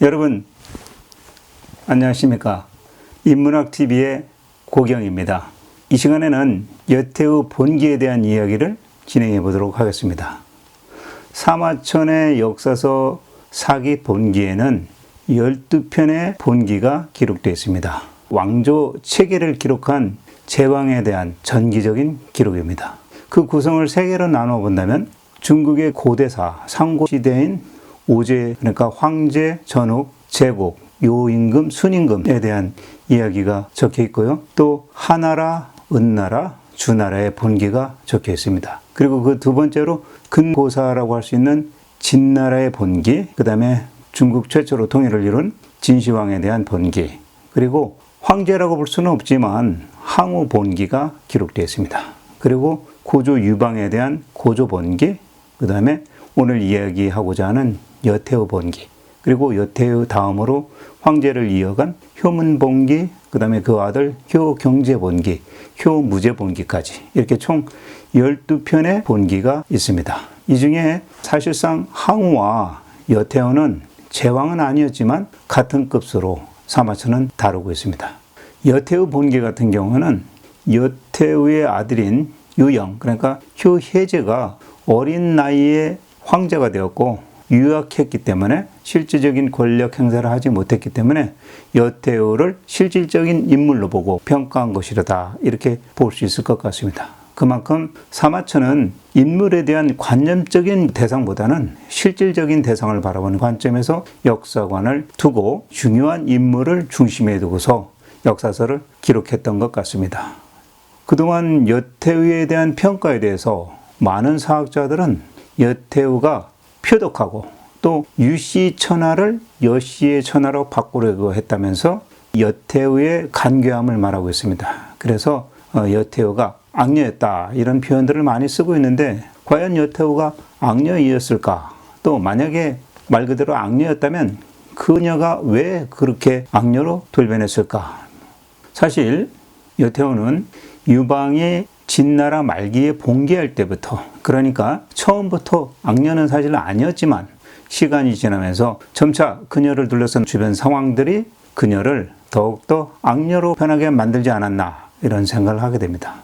여러분 안녕하십니까? 인문학TV의 고경입니다. 이 시간에는 여태우 본기에 대한 이야기를 진행해 보도록 하겠습니다. 사마천의 역사서 사기 본기에는 12편의 본기가 기록되어 있습니다. 왕조 체계를 기록한 제왕에 대한 전기적인 기록입니다. 그 구성을 세 개로 나눠 본다면 중국의 고대사, 상고시대인 오제, 그러니까 황제, 전욱, 제국, 요임금, 순임금에 대한 이야기가 적혀 있고요. 또 하나라, 은나라, 주나라의 본기가 적혀 있습니다. 그리고 그 두 번째로 근고사라고 할 수 있는 진나라의 본기, 그 다음에 중국 최초로 통일을 이룬 진시황에 대한 본기, 그리고 황제라고 볼 수는 없지만 항우 본기가 기록되어 있습니다. 그리고 고조 유방에 대한 고조 본기, 그 다음에 오늘 이야기하고자 하는 여태우 본기, 그리고 여태우 다음으로 황제를 이어간 효문 본기, 그 다음에 그 아들 효경제 본기, 효무제 본기까지 이렇게 총 12편의 본기가 있습니다. 이 중에 사실상 항우와 여태우는 제왕은 아니었지만 같은 급수로 사마천은 다루고 있습니다. 여태우 본기 같은 경우는 여태우의 아들인 유영, 그러니까 효혜제가 어린 나이에 황제가 되었고 유약했기 때문에 실질적인 권력 행사를 하지 못했기 때문에 여태우를 실질적인 인물로 보고 평가한 것이라다, 이렇게 볼 수 있을 것 같습니다. 그만큼 사마천은 인물에 대한 관념적인 대상보다는 실질적인 대상을 바라보는 관점에서 역사관을 두고 중요한 인물을 중심에 두고서 역사서를 기록했던 것 같습니다. 그동안 여태우에 대한 평가에 대해서 많은 사학자들은 여태우가 표독하고 또 유씨 천하를 여씨의 천하로 바꾸려고 했다면서 여태우의 간교함을 말하고 있습니다. 그래서 여태우가 악녀였다, 이런 표현들을 많이 쓰고 있는데 과연 여태우가 악녀이었을까? 또 만약에 말 그대로 악녀였다면 그녀가 왜 그렇게 악녀로 돌변했을까? 사실 여태우는 유방이 진나라 말기에 봉기할 때부터, 그러니까 처음부터 악녀는 사실 아니었지만 시간이 지나면서 점차 그녀를 둘러싼 주변 상황들이 그녀를 더욱더 악녀로 변하게 만들지 않았나, 이런 생각을 하게 됩니다.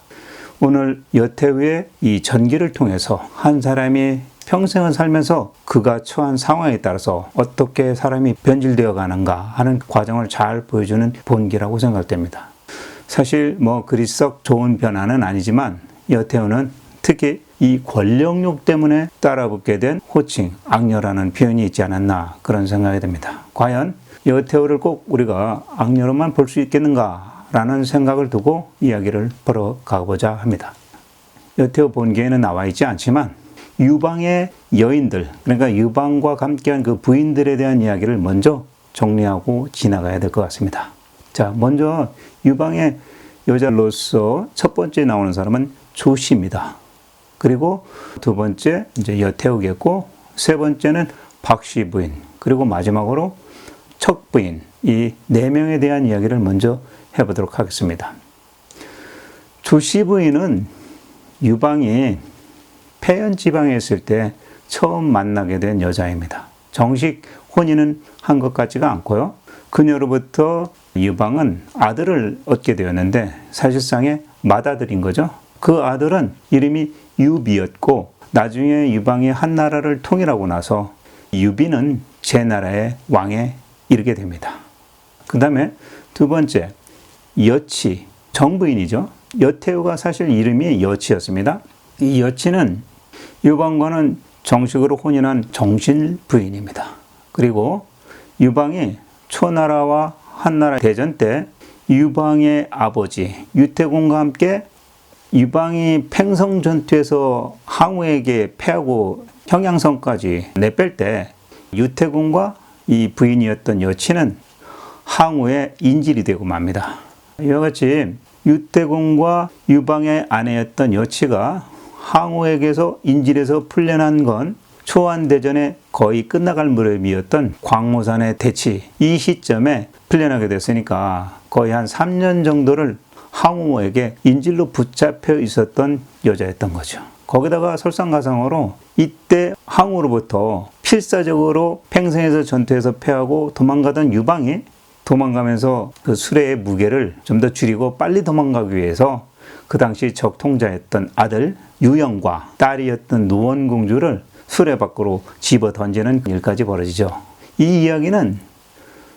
오늘 여태우의 이 전기를 통해서 한 사람이 평생을 살면서 그가 처한 상황에 따라서 어떻게 사람이 변질되어 가는가 하는 과정을 잘 보여주는 본기라고 생각됩니다. 사실 그리 썩 좋은 변화는 아니지만 여태우는 특히 이 권력욕 때문에 따라붙게 된 호칭, 악녀라는 표현이 있지 않았나, 그런 생각이 듭니다. 과연 여태우를 꼭 우리가 악녀로만 볼 수 있겠는가라는 생각을 두고 이야기를 풀어가보자 합니다. 여태우 본기에는 나와 있지 않지만 유방의 여인들, 그러니까 유방과 함께한 그 부인들에 대한 이야기를 먼저 정리하고 지나가야 될 것 같습니다. 자, 먼저 유방의 여자로서 첫 번째 나오는 사람은 조씨입니다. 그리고 두 번째 이제 여태우겠고, 세 번째는 박씨 부인, 그리고 마지막으로 척부인, 이 네 명에 대한 이야기를 먼저 해보도록 하겠습니다. 조씨 부인은 유방이 폐연 지방에 있을 때 처음 만나게 된 여자입니다. 정식 혼인은 한 것 같지가 않고요. 그녀로부터 유방은 아들을 얻게 되었는데 사실상의 맏아들인 거죠. 그 아들은 이름이 유비였고, 나중에 유방이 한 나라를 통일하고 나서 유비는 제 나라의 왕에 이르게 됩니다. 그 다음에 두 번째, 여치, 정부인이죠. 여태우가 사실 이름이 여치였습니다. 이 여치는 유방과는 정식으로 혼인한 정신 부인입니다. 그리고 유방이 초나라와 한나라 대전 때 유방의 아버지 유태공과 함께 유방이 팽성 전투에서 항우에게 패하고 형양성까지 내뺄 때 유태공과 이 부인이었던 여치는 항우의 인질이 되고 맙니다. 이와 같이 유태공과 유방의 아내였던 여치가 항우에게서 인질에서 풀려난 건 초안대전에 거의 끝나갈 무렵이었던 광모산의 대치, 이 시점에 풀려나게 됐으니까 거의 한 3년 정도를 항우에게 인질로 붙잡혀 있었던 여자였던 거죠. 거기다가 설상가상으로 이때 항우로부터 필사적으로 팽성에서 전투에서 패하고 도망가던 유방이 도망가면서 그 수레의 무게를 좀 더 줄이고 빨리 도망가기 위해서 그 당시 적통자였던 아들 유영과 딸이었던 노원공주를 수레 밖으로 집어 던지는 일까지 벌어지죠. 이 이야기는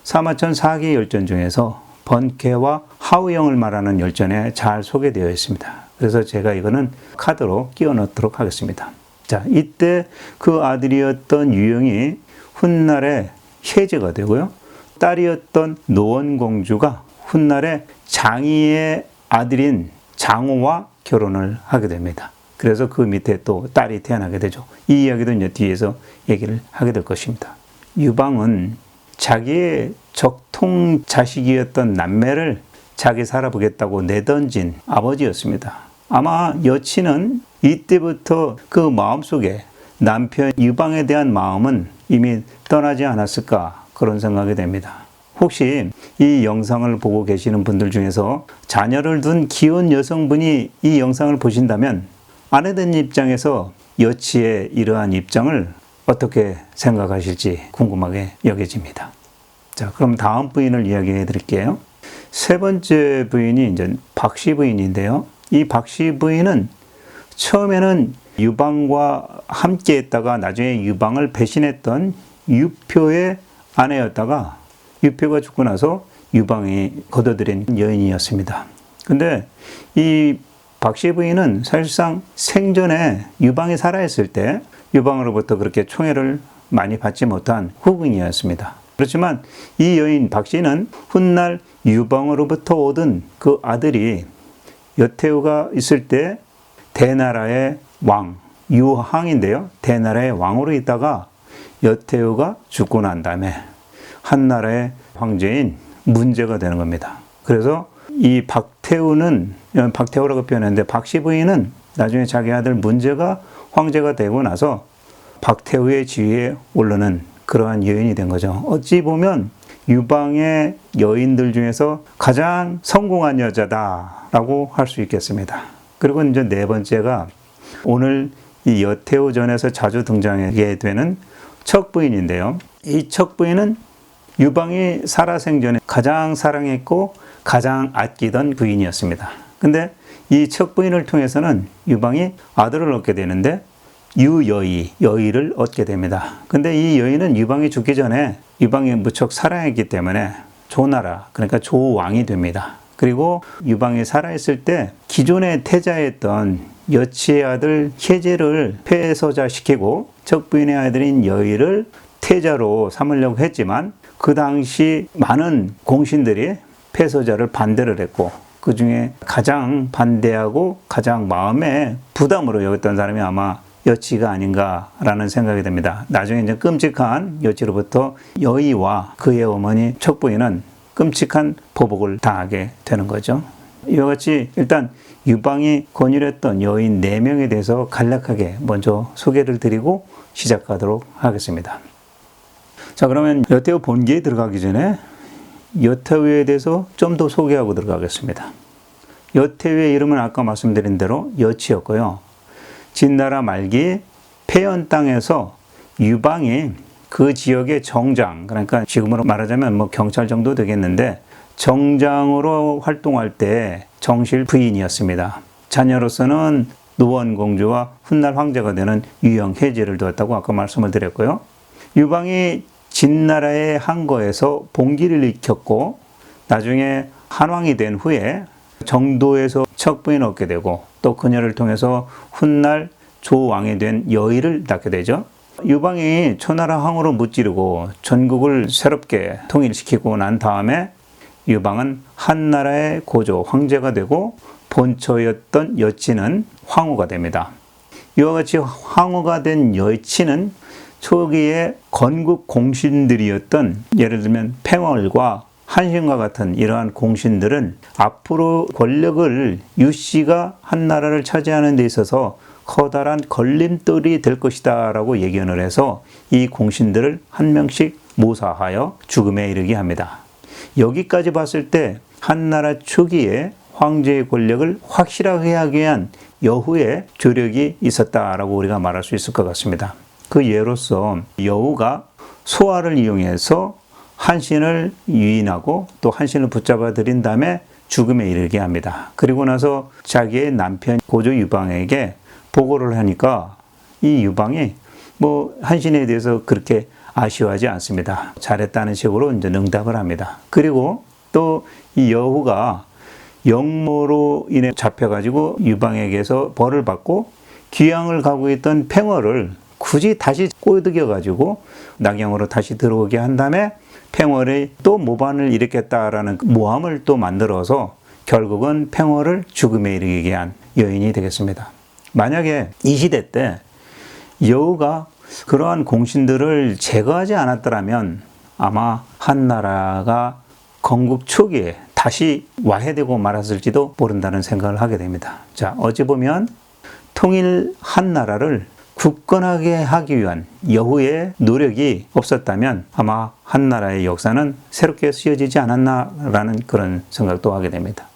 사마천 4개 열전 중에서 번쾌와 하우영을 말하는 열전에 잘 소개되어 있습니다. 그래서 제가 이거는 카드로 끼워 넣도록 하겠습니다. 자, 이때 그 아들이었던 유영이 훗날에 해제가 되고요. 딸이었던 노원공주가 훗날에 장이의 아들인 장호와 결혼을 하게 됩니다. 그래서 그 밑에 또 딸이 태어나게 되죠. 이 이야기도 이제 뒤에서 얘기를 하게 될 것입니다. 유방은 자기의 적통 자식이었던 남매를 자기 살아보겠다고 내던진 아버지였습니다. 아마 여친은 이때부터 그 마음속에 남편 유방에 대한 마음은 이미 떠나지 않았을까 그런 생각이 됩니다. 혹시 이 영상을 보고 계시는 분들 중에서 자녀를 둔 기혼 여성분이 이 영상을 보신다면 아내된 입장에서 여치의 이러한 입장을 어떻게 생각하실지 궁금하게 여겨집니다. 자, 그럼 다음 부인을 이야기해 드릴게요. 세 번째 부인이 이제 박씨 부인인데요. 이 박씨 부인은 처음에는 유방과 함께 했다가 나중에 유방을 배신했던 유표의 아내였다가 유표가 죽고 나서 유방이 거둬들인 여인이었습니다. 근데 이 박씨 부인은 사실상 생전에 유방이 살아있을 때 유방으로부터 그렇게 총애를 많이 받지 못한 후궁이었습니다. 그렇지만 이 여인 박씨는 훗날 유방으로부터 얻은 그 아들이 여태우가 있을 때 대나라의 왕, 유항인데요. 대나라의 왕으로 있다가 여태우가 죽고 난 다음에 한나라의 황제인 문제가 되는 겁니다. 그래서 이 박태우라고 표현했는데 박씨 부인은 나중에 자기 아들 문제가 황제가 되고 나서 박태우의 지위에 오르는 그러한 여인이 된 거죠. 어찌 보면 유방의 여인들 중에서 가장 성공한 여자다라고 할 수 있겠습니다. 그리고 이제 네 번째가 오늘 이 여태우전에서 자주 등장하게 되는 척부인인데요. 이 척부인은 유방이 살아생전에 가장 사랑했고 가장 아끼던 부인이었습니다. 근데 이 척부인을 통해서는 유방이 아들을 얻게 되는데 여의를 얻게 됩니다. 근데 이 여의는 유방이 죽기 전에 유방이 무척 사랑했기 때문에 조나라, 그러니까 조왕이 됩니다. 그리고 유방이 살아있을 때 기존의 태자였던 여치의 아들 혜제를 폐소자시키고 척부인의 아들인 여의를 태자로 삼으려고 했지만 그 당시 많은 공신들이 폐소자를 반대를 했고 그 중에 가장 반대하고 가장 마음에 부담으로 여겼던 사람이 아마 여치가 아닌가라는 생각이 듭니다. 나중에 이제 끔찍한 여치로부터 여의와 그의 어머니 척부인은 끔찍한 보복을 당하게 되는 거죠. 이와 같이 일단 유방이 권유했던 여인 4명에 대해서 간략하게 먼저 소개를 드리고 시작하도록 하겠습니다. 자, 그러면 여태우 본기에 들어가기 전에 여태우에 대해서 좀 더 소개하고 들어가겠습니다. 여태우의 이름은 아까 말씀드린 대로 여치였고요. 진나라 말기 폐연 땅에서 유방이 그 지역의 정장, 그러니까 지금으로 말하자면 뭐 경찰 정도 되겠는데 정장으로 활동할 때 정실 부인이었습니다. 자녀로서는 노원공주와 훗날 황제가 되는 유영혜제를 두었다고 아까 말씀을 드렸고요. 유방이 진나라의 항거에서 봉기를 일으켰고 나중에 한왕이 된 후에 정도에서 척부인을 얻게 되고 또 그녀를 통해서 훗날 조왕이 된 여의를 낳게 되죠. 유방이 초나라 황으로 무찌르고 전국을 새롭게 통일시키고 난 다음에 유방은 한나라의 고조 황제가 되고 본처였던 여치는 황후가 됩니다. 이와 같이 황후가 된 여치는 초기에 건국 공신들이었던 예를 들면 팽월과 한신과 같은 이러한 공신들은 앞으로 권력을 유씨가 한나라를 차지하는 데 있어서 커다란 걸림돌이 될 것이다 라고 예견을 해서 이 공신들을 한 명씩 모사하여 죽음에 이르게 합니다. 여기까지 봤을 때 한나라 초기에 황제의 권력을 확실하게 하기 위한 여후의 조력이 있었다라고 우리가 말할 수 있을 것 같습니다. 그 예로서 여우가 소화를 이용해서 한신을 유인하고 또 한신을 붙잡아 들인 다음에 죽음에 이르게 합니다. 그리고 나서 자기의 남편 고조 유방에게 보고를 하니까 이 유방이 뭐 한신에 대해서 그렇게 아쉬워하지 않습니다. 잘했다는 식으로 이제 응답을 합니다. 그리고 또 이 여우가 영모로 인해 잡혀가지고 유방에게서 벌을 받고 귀양을 가고 있던 팽어를 굳이 다시 꼬드겨가지고 낙양으로 다시 들어오게 한 다음에 팽어를 또 모반을 일으켰다라는 모함을 또 만들어서 결국은 팽어를 죽음에 이르게 한 여인이 되겠습니다. 만약에 이 시대 때 여우가 그러한 공신들을 제거하지 않았더라면 아마 한나라가 건국 초기에 다시 와해되고 말았을지도 모른다는 생각을 하게 됩니다. 자, 어찌 보면 통일 한나라를 굳건하게 하기 위한 여우의 노력이 없었다면 아마 한나라의 역사는 새롭게 쓰여지지 않았나라는 그런 생각도 하게 됩니다.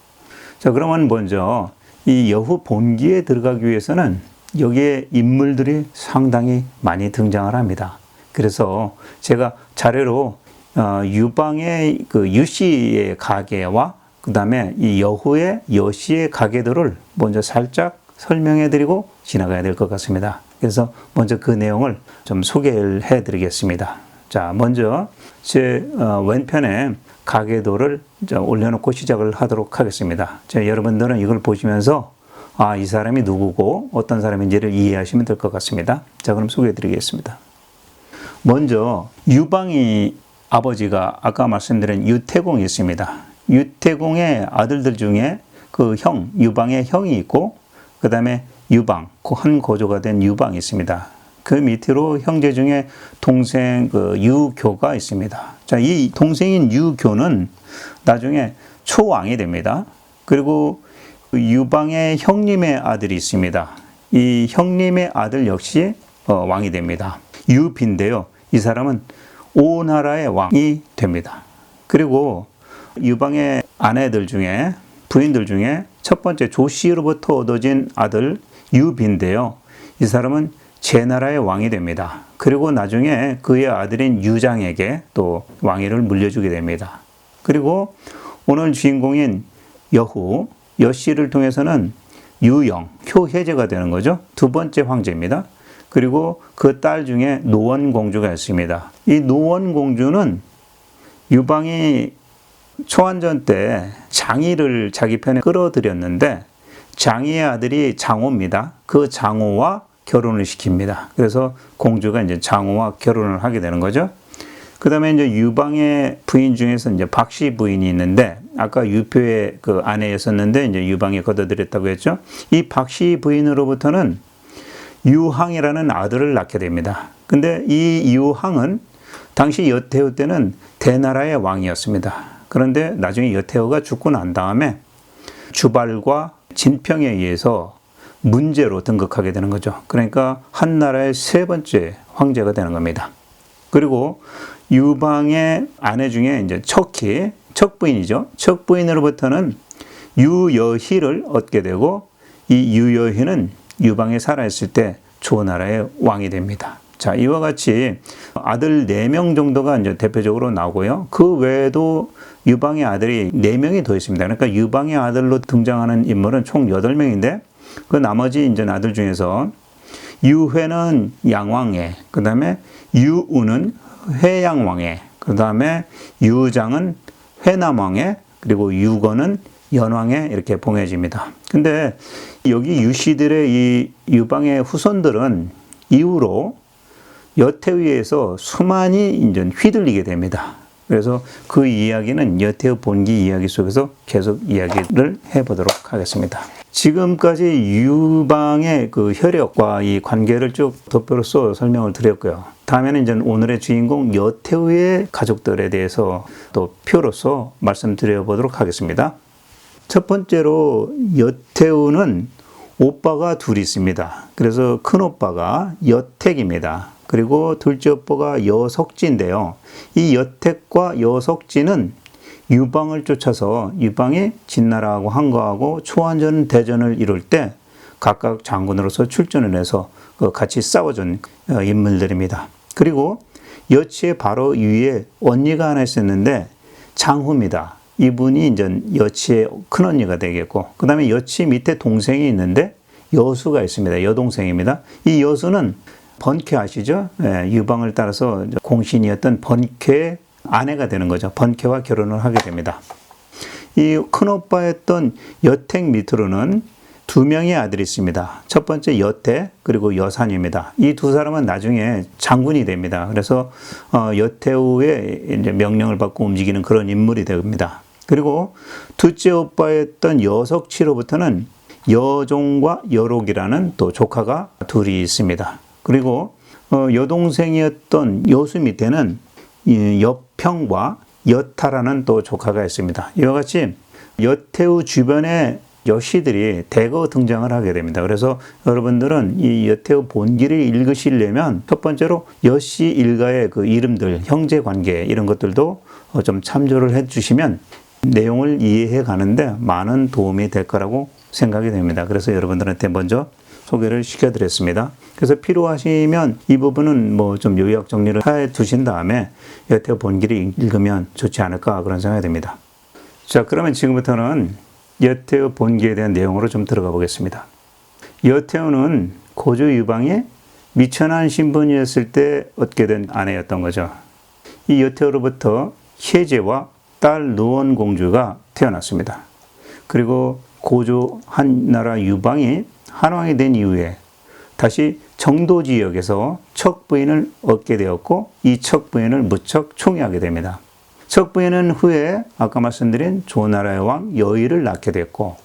자, 그러면 먼저 이 여우 본기에 들어가기 위해서는 여기에 인물들이 상당히 많이 등장을 합니다. 그래서 제가 자료로 유방의 그 유씨의 가계와 그 다음에 이 여우의 여씨의 가계들을 먼저 살짝 설명해 드리고 지나가야 될 것 같습니다. 그래서 먼저 그 내용을 좀 소개를 해 드리겠습니다. 자, 먼저 제 왼편에 가계도를 올려놓고 시작을 하도록 하겠습니다. 자, 여러분들은 이걸 보시면서 이 사람이 누구고 어떤 사람인지를 이해하시면 될 것 같습니다. 자, 그럼 소개해 드리겠습니다. 먼저 유방이 아버지가 아까 말씀드린 유태공이 있습니다. 유태공의 아들들 중에 그 유방의 형이 있고 그 다음에 유방, 한 고조가 된 유방이 있습니다. 그 밑으로 형제 중에 동생 유교가 있습니다. 자, 이 동생인 유교는 나중에 초왕이 됩니다. 그리고 유방의 형님의 아들이 있습니다. 이 형님의 아들 역시 왕이 됩니다. 유비인데요. 이 사람은 오나라의 왕이 됩니다. 그리고 유방의 아내들 중에 부인들 중에 첫 번째 조씨로부터 얻어진 아들 유비인데요. 이 사람은 제나라의 왕이 됩니다. 그리고 나중에 그의 아들인 유장에게 또 왕위를 물려주게 됩니다. 그리고 오늘 주인공인 여씨를 통해서는 유영, 효혜제가 되는 거죠. 두 번째 황제입니다. 그리고 그 딸 중에 노원공주가 있습니다. 이 노원공주는 유방이 초안전 때 장희를 자기 편에 끌어들였는데 장희의 아들이 장호입니다. 그 장호와 결혼을 시킵니다. 그래서 공주가 이제 장호와 결혼을 하게 되는 거죠. 그 다음에 이제 유방의 부인 중에서 이제 박씨 부인이 있는데 아까 유표의 그 아내였었는데 이제 유방이 걷어들였다고 했죠. 이 박씨 부인으로부터는 유항이라는 아들을 낳게 됩니다. 근데 이 유항은 당시 여태우 때는 대나라의 왕이었습니다. 그런데 나중에 여태우가 죽고 난 다음에 주발과 진평에 의해서 문제로 등극하게 되는 거죠. 그러니까 한나라의 세 번째 황제가 되는 겁니다. 그리고 유방의 아내 중에 이제 척부인이죠. 척부인으로부터는 유여희를 얻게 되고 이 유여희는 유방에 살아있을 때 조나라의 왕이 됩니다. 자, 이와 같이 아들 4명 정도가 이제 대표적으로 나오고요. 그 외에도 유방의 아들이 4명이 더 있습니다. 그러니까 유방의 아들로 등장하는 인물은 총 8명인데 그 나머지 이제 아들 중에서 유회는 양왕에, 그 다음에 유우는 회양왕에, 그 다음에 유장은 회남왕에, 그리고 유건은 연왕에 이렇게 봉해집니다. 근데 여기 유씨들의 이 유방의 후손들은 이후로 여태우에서 수많이 이제 휘둘리게 됩니다. 그래서 그 이야기는 여태우 본기 이야기 속에서 계속 이야기를 해보도록 하겠습니다. 지금까지 유방의 그 혈역과 이 관계를 쭉 도표로서 설명을 드렸고요. 다음에는 이제 오늘의 주인공 여태우의 가족들에 대해서 또 표로서 말씀드려 보도록 하겠습니다. 첫 번째로 여태우는 오빠가 둘이 있습니다. 그래서 큰 오빠가 여택입니다. 그리고 둘째 오빠가 여석지인데요. 이 여택과 여석지는 유방을 쫓아서 유방이 진나라하고 한거하고 초안전 대전을 이룰 때 각각 장군으로서 출전을 해서 같이 싸워준 인물들입니다. 그리고 여치의 바로 위에 언니가 하나 있었는데 장후입니다. 이분이 이제 여치의 큰언니가 되겠고, 그 다음에 여치 밑에 동생이 있는데 여수가 있습니다. 여동생입니다. 이 여수는 번쾌 아시죠? 유방을 따라서 공신이었던 번쾌의 아내가 되는 거죠. 번쾌와 결혼을 하게 됩니다. 이 큰오빠였던 여택 밑으로는 두 명의 아들이 있습니다. 첫 번째 여태, 그리고 여산입니다. 이 두 사람은 나중에 장군이 됩니다. 그래서 여태우의 이제 명령을 받고 움직이는 그런 인물이 됩니다. 그리고 둘째 오빠였던 여석치로부터는 여종과 여록이라는 또 조카가 둘이 있습니다. 그리고 여동생이었던 여수 밑에는 여평과 여타라는 또 조카가 있습니다. 이와 같이 여태우 주변에 여씨들이 대거 등장을 하게 됩니다. 그래서 여러분들은 이 여태우 본기를 읽으시려면 첫 번째로 여씨 일가의 그 이름들, 형제 관계 이런 것들도 좀 참조를 해 주시면 내용을 이해해 가는데 많은 도움이 될 거라고 생각이 됩니다. 그래서 여러분들한테 먼저 소개를 시켜드렸습니다. 그래서 필요하시면 이 부분은 뭐 좀 요약 정리를 해 두신 다음에 여태우 본기를 읽으면 좋지 않을까 그런 생각이 듭니다. 자, 그러면 지금부터는 여태우 본기에 대한 내용으로 좀 들어가 보겠습니다. 여태우는 고조 유방의 미천한 신분이었을 때 얻게 된 아내였던 거죠. 이 여태우로부터 혜제와 딸 노원 공주가 태어났습니다. 그리고 고조 한나라 유방이 한왕이 된 이후에 다시 정도 지역에서 척 부인을 얻게 되었고, 이 척 부인을 무척 총애하게 됩니다. 척 부인은 후에 아까 말씀드린 조나라의 왕 여의를 낳게 됐고,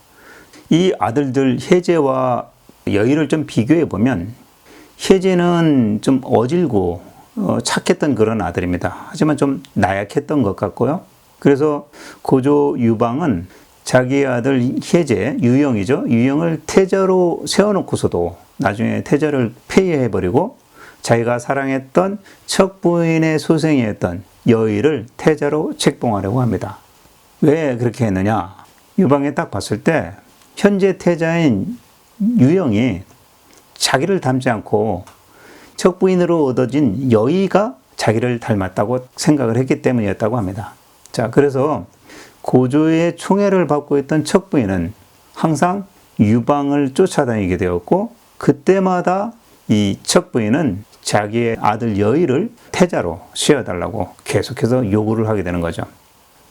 이 아들들 혜제와 여의를 좀 비교해 보면 혜제는 좀 어질고 착했던 그런 아들입니다. 하지만 좀 나약했던 것 같고요. 그래서 고조 유방은 자기 아들 혜제, 유영이죠. 유영을 태자로 세워놓고서도 나중에 태자를 폐위해버리고 자기가 사랑했던 척 부인의 소생이었던 여의를 태자로 책봉하려고 합니다. 왜 그렇게 했느냐? 유방에 딱 봤을 때 현재 태자인 유영이 자기를 닮지 않고 척 부인으로 얻어진 여의가 자기를 닮았다고 생각을 했기 때문이었다고 합니다. 자, 그래서 고조의 총애를 받고 있던 척 부인은 항상 유방을 쫓아다니게 되었고, 그때마다 이 척 부인은 자기의 아들 여의를 태자로 씌워달라고 계속해서 요구를 하게 되는 거죠.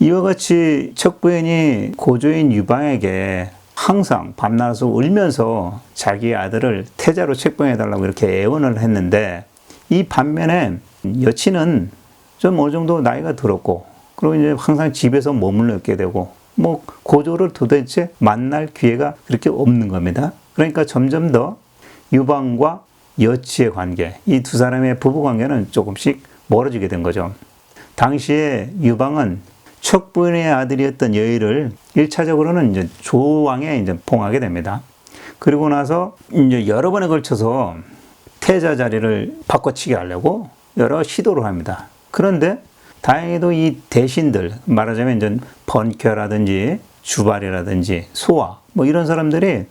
이와 같이 척 부인이 고조인 유방에게 항상 밤낮으로 울면서 자기 아들을 태자로 책봉해달라고 이렇게 애원을 했는데, 이 반면에 여친은 좀 어느 정도 나이가 들었고, 그리고 이제 항상 집에서 머물러 있게 되고, 뭐 고조를 도대체 만날 기회가 그렇게 없는 겁니다. 그러니까 점점 더 유방과 여치의 관계, 이 두 사람의 부부 관계는 조금씩 멀어지게 된 거죠. 당시에 유방은 척 부인의 아들이었던 여의를 1차적으로는 이제 조왕에 이제 봉하게 됩니다. 그리고 나서 이제 여러 번에 걸쳐서 태자 자리를 바꿔치기 하려고 여러 시도를 합니다. 그런데 다행히도 이 대신들, 말하자면 이제 번쾌라든지 주발이라든지 소아, 뭐 이런 사람들이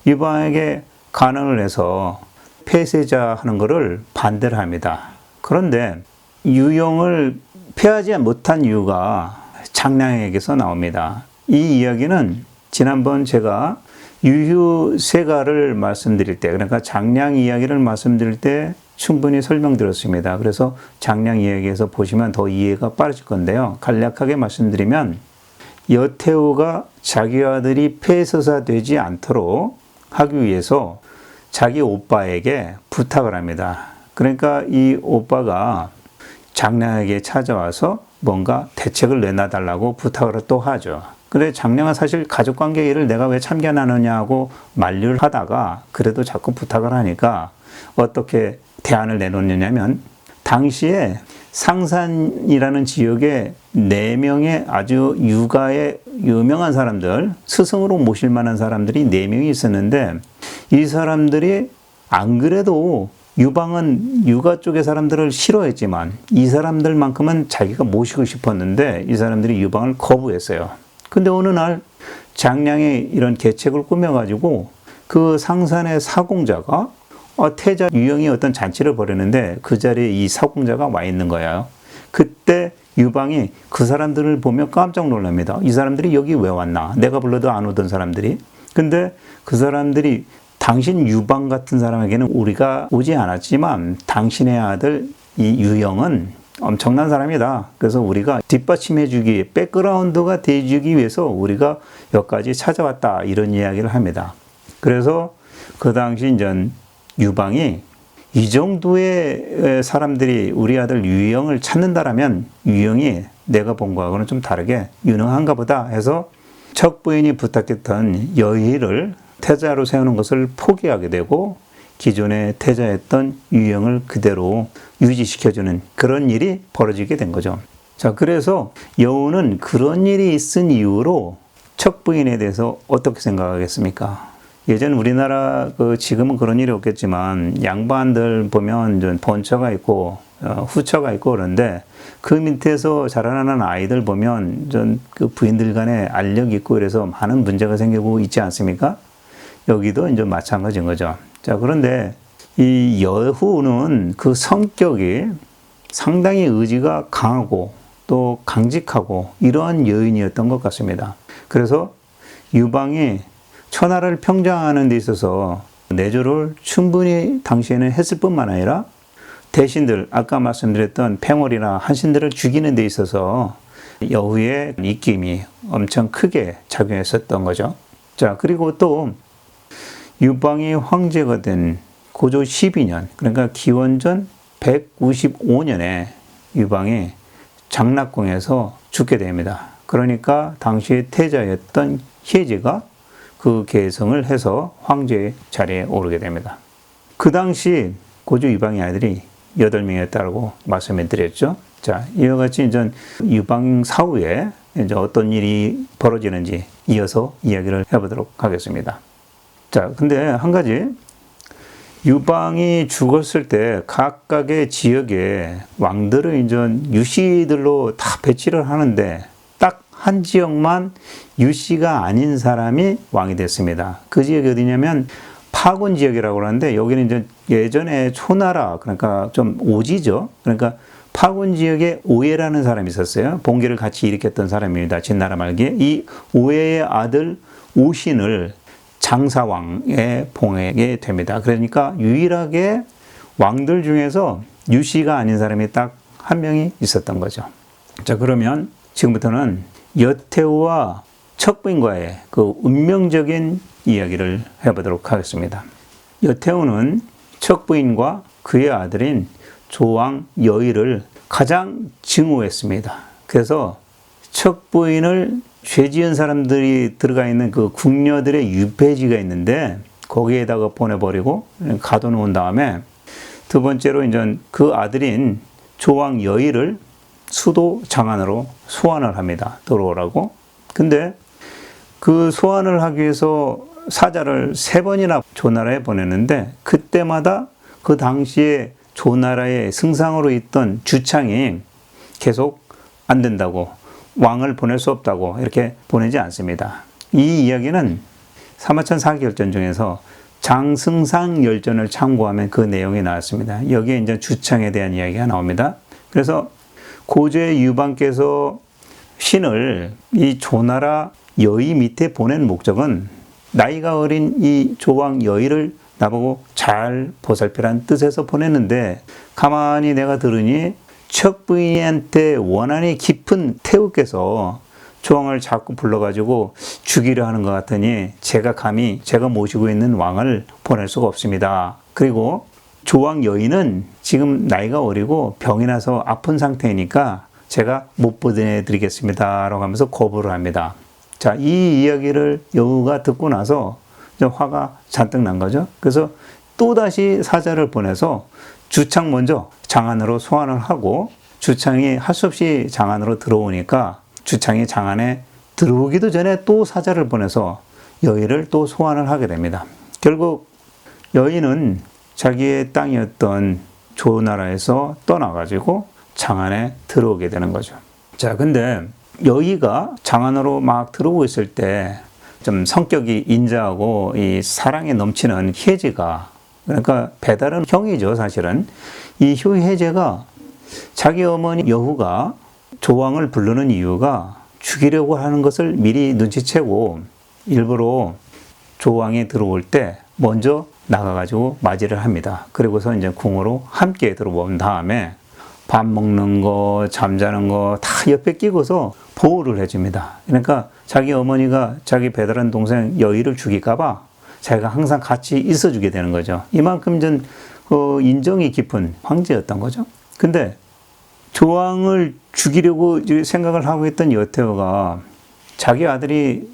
유방에게 간언을 해서 폐쇄자 하는 것을 반대를 합니다. 그런데 유영을 폐하지 못한 이유가 장량에게서 나옵니다. 이 이야기는 지난번 제가 유휴세가를 말씀드릴 때, 그러니까 장량 이야기를 말씀드릴 때 충분히 설명드렸습니다. 그래서 장량 이야기에서 보시면 더 이해가 빠르실 건데요. 간략하게 말씀드리면 여태우가 자기 아들이 폐서사 되지 않도록 하기 위해서 자기 오빠에게 부탁을 합니다. 그러니까 이 오빠가 장량에게 찾아와서 뭔가 대책을 내놔달라고 부탁을 또 하죠. 근데 장량은 사실 가족관계 일을 내가 왜 참견하느냐고 만류를 하다가 그래도 자꾸 부탁을 하니까 어떻게 대안을 내놓느냐면, 당시에 상산이라는 지역에 4명의 아주 유가의 유명한 사람들, 스승으로 모실 만한 사람들이 4명이 있었는데, 이 사람들이 안 그래도 유방은 유가 쪽의 사람들을 싫어했지만 이 사람들만큼은 자기가 모시고 싶었는데 이 사람들이 유방을 거부했어요. 근데 어느 날 장량이 이런 계책을 꾸며가지고 그 상산의 사공자가 태자 유영이 어떤 잔치를 벌였는데 그 자리에 이 사공자가 와 있는 거예요. 그때 유방이 그 사람들을 보며 깜짝 놀랍니다. 이 사람들이 여기 왜 왔나? 내가 불러도 안 오던 사람들이. 근데 그 사람들이 당신 유방 같은 사람에게는 우리가 오지 않았지만 당신의 아들 이 유영은 엄청난 사람이다. 그래서 우리가 뒷받침해주기, 백그라운드가 돼주기 위해서 우리가 여기까지 찾아왔다. 이런 이야기를 합니다. 그래서 그 당시 이제 유방이 이 정도의 사람들이 우리 아들 유영을 찾는다라면 유영이 내가 본 거하고는 좀 다르게 유능한가 보다 해서 척부인이 부탁했던 여의를 태자로 세우는 것을 포기하게 되고 기존에 태자였던 유영을 그대로 유지시켜주는 그런 일이 벌어지게 된 거죠. 자, 그래서 여우는 그런 일이 있은 이후로 척부인에 대해서 어떻게 생각하겠습니까? 예전 우리나라 지금은 그런 일이 없겠지만 양반들 보면 좀 본처가 있고 후처가 있고 그런데 그 밑에서 자라나는 아이들 보면 좀 그 부인들 간에 알력이 있고 그래서 많은 문제가 생기고 있지 않습니까? 여기도 이제 마찬가지인 거죠. 자, 그런데 이 여후는 그 성격이 상당히 의지가 강하고 또 강직하고 이러한 여인이었던 것 같습니다. 그래서 유방이 천하를 평정하는 데 있어서 내조를 충분히 당시에는 했을 뿐만 아니라 대신들, 아까 말씀드렸던 팽월이나 한신들을 죽이는 데 있어서 여후의 입김이 엄청 크게 작용했었던 거죠. 자, 그리고 또 유방이 황제가 된 고조 12년, 그러니까 기원전 195년에 유방이 장락궁에서 죽게 됩니다. 그러니까 당시 태자였던 혜제가 그 계승을 해서 황제 자리에 오르게 됩니다. 그 당시 고조 유방의 아들이 8명이었다고 말씀을 드렸죠. 자, 이와 같이 이제 유방 사후에 이제 어떤 일이 벌어지는지 이어서 이야기를 해보도록 하겠습니다. 자, 근데 한 가지, 유방이 죽었을 때 각각의 지역에 왕들을 이제 유씨들로 다 배치를 하는데 딱 한 지역만 유씨가 아닌 사람이 왕이 됐습니다. 그 지역이 어디냐면 파군 지역이라고 하는데 여기는 이제 예전에 초나라, 그러니까 좀 오지죠. 그러니까 파군 지역에 오예라는 사람이 있었어요. 봉기를 같이 일으켰던 사람입니다. 진나라 말기에. 이 오예의 아들 오신을 장사왕에 봉하게 됩니다. 그러니까 유일하게 왕들 중에서 유씨가 아닌 사람이 딱 한 명이 있었던 거죠. 자, 그러면 지금부터는 여태우와 척부인과의 그 운명적인 이야기를 해보도록 하겠습니다. 여태우는 척부인과 그의 아들인 조왕 여의를 가장 증오했습니다. 그래서 척부인을 죄 지은 사람들이 들어가 있는 그 궁녀들의 유폐지가 있는데 거기에다가 보내버리고 가둬놓은 다음에 두 번째로 이제 그 아들인 조왕 여의를 수도 장안으로 소환을 합니다. 들어오라고. 근데 그 소환을 하기 위해서 사자를 3번이나 조나라에 보냈는데 그때마다 그 당시에 조나라의 승상으로 있던 주창이 계속 안 된다고, 왕을 보낼 수 없다고 이렇게 보내지 않습니다. 이 이야기는 사마천 사기열전 중에서 장승상 열전을 참고하면 그 내용이 나왔습니다. 여기에 이제 주창에 대한 이야기가 나옵니다. 그래서 고조의 유방께서 신을 이 조나라 여의 밑에 보낸 목적은 나이가 어린 이 조왕 여의를 나보고 잘 보살피란 뜻에서 보냈는데 가만히 내가 들으니 척부인한테 원한이 깊은 태우께서 조왕을 자꾸 불러가지고 죽이려 하는 것 같으니 제가 감히 제가 모시고 있는 왕을 보낼 수가 없습니다. 그리고 조왕 여인은 지금 나이가 어리고 병이 나서 아픈 상태이니까 제가 못 보내드리겠습니다 라고 하면서 거부를 합니다. 자, 이 이야기를 여우가 듣고 나서 화가 잔뜩 난 거죠. 그래서 또다시 사자를 보내서 주창 먼저 장안으로 소환을 하고 주창이 할 수 없이 장안으로 들어오니까 주창이 장안에 들어오기도 전에 또 사자를 보내서 여의를 또 소환을 하게 됩니다. 결국 여의는 자기의 땅이었던 조나라에서 떠나가지고 장안에 들어오게 되는 거죠. 자, 근데 여의가 장안으로 막 들어오고 있을 때 좀 성격이 인자하고 이 사랑에 넘치는 혜제가, 그러니까 배달은 형이죠, 사실은. 이 효혜제가 자기 어머니 여후가 조왕을 부르는 이유가 죽이려고 하는 것을 미리 눈치채고 일부러 조왕이 들어올 때 먼저 나가가지고 맞이를 합니다. 그리고서 이제 궁으로 함께 들어온 다음에 밥 먹는 거, 잠자는 거 다 옆에 끼고서 보호를 해줍니다. 그러니까 자기 어머니가 자기 배달한 동생 여의를 죽일까봐 자기가 항상 같이 있어주게 되는 거죠. 이만큼 전 인정이 깊은 황제였던 거죠. 근데 조왕을 죽이려고 생각을 하고 있던 여태호가 자기 아들이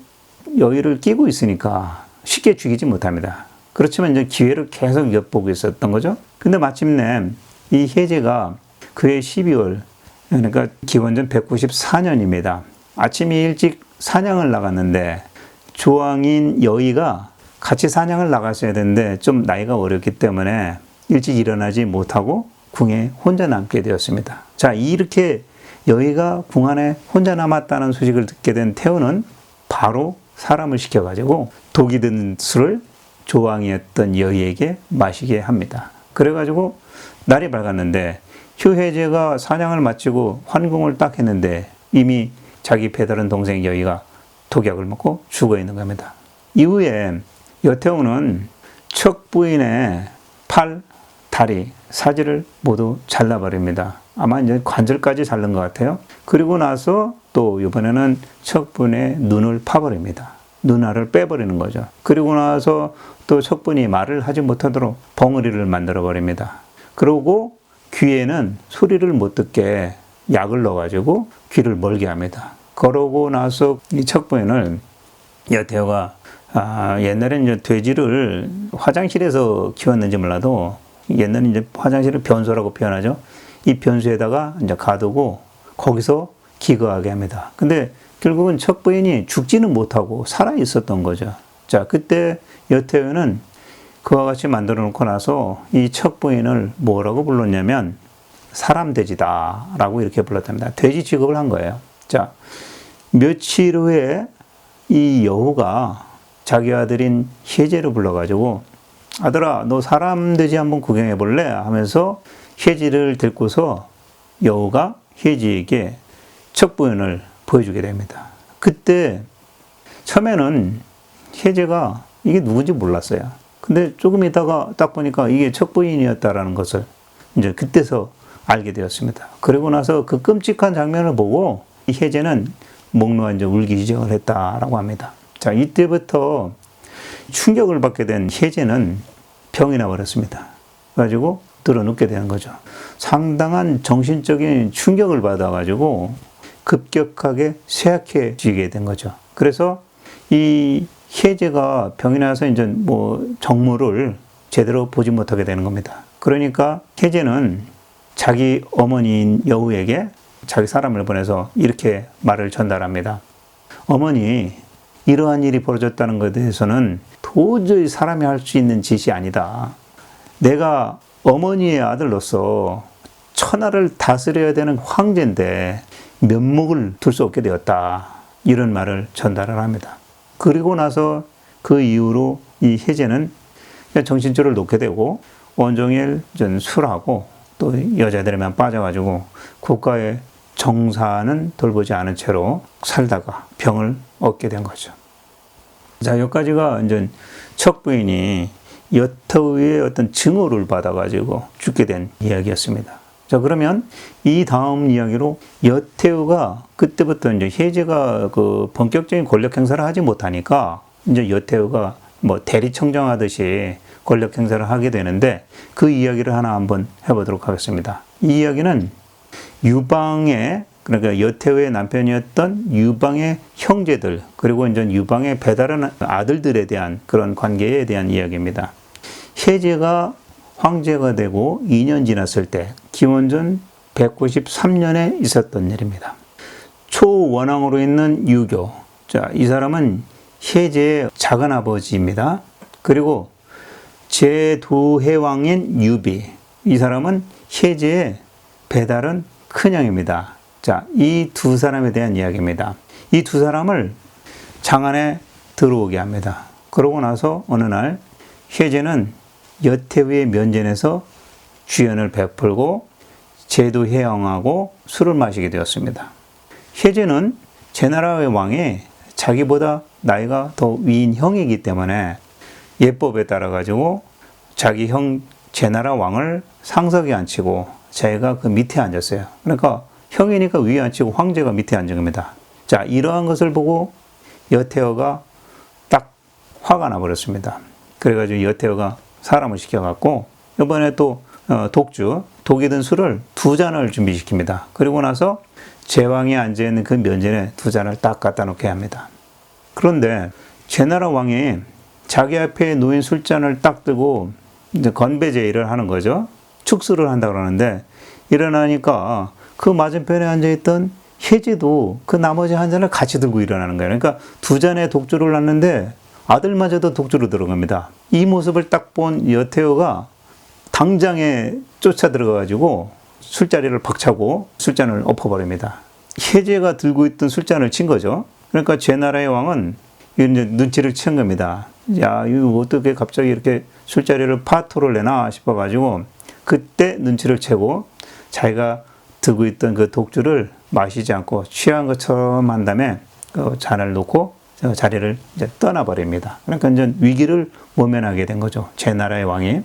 여의를 끼고 있으니까 쉽게 죽이지 못합니다. 그렇지만 이제 기회를 계속 엿보고 있었던 거죠. 근데 마침내 이 혜제가 그해 12월, 그러니까 기원전 194년입니다. 아침에 일찍 사냥을 나갔는데 조왕인 여의가 같이 사냥을 나갔어야 되는데 좀 나이가 어렸기 때문에 일찍 일어나지 못하고 궁에 혼자 남게 되었습니다. 자, 이렇게 여의가 궁 안에 혼자 남았다는 소식을 듣게 된 태후는 바로 사람을 시켜가지고 독이 든 술을 조왕이었던 여의에게 마시게 합니다. 그래가지고 날이 밝았는데 효혜제가 사냥을 마치고 환궁을 딱 했는데 이미 자기 배다른 동생 여의가 독약을 먹고 죽어 있는 겁니다. 이후에 여태후는 척 부인의 팔, 다리, 사지를 모두 잘라버립니다. 아마 이제 관절까지 자른 것 같아요. 그리고 나서 또 이번에는 척 부인의 눈을 파버립니다. 눈알을 빼버리는 거죠. 그리고 나서 또 척 부인이 말을 하지 못하도록 벙어리를 만들어 버립니다. 그러고 귀에는 소리를 못 듣게 약을 넣어가지고 귀를 멀게 합니다. 그러고 나서 이 척 부인을 여태후가 옛날에 이제 돼지를 화장실에서 키웠는지 몰라도 옛날에 이제 화장실을 변소라고 표현하죠. 이 변소에다가 이제 가두고 거기서 기거하게 합니다. 근데 결국은 척 부인이 죽지는 못하고 살아 있었던 거죠. 자, 그때 여태후는 그와 같이 만들어 놓고 나서 이 척 부인을 뭐라고 불렀냐면 사람돼지다라고 이렇게 불렀답니다. 돼지 취급을 한 거예요. 자, 며칠 후에 이 여후가 자기 아들인 혜제를 불러가지고 아들아, 너 사람돼지 한번 구경해 볼래? 하면서 혜제를 데리고서 여후가 혜제에게 척 부인을 보여주게 됩니다. 그때 처음에는 혜제가 이게 누군지 몰랐어요. 근데 조금 있다가 딱 보니까 이게 척 부인이었다라는 것을 이제 그때서 알게 되었습니다. 그리고 나서 그 끔찍한 장면을 보고 이 혜제는 목 놓아 이제 울기 시작을 했다라고 합니다. 자, 이때부터 충격을 받게 된 혜제는 병이 나버렸습니다. 그래가지고 들어눕게 되는 거죠. 상당한 정신적인 충격을 받아가지고 급격하게 쇠약해지게 된 거죠. 그래서 이 혜제가 병이 나서 이제 뭐 정모를 제대로 보지 못하게 되는 겁니다. 그러니까 혜제는 자기 어머니인 여우에게 자기 사람을 보내서 이렇게 말을 전달합니다. 어머니, 이러한 일이 벌어졌다는 것에 대해서는 도저히 사람이 할 수 있는 짓이 아니다. 내가 어머니의 아들로서 천하를 다스려야 되는 황제인데 면목을 둘 수 없게 되었다. 이런 말을 전달을 합니다. 그리고 나서 그 이후로 이 혜제는 정신줄을 놓게 되고 온종일 술하고 또 여자들에만 빠져가지고 국가의 정사는 돌보지 않은 채로 살다가 병을 얻게 된 거죠. 자, 여기까지가 이제 척 부인이 여태후의 어떤 증오를 받아가지고 죽게 된 이야기였습니다. 자, 그러면 이 다음 이야기로 여태후가 그때부터 이제 혜제가 그 본격적인 권력 행사를 하지 못하니까 이제 여태후가 뭐 대리청정하듯이 권력 행사를 하게 되는데 그 이야기를 하나 한번 해보도록 하겠습니다. 이 이야기는 유방의, 그러니까 여태후의 남편이었던 유방의 형제들, 그리고 이제 유방의 배다른 아들들에 대한 그런 관계에 대한 이야기입니다. 혜제가 황제가 되고 2년 지났을 때 기원전 193년에 있었던 일입니다. 초원왕으로 있는 유교. 자, 이 사람은 혜제의 작은 아버지입니다. 그리고 제도해왕인 유비. 이 사람은 혜제의 배다른 큰형입니다. 자, 이 두 사람에 대한 이야기입니다. 이 두 사람을 장안의 들어오게 합니다. 그러고 나서 어느 날 혜제는 여태우의 면전에서 주연을 베풀고 제도 해양하고 술을 마시게 되었습니다. 혜제는 제나라의 왕이 자기보다 나이가 더 위인 형이기 때문에 예법에 따라 가지고 자기 형 제나라 왕을 상석에 앉히고 자기가 그 밑에 앉았어요. 그러니까 형이니까 위에 앉히고 황제가 밑에 앉은 겁니다. 자, 이러한 것을 보고 여태어가 딱 화가 나버렸습니다. 그래가지고 여태어가 사람을 시켜갖고 이번에 또 독이 든 술을 2잔을 준비시킵니다. 그리고 나서 제왕이 앉아있는 그 면전에 2잔을 딱 갖다 놓게 합니다. 그런데 제나라 왕이 자기 앞에 놓인 술잔을 딱 들고 이제 건배제의를 하는 거죠. 축수를 한다 그러는데 일어나니까 그 맞은편에 앉아있던 혜제도 그 나머지 한 잔을 같이 들고 일어나는 거예요. 그러니까 2잔의 독주를 놨는데 아들마저도 독주로 들어갑니다. 이 모습을 딱 본 여태어가 당장에 쫓아 들어가가지고 술자리를 벅차고 술잔을 엎어버립니다. 혜제가 들고 있던 술잔을 친 거죠. 그러니까 제나라의 왕은 이제 눈치를 챈 겁니다. 야, 이거 어떻게 갑자기 이렇게 술자리를 파토를 내나 싶어가지고 그때 눈치를 채고 자기가 들고 있던 그 독주를 마시지 않고 취한 것처럼 한 다음에 그 잔을 놓고 자리를 이제 떠나버립니다. 그러니까 이제 위기를 모면하게 된 거죠. 제나라의 왕이.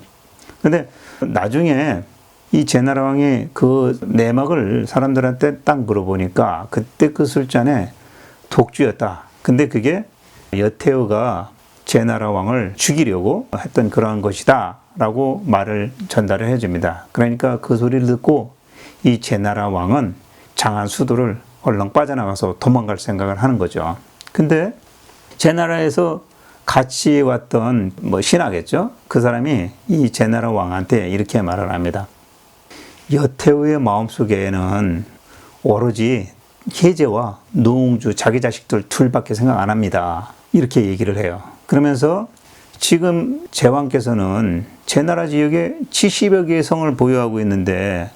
근데 나중에 이 제나라 왕이 그 내막을 사람들한테 딱 물어보니까 그때 그 술잔에 독주였다. 근데 그게 여태우가 제나라 왕을 죽이려고 했던 그러한 것이다 라고 말을 전달을 해줍니다. 그러니까 그 소리를 듣고 이 제나라 왕은 장한 수도를 얼렁 빠져나가서 도망갈 생각을 하는 거죠. 근데 제나라에서 같이 왔던 신하겠죠. 그 사람이 이 제나라 왕한테 이렇게 말을 합니다. 여태우의 마음속에는 오로지 혜제와 노웅주 자기 자식들 둘밖에 생각 안 합니다. 이렇게 얘기를 해요. 그러면서 지금 제왕께서는 제나라 지역에 70여 개의 성을 보유하고 있는데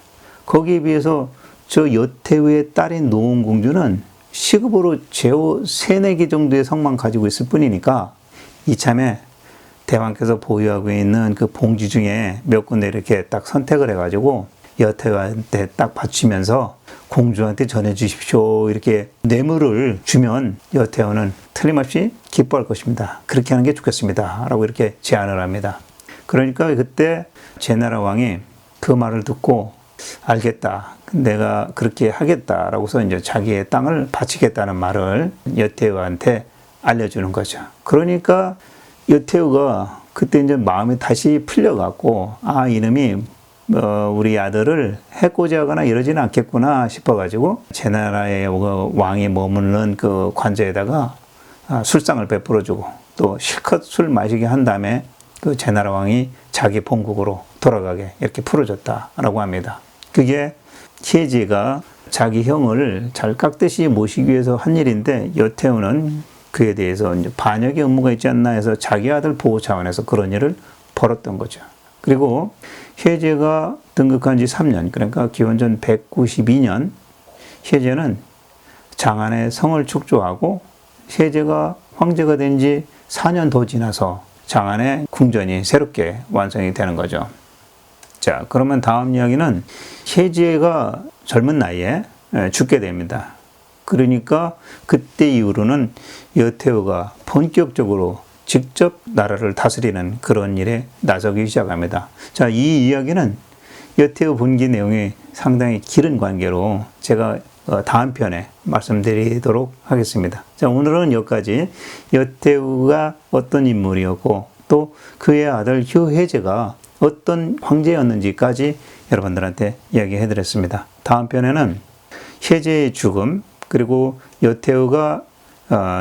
거기에 비해서 저 여태우의 딸인 노웅공주는 시급으로 제호 3, 4개 정도의 성만 가지고 있을 뿐이니까 이참에 대왕께서 보유하고 있는 그 봉지 중에 몇 군데 이렇게 딱 선택을 해가지고 여태우한테 딱 바치면서 공주한테 전해주십시오. 이렇게 뇌물을 주면 여태우는 틀림없이 기뻐할 것입니다. 그렇게 하는 게 좋겠습니다. 라고 이렇게 제안을 합니다. 그러니까 그때 제나라 왕이 그 말을 듣고 알겠다. 내가 그렇게 하겠다라고서 이제 자기의 땅을 바치겠다는 말을 여태우한테 알려주는 거죠. 그러니까 여태우가 그때 이제 마음이 다시 풀려갖고 이놈이 우리 아들을 해코지하거나 이러지는 않겠구나 싶어가지고 제나라의 왕이 머무는 그 관저에다가 술상을 베풀어주고 또 실컷 술 마시게 한 다음에 그 제나라 왕이 자기 본국으로 돌아가게 이렇게 풀어줬다라고 합니다. 그게 혜제가 자기 형을 잘 깎듯이 모시기 위해서 한 일인데 여태우는 그에 대해서 이제 반역의 의무가 있지 않나 해서 자기 아들 보호 차원에서 그런 일을 벌였던 거죠. 그리고 혜제가 등극한 지 3년, 그러니까 기원전 192년 혜제는 장안의 성을 축조하고 혜제가 황제가 된 지 4년 더 지나서 장안의 궁전이 새롭게 완성이 되는 거죠. 자, 그러면 다음 이야기는 혜제가 젊은 나이에 죽게 됩니다. 그러니까 그때 이후로는 여태우가 본격적으로 직접 나라를 다스리는 그런 일에 나서기 시작합니다. 자, 이 이야기는 여태우 본기 내용이 상당히 길은 관계로 제가 다음 편에 말씀드리도록 하겠습니다. 자, 오늘은 여기까지 여태우가 어떤 인물이었고 또 그의 아들 휴혜제가 어떤 황제였는지까지 여러분들한테 이야기해 드렸습니다. 다음 편에는 혜제의 죽음, 그리고 여태우가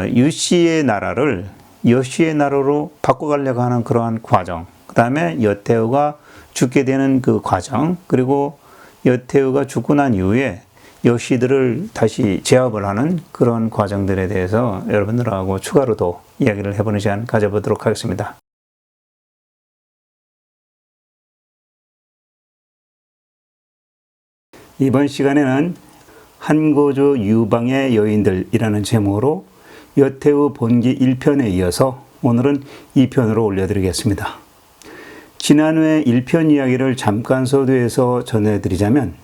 유씨의 나라를 여씨의 나라로 바꿔가려고 하는 그러한 과정, 그 다음에 여태우가 죽게 되는 그 과정, 그리고 여태우가 죽고 난 이후에 여씨들을 다시 제압을 하는 그런 과정들에 대해서 여러분들하고 추가로 더 이야기를 해보는 시간 가져보도록 하겠습니다. 이번 시간에는 한고조 유방의 여인들이라는 제목으로 여태우 본기 1편에 이어서 오늘은 2편으로 올려드리겠습니다. 지난회 1편 이야기를 잠깐 서두에서 전해드리자면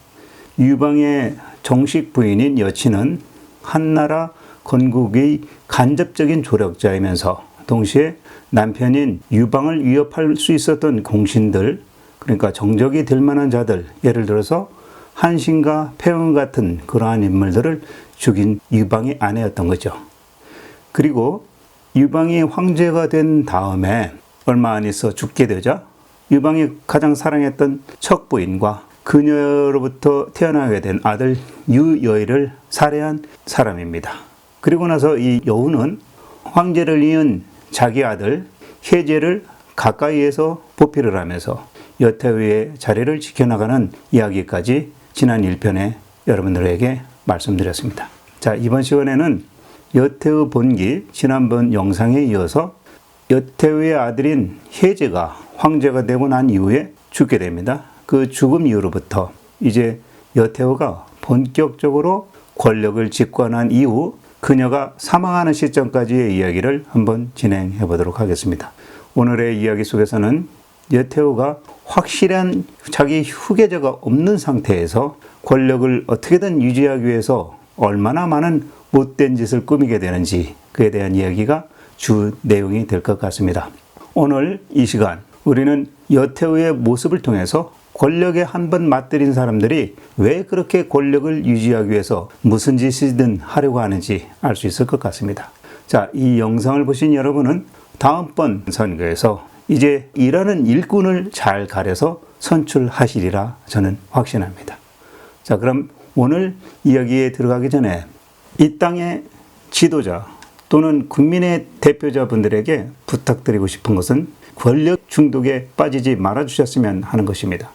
유방의 정식 부인인 여친은 한나라 건국의 간접적인 조력자이면서 동시에 남편인 유방을 위협할 수 있었던 공신들, 그러니까 정적이 될 만한 자들, 예를 들어서 한신과 폐흥 같은 그러한 인물들을 죽인 유방의 아내였던 거죠. 그리고 유방이 황제가 된 다음에 얼마 안 있어 죽게 되자 유방이 가장 사랑했던 척부인과 그녀로부터 태어나게 된 아들 유여의를 살해한 사람입니다. 그리고 나서 이 여우는 황제를 이은 자기 아들 혜제를 가까이에서 보필을 하면서 여태우의 자리를 지켜나가는 이야기까지 지난 1편에 여러분들에게 말씀드렸습니다. 자, 이번 시간에는 여태우 본기 지난번 영상에 이어서 여태우의 아들인 혜제가 황제가 되고 난 이후에 죽게 됩니다. 그 죽음 이후로부터 이제 여태우가 본격적으로 권력을 집권한 이후 그녀가 사망하는 시점까지의 이야기를 한번 진행해 보도록 하겠습니다. 오늘의 이야기 속에서는 여태우가 확실한 자기 후계자가 없는 상태에서 권력을 어떻게든 유지하기 위해서 얼마나 많은 못된 짓을 꾸미게 되는지 그에 대한 이야기가 주 내용이 될 것 같습니다. 오늘 이 시간 우리는 여태우의 모습을 통해서 권력에 한번 맞들인 사람들이 왜 그렇게 권력을 유지하기 위해서 무슨 짓이든 하려고 하는지 알 수 있을 것 같습니다. 자, 이 영상을 보신 여러분은 다음번 선거에서 이제 일하는 일꾼을 잘 가려서 선출하시리라 저는 확신합니다. 자, 그럼 오늘 이야기에 들어가기 전에 이 땅의 지도자 또는 국민의 대표자분들에게 부탁드리고 싶은 것은 권력 중독에 빠지지 말아주셨으면 하는 것입니다.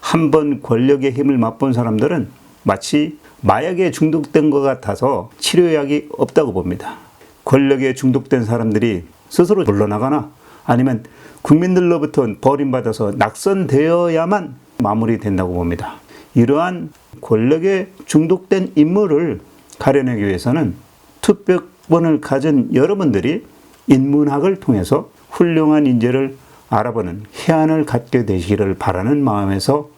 한번 권력의 힘을 맛본 사람들은 마치 마약에 중독된 것 같아서 치료약이 없다고 봅니다. 권력에 중독된 사람들이 스스로 물러나거나 아니면 국민들로부터 버림받아서 낙선되어야만 마무리된다고 봅니다. 이러한 권력에 중독된 인물을 가려내기 위해서는 투표권을 가진 여러분들이 인문학을 통해서 훌륭한 인재를 알아보는 해안을 갖게 되시기를 바라는 마음에서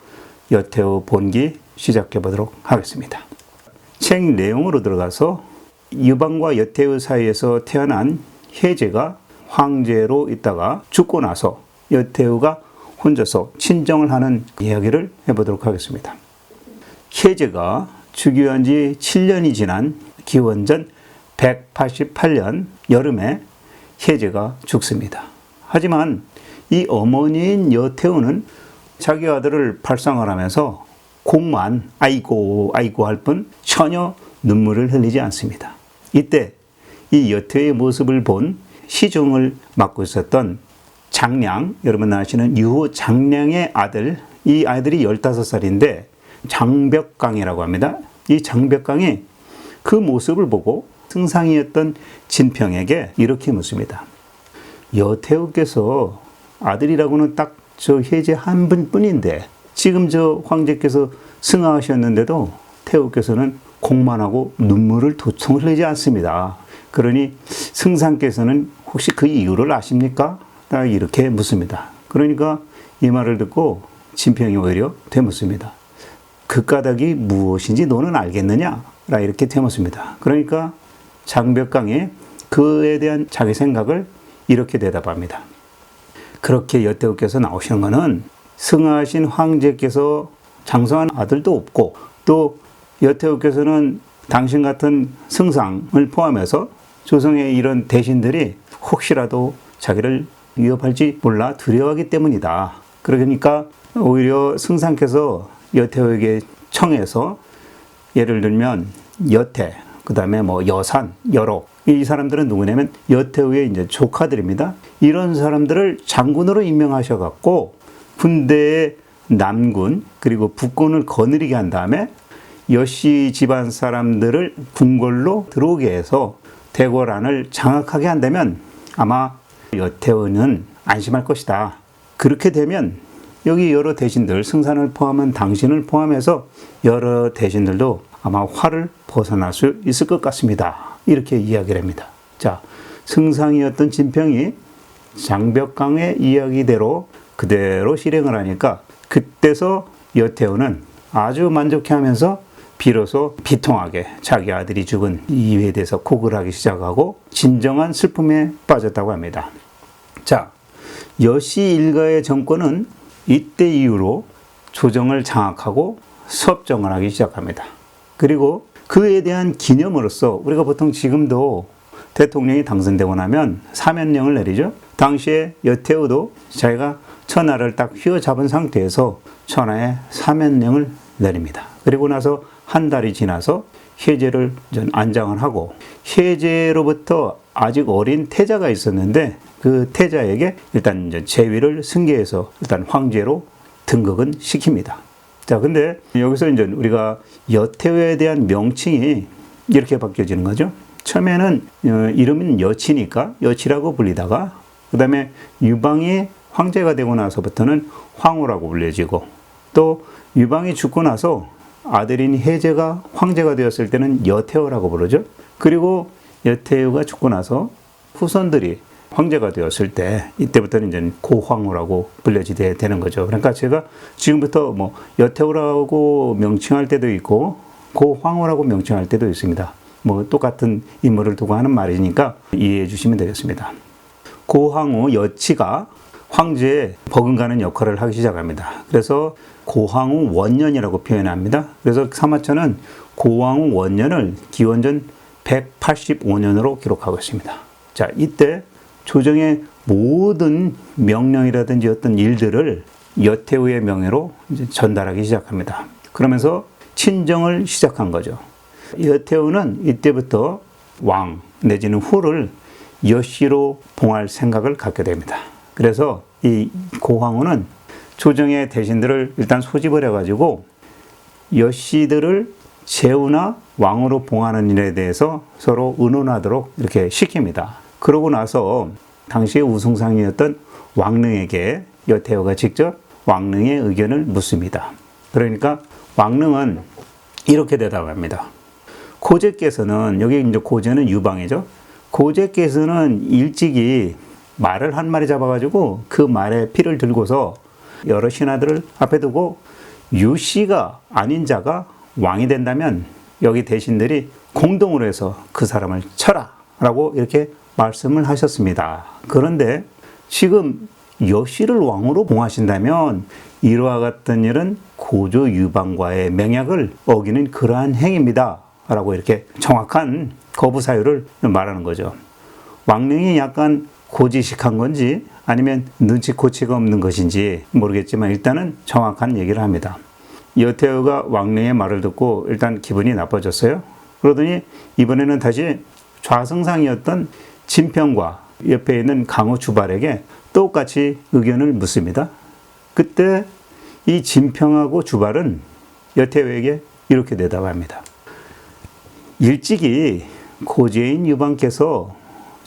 여태우 본기 시작해 보도록 하겠습니다. 책 내용으로 들어가서 유방과 여태우 사이에서 태어난 혜제가 황제로 있다가 죽고 나서 여태우가 혼자서 친정을 하는 이야기를 해보도록 하겠습니다. 혜제가 즉위한 지 7년이 지난 기원전 188년 여름에 혜제가 죽습니다. 하지만 이 어머니인 여태우는 자기 아들을 발상을 하면서 곡만 아이고 아이고 할 뿐 전혀 눈물을 흘리지 않습니다. 이때 이 여태우의 모습을 본 시중을 맡고 있었던 장량, 여러분 아시는 유호 장량의 아들, 이 아이들이 15살인데 장벽강이라고 합니다. 이 장벽강이 그 모습을 보고 승상이었던 진평에게 이렇게 묻습니다. 여태우께서 아들이라고는 딱 저 혜제 한 분뿐인데 지금 저 황제께서 승하하셨는데도 태우께서는 곡만하고 눈물을 도통 흘리지 않습니다. 그러니 승상께서는 혹시 그 이유를 아십니까? 딱 이렇게 묻습니다. 그러니까 이 말을 듣고 진평이 오히려 되묻습니다. 그 까닭이 무엇인지 너는 알겠느냐? 라 이렇게 되묻습니다. 그러니까 장벽강이 그에 대한 자기 생각을 이렇게 대답합니다. 그렇게 여태우께서 나오시는 것은 승하하신 황제께서 장성한 아들도 없고 또 여태우께서는 당신 같은 승상을 포함해서 조선의 이런 대신들이 혹시라도 자기를 위협할지 몰라 두려워하기 때문이다. 그러니까 오히려 승상께서 여태우에게 청해서 예를 들면 여태, 그 다음에 뭐 여산, 여록, 이 사람들은 누구냐면 여태우의 이제 조카들입니다. 이런 사람들을 장군으로 임명하셔갖고 군대의 남군 그리고 북군을 거느리게 한 다음에 여씨 집안 사람들을 궁궐로 들어오게 해서 대궐안을 장악하게 한다면 아마 여태우는 안심할 것이다. 그렇게 되면 여기 여러 대신들, 승산을 포함한 당신을 포함해서 여러 대신들도 아마 화를 벗어날 수 있을 것 같습니다. 이렇게 이야기를 합니다. 자, 승상이었던 진평이 장벽강의 이야기대로 그대로 실행을 하니까 그때서 여태우는 아주 만족해하면서 비로소 비통하게 자기 아들이 죽은 이유에 대해서 곡을 하기 시작하고 진정한 슬픔에 빠졌다고 합니다. 자, 여씨 일가의 정권은 이때 이후로 조정을 장악하고 섭정을 하기 시작합니다. 그리고 그에 대한 기념으로서 우리가 보통 지금도 대통령이 당선되고 나면 사면령을 내리죠. 당시에 여태우도 자기가 천하를 딱 휘어잡은 상태에서 천하에 사면령을 내립니다. 그리고 나서 한 달이 지나서 혜제를 안장을 하고 혜제로부터 아직 어린 태자가 있었는데 그 태자에게 일단 이제 제위를 승계해서 일단 황제로 등극은 시킵니다. 자, 근데 여기서 이제 우리가 여태우에 대한 명칭이 이렇게 바뀌어지는 거죠. 처음에는 이름은 여치니까 여치라고 불리다가 그 다음에 유방이 황제가 되고 나서부터는 황후라고 불려지고 또 유방이 죽고 나서 아들인 혜제가 황제가 되었을 때는 여태우라고 부르죠. 그리고 여태우가 죽고 나서 후손들이 황제가 되었을 때 이때부터는 이제 고황후라고 불려지게 되는 거죠. 그러니까 제가 지금부터 뭐 여태우라고 명칭할 때도 있고 고황후라고 명칭할 때도 있습니다. 뭐 똑같은 인물을 두고 하는 말이니까 이해해 주시면 되겠습니다. 고황후 여치가 황제에 버금가는 역할을 하기 시작합니다. 그래서 고황후 원년이라고 표현합니다. 그래서 사마천은 고황후 원년을 기원전 185년으로 기록하고 있습니다. 자, 이때 조정의 모든 명령이라든지 어떤 일들을 여태우의 명예로 이제 전달하기 시작합니다. 그러면서 친정을 시작한 거죠. 여태우는 이때부터 왕 내지는 후를 여씨로 봉할 생각을 갖게 됩니다. 그래서 이 고황후는 조정의 대신들을 일단 소집을 해가지고 여씨들을 제후나 왕으로 봉하는 일에 대해서 서로 의논하도록 이렇게 시킵니다. 그러고 나서 당시의 우승상이었던 왕릉에게 여태우가 직접 왕릉의 의견을 묻습니다. 그러니까 왕릉은 이렇게 대답합니다. 고제께서는, 여기 이제 고제는 유방이죠. 고제께서는 일찍이 말을 한 마리 잡아가지고 그 말에 피를 들고서 여러 신하들을 앞에 두고 유씨가 아닌 자가 왕이 된다면 여기 대신들이 공동으로 해서 그 사람을 쳐라 라고 이렇게 말씀을 하셨습니다. 그런데 지금 여씨를 왕으로 봉하신다면 이와 같은 일은 고조 유방과의 맹약을 어기는 그러한 행위입니다 라고 이렇게 정확한 거부 사유를 말하는 거죠. 왕릉이 약간 고지식한 건지 아니면 눈치코치가 없는 것인지 모르겠지만 일단은 정확한 얘기를 합니다. 여태우가 왕릉의 말을 듣고 일단 기분이 나빠졌어요. 그러더니 이번에는 다시 좌승상이었던 진평과 옆에 있는 강호 주발에게 똑같이 의견을 묻습니다. 그때 이 진평하고 주발은 여태우에게 이렇게 대답합니다. 일찍이 고제인 유방께서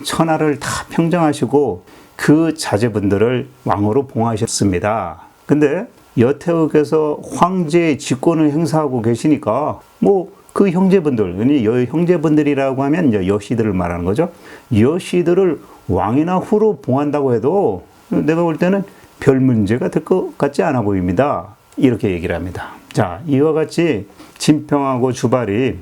천하를 다 평정하시고 그 자제분들을 왕으로 봉하셨습니다. 근데 여태우께서 황제의 직권을 행사하고 계시니까 뭐 그 형제분들, 형제분들이라고 하면 이제 여씨들을 말하는 거죠. 여씨들을 왕이나 후로 봉한다고 해도 내가 볼 때는 별 문제가 될 것 같지 않아 보입니다. 이렇게 얘기를 합니다. 자, 이와 같이 진평하고 주발이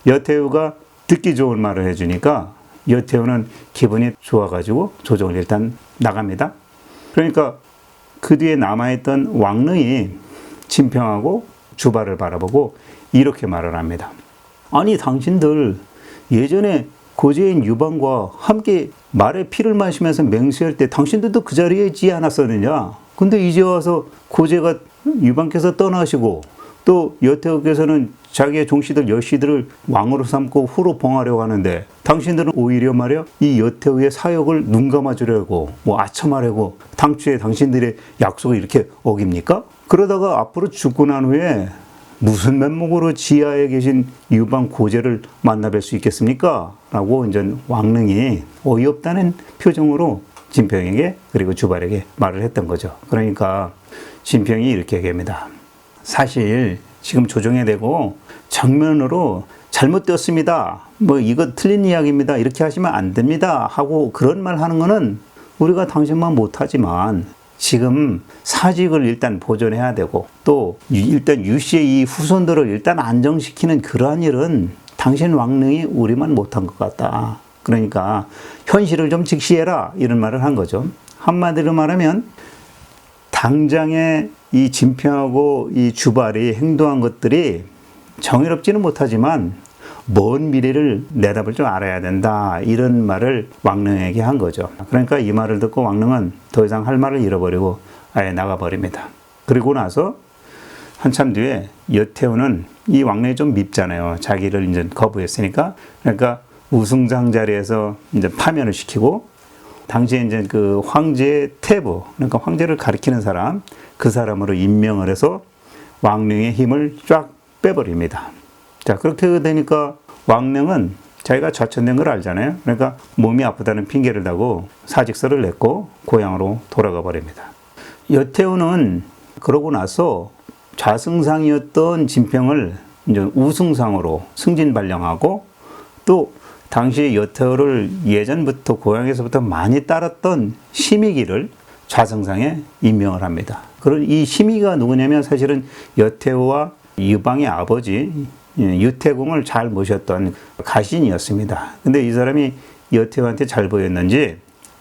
여태우가 듣기 좋은 말을 해주니까 여태우는 기분이 좋아가지고 조정을 일단 나갑니다. 그러니까 그 뒤에 남아있던 왕릉이 진평하고 주발을 바라보고 이렇게 말을 합니다. 아니, 당신들 예전에 고제인 유방과 함께 말의 피를 마시면서 맹세할 때 당신들도 그 자리에 있지 않았었느냐? 근데 이제 와서 고제가 유방께서 떠나시고 또 여태우께서는 자기의 종씨들 여씨들을 왕으로 삼고 후로 봉하려고 하는데 당신들은 오히려 말이야 이 여태우의 사역을 눈감아주려고 뭐 아첨하려고 당초에 당신들의 약속을 이렇게 어깁니까? 그러다가 앞으로 죽고 난 후에 무슨 면목으로 지하에 계신 유방 고제를 만나뵐 수 있겠습니까? 라고 이제 왕릉이 어이없다는 표정으로 진평에게 그리고 주발에게 말을 했던 거죠. 그러니까 진평이 이렇게 얘기합니다. 사실 지금 조정에 대고 정면으로 잘못되었습니다. 뭐 이거 틀린 이야기입니다. 이렇게 하시면 안 됩니다. 하고 그런 말 하는 거는 우리가 당신만 못하지만 지금 사직을 일단 보존해야 되고 또 일단 유씨의 이 후손들을 일단 안정시키는 그러한 일은 당신 왕릉이 우리만 못한 것 같다. 그러니까 현실을 좀 직시해라 이런 말을 한 거죠. 한마디로 말하면 당장의 이 진평하고 이 주발이 행동한 것들이 정의롭지는 못하지만 먼 미래를 내다볼 줄 알아야 된다. 이런 말을 왕릉에게 한 거죠. 그러니까 이 말을 듣고 왕릉은 더 이상 할 말을 잃어버리고 아예 나가버립니다. 그리고 나서 한참 뒤에 여태우는 이 왕릉이 좀 밉잖아요. 자기를 이제 거부했으니까. 그러니까 우승장 자리에서 이제 파면을 시키고 당시에 이제 그 황제의 태부, 그러니까 황제를 가리키는 사람, 그 사람으로 임명을 해서 왕릉의 힘을 쫙 빼버립니다. 자, 그렇게 되니까 왕릉은 자기가 좌천된 걸 알잖아요. 그러니까 몸이 아프다는 핑계를 대고 사직서를 냈고 고향으로 돌아가 버립니다. 여태우는 그러고 나서 좌승상이었던 진평을 이제 우승상으로 승진 발령하고 또 당시 여태우를 예전부터 고향에서부터 많이 따랐던 심의기를 좌승상에 임명을 합니다. 그런 이 심의가 누구냐면 사실은 여태우와 유방의 아버지 유태공을 잘 모셨던 가신이었습니다. 근데 이 사람이 여태우한테 잘 보였는지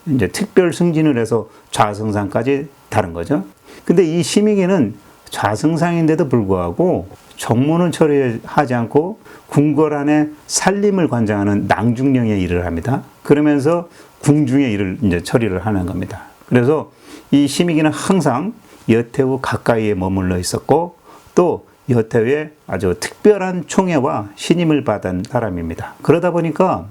이제 특별 승진을 해서 좌승상까지 다른 거죠. 근데 이 심의기는 좌승상인데도 불구하고 정무는 처리하지 않고 궁궐안에 살림을 관장하는 낭중령의 일을 합니다. 그러면서 궁중의 일을 이제 처리를 하는 겁니다. 그래서 이 심의기는 항상 여태우 가까이에 머물러 있었고 또 여태우의 아주 특별한 총애와 신임을 받은 사람입니다. 그러다 보니까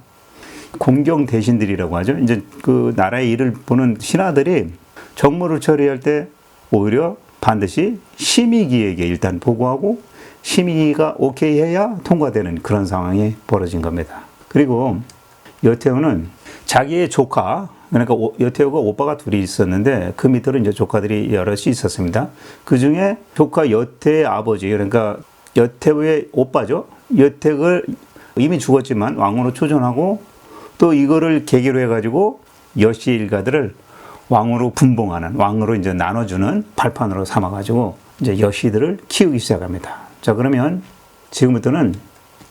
공경 대신들이라고 하죠. 이제 그 나라의 일을 보는 신하들이 정무를 처리할 때 오히려 반드시 심의기에게 일단 보고하고 심의기가 오케이 해야 통과되는 그런 상황이 벌어진 겁니다. 그리고 여태우는 자기의 조카, 그러니까 여태우가 오빠가 둘이 있었는데 그 밑으로 이제 조카들이 여럿이 있었습니다. 그 중에 조카 여태의 아버지, 그러니까 여태우의 오빠죠. 여택을 이미 죽었지만 왕으로 초전하고 또 이거를 계기로 해가지고 여씨 일가들을 왕으로 분봉하는, 왕으로 이제 나눠주는 발판으로 삼아가지고 이제 여씨들을 키우기 시작합니다. 자, 그러면 지금부터는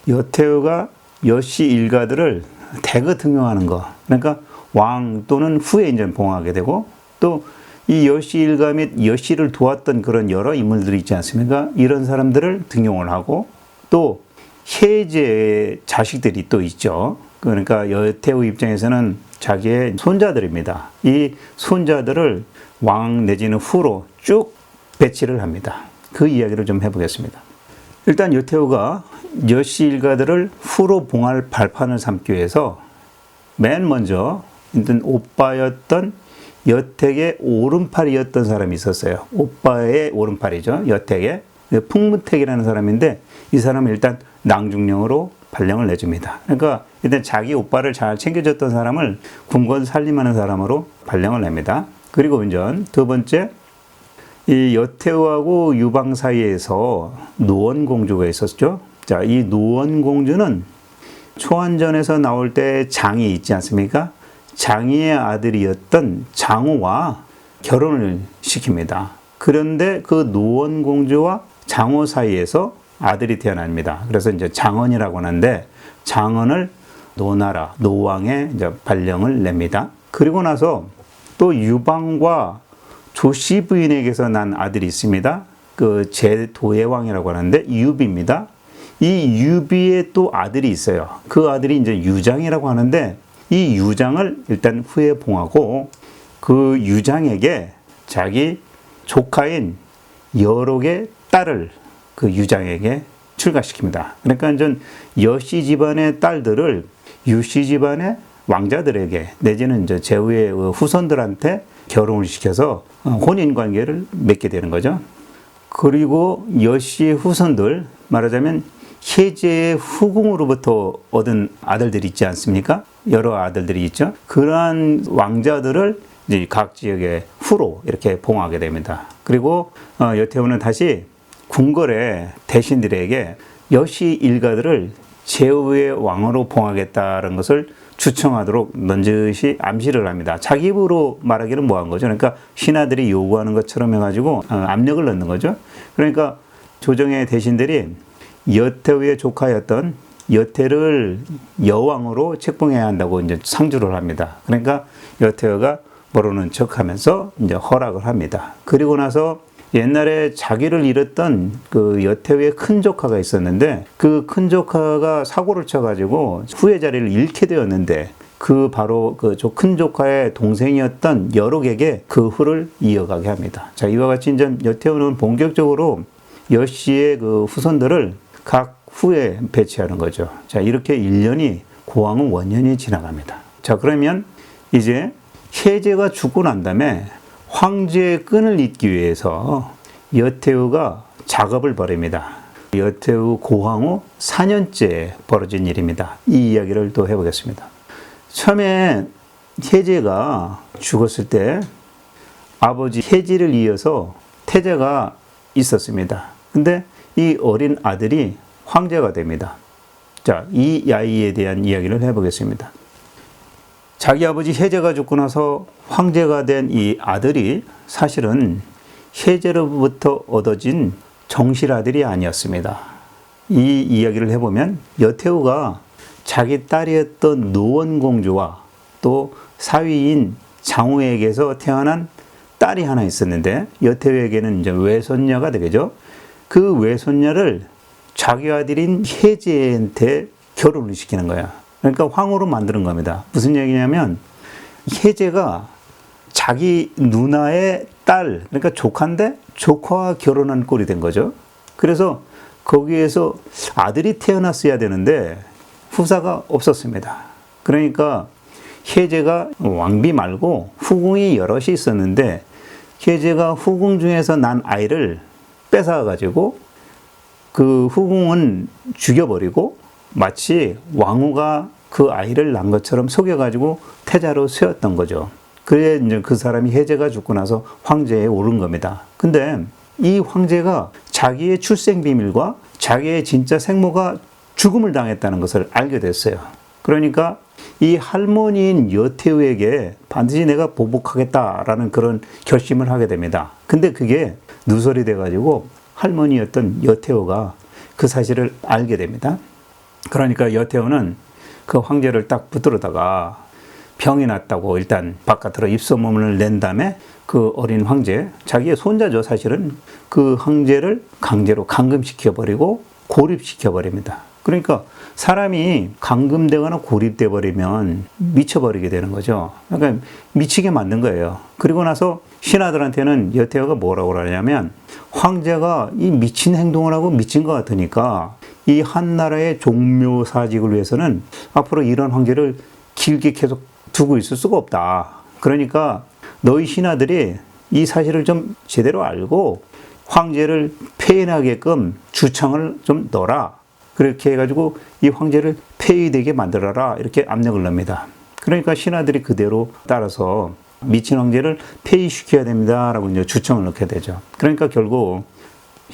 여태우가 여씨 일가들을 대거 등용하는 거, 그러니까 왕 또는 후에 이제 봉하게 되고 또 이 여씨 일가 및 여씨를 도왔던 그런 여러 인물들이 있지 않습니까? 이런 사람들을 등용을 하고 또 혜제의 자식들이 또 있죠. 그러니까 여태우 입장에서는 자기의 손자들입니다. 이 손자들을 왕 내지는 후로 쭉 배치를 합니다. 그 이야기를 좀 해보겠습니다. 일단 여태우가 여씨 일가들을 후로 봉할 발판을 삼기 위해서 맨 먼저 오빠였던 여택의 오른팔이었던 사람이 있었어요. 오빠의 오른팔이죠. 여택의 풍무택이라는 사람인데 이 사람은 일단 낭중령으로 발령을 내줍니다. 그러니까 일단 자기 오빠를 잘 챙겨줬던 사람을 궁궐 살림하는 사람으로 발령을 냅니다. 그리고 이제 두 번째, 이 여태우하고 유방 사이에서 노원공주가 있었죠. 자, 이 노원공주는 초안전에서 나올 때 장이 있지 않습니까? 장이의 아들이었던 장호와 결혼을 시킵니다. 그런데 그 노원공주와 장호 사이에서 아들이 태어납니다. 그래서 이제 장언이라고 하는데 장언을 노나라, 노왕에 이제 발령을 냅니다. 그리고 나서 또 유방과 조씨 부인에게서 난 아들이 있습니다. 그 제도예왕이라고 하는데 유비입니다. 이 유비의 또 아들이 있어요. 그 아들이 이제 유장이라고 하는데 이 유장을 일단 후에 봉하고 그 유장에게 자기 조카인 여록의 딸을 그 유장에게 출가시킵니다. 그러니까 이제 여씨 집안의 딸들을 유씨 집안의 왕자들에게 내지는 이제 제후의 후손들한테 결혼을 시켜서 혼인 관계를 맺게 되는 거죠. 그리고 여씨의 후손들, 말하자면 혜제의 후궁으로부터 얻은 아들들이 있지 않습니까? 여러 아들들이 있죠. 그러한 왕자들을 이제 각 지역의 후로 이렇게 봉하게 됩니다. 그리고 여태우는 다시 궁궐의 대신들에게 여씨 일가들을 제후의 왕으로 봉하겠다는 것을 주청하도록 넌지시 암시를 합니다. 자기 입으로 말하기는 뭐한 거죠. 그러니까 신하들이 요구하는 것처럼 해가지고 압력을 넣는 거죠. 그러니까 조정의 대신들이 여태후의 조카였던 여태를 여왕으로 책봉해야 한다고 이제 상주를 합니다. 그러니까 여태후가 모르는 척하면서 이제 허락을 합니다. 그리고 나서 옛날에 자기를 잃었던 그 여태후의 큰 조카가 있었는데 그 큰 조카가 사고를 쳐가지고 후의 자리를 잃게 되었는데 그 바로 그 큰 조카의 동생이었던 여록에게 그 후를 이어가게 합니다. 자, 이와 같이 이제 여태후는 본격적으로 여씨의 그 후손들을 각 후에 배치하는 거죠. 자, 이렇게 1년이 고왕후 원년이 지나갑니다. 자, 그러면 이제 혜제가 죽고 난 다음에 황제의 끈을 잇기 위해서 여태후가 작업을 벌입니다. 여태후 고왕후 4년째 벌어진 일입니다. 이 이야기를 또 해보겠습니다. 처음에 혜제가 죽었을 때 아버지 혜지를 이어서 태제가 있었습니다. 근데 이 어린 아들이 황제가 됩니다. 자, 이 아이에 대한 이야기를 해보겠습니다. 자기 아버지 혜제가 죽고 나서 황제가 된 이 아들이 사실은 혜제로부터 얻어진 정실아들이 아니었습니다. 이 이야기를 해보면 여태후가 자기 딸이었던 노원공주와 또 사위인 장후에게서 태어난 딸이 하나 있었는데 여태후에게는 이제 외손녀가 되겠죠. 그 외손녀를 자기 아들인 혜제한테 결혼을 시키는 거야. 그러니까 황후로 만드는 겁니다. 무슨 얘기냐면 혜제가 자기 누나의 딸, 그러니까 조카인데 조카와 결혼한 꼴이 된 거죠. 그래서 거기에서 아들이 태어났어야 되는데 후사가 없었습니다. 그러니까 혜제가 왕비 말고 후궁이 여럿이 있었는데 혜제가 후궁 중에서 난 아이를 뺏어가지고 그 후궁은 죽여버리고 마치 왕후가 그 아이를 낳은 것처럼 속여가지고 태자로 세웠던 거죠. 그래 이제 그 사람이 혜제가 죽고 나서 황제에 오른 겁니다. 근데 이 황제가 자기의 출생 비밀과 자기의 진짜 생모가 죽음을 당했다는 것을 알게 됐어요. 그러니까 이 할머니인 여태후에게 반드시 내가 보복하겠다라는 그런 결심을 하게 됩니다. 근데 그게 누설이 돼가지고 할머니였던 여태후가 그 사실을 알게 됩니다. 그러니까 여태후는 그 황제를 딱 붙들어다가 병이 났다고 일단 바깥으로 입소문을 낸 다음에 그 어린 황제, 자기의 손자죠 사실은, 그 황제를 강제로 감금시켜버리고 고립시켜버립니다. 그러니까 사람이 감금되거나 고립돼 버리면 미쳐버리게 되는 거죠. 그러니까 미치게 만든 거예요. 그리고 나서 신하들한테는 여태후가 뭐라고 그러냐면 황제가 이 미친 행동을 하고 미친 것 같으니까 이 한나라의 종묘사직을 위해서는 앞으로 이런 황제를 길게 계속 두고 있을 수가 없다. 그러니까 너희 신하들이 이 사실을 좀 제대로 알고 황제를 폐인하게끔 주청을 좀 넣어라. 그렇게 해가지고 이 황제를 폐위되게 만들어라. 이렇게 압력을 넣습니다. 그러니까 신하들이 그대로 따라서 미친 황제를 폐위시켜야 됩니다. 라고 이제 주청을 넣게 되죠. 그러니까 결국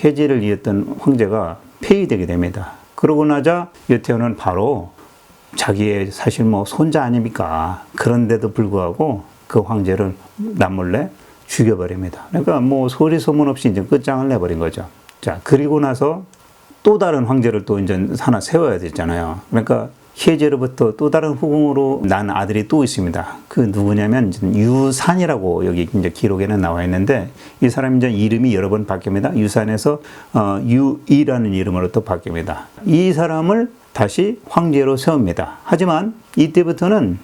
혜제를 이었던 황제가 폐위되게 됩니다. 그러고 나자 여태후는 바로 자기의 사실 뭐 손자 아닙니까? 그런데도 불구하고 그 황제를 남몰래 죽여버립니다. 그러니까 뭐 소리 소문 없이 이제 끝장을 내버린 거죠. 자, 그리고 나서 또 다른 황제를 또 이제 하나 세워야 되잖아요. 그러니까 혜제로부터 또 다른 후궁으로 난 아들이 또 있습니다. 그 누구냐면 유산이라고 여기 이제 기록에는 나와 있는데 이 사람이 이제 이름이 여러 번 바뀝니다. 유산에서 유이라는 이름으로 또 바뀝니다. 이 사람을 다시 황제로 세웁니다. 하지만 이때부터는